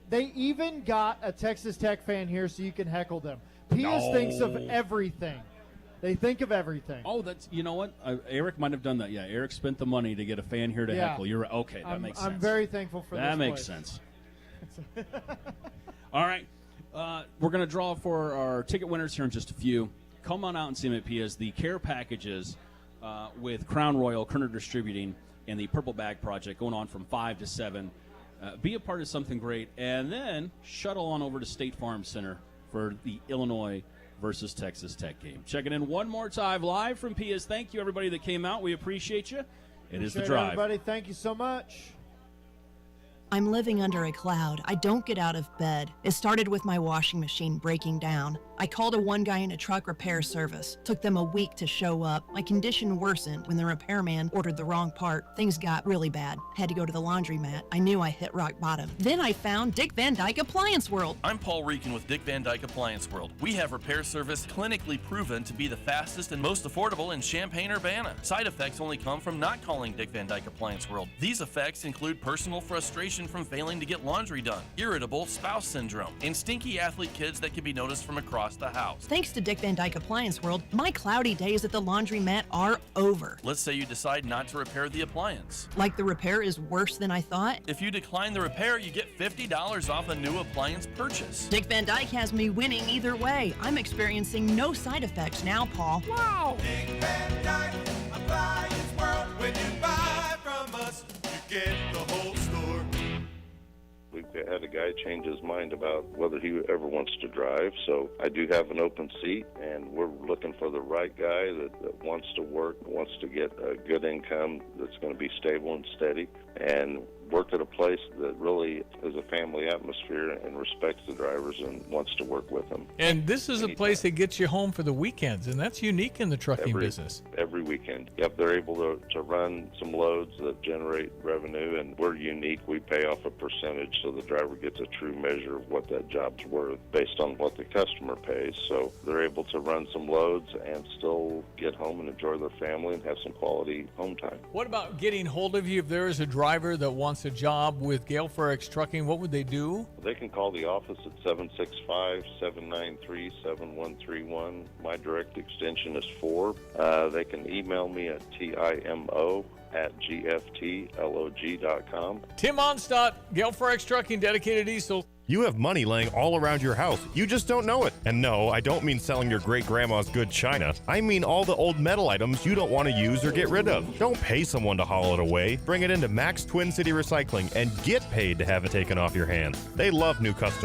they even got a Texas Tech fan here so you can heckle them. Pia's thinks of everything. They think of everything. Oh, you know what? Eric might have done that. Yeah, Eric spent the money to get a fan here to heckle. You're right. Okay, that makes sense. I'm very thankful for that. That makes sense. All right. We're going to draw for our ticket winners here in just a few. Come on out and see them at Pia's. The care packages with Crown Royal, Kerner Distributing, and the Purple Bag Project going on from 5 to 7. Be a part of something great, and then shuttle on over to State Farm Center for the Illinois versus Texas Tech game. Checking in one more time live from Pia's. Thank you, everybody that came out. We appreciate you. It is the drive. Everybody, thank you so much. I'm living under a cloud. I don't get out of bed. It started with my washing machine breaking down. I called a one guy in a truck repair service. Took them a week to show up. My condition worsened when the repairman ordered the wrong part. Things got really bad. Had to go to the laundromat. I knew I hit rock bottom. Then I found Dick Van Dyke Appliance World. I'm Paul Reekin with Dick Van Dyke Appliance World. We have repair service clinically proven to be the fastest and most affordable in Champaign-Urbana. Side effects only come from not calling Dick Van Dyke Appliance World. These effects include personal frustration from failing to get laundry done, irritable spouse syndrome, and stinky athlete kids that can be noticed from across the house. Thanks to Dick Van Dyke Appliance World, my cloudy days at the laundromat are over. Let's say you decide not to repair the appliance. Like the repair is worse than I thought? If you decline the repair, you get $50 off a new appliance purchase. Dick Van Dyke has me winning either way. I'm experiencing no side effects now, Paul. Wow! Dick Van Dyke Appliance World. When you buy from us, you get the whole store. We've had a guy change his mind about whether he ever wants to drive, so I do have an open seat, and we're looking for the right guy that wants to work, wants to get a good income that's going to be stable and steady, and worked at a place that really is a family atmosphere and respects the drivers and wants to work with them. And this is a place that gets you home for the weekends, and that's unique in the trucking business. Every weekend. Yep, they're able to run some loads that generate revenue, and we're unique. We pay off a percentage, so the driver gets a true measure of what that job's worth based on what the customer pays. So they're able to run some loads and still get home and enjoy their family and have some quality home time. What about getting hold of you if there is a driver that wants a job with Gale Forex Trucking? What would they do? They can call the office at 765-793-7131. My direct extension is 4. They can email me at timo@gftlog.com. Tim Onstadt, Gale Forex Trucking, dedicated diesel. You have money laying all around your house. You just don't know it. And no, I don't mean selling your great-grandma's good china. I mean all the old metal items you don't want to use or get rid of. Don't pay someone to haul it away. Bring it into Max Twin City Recycling and get paid to have it taken off your hands. They love new customers.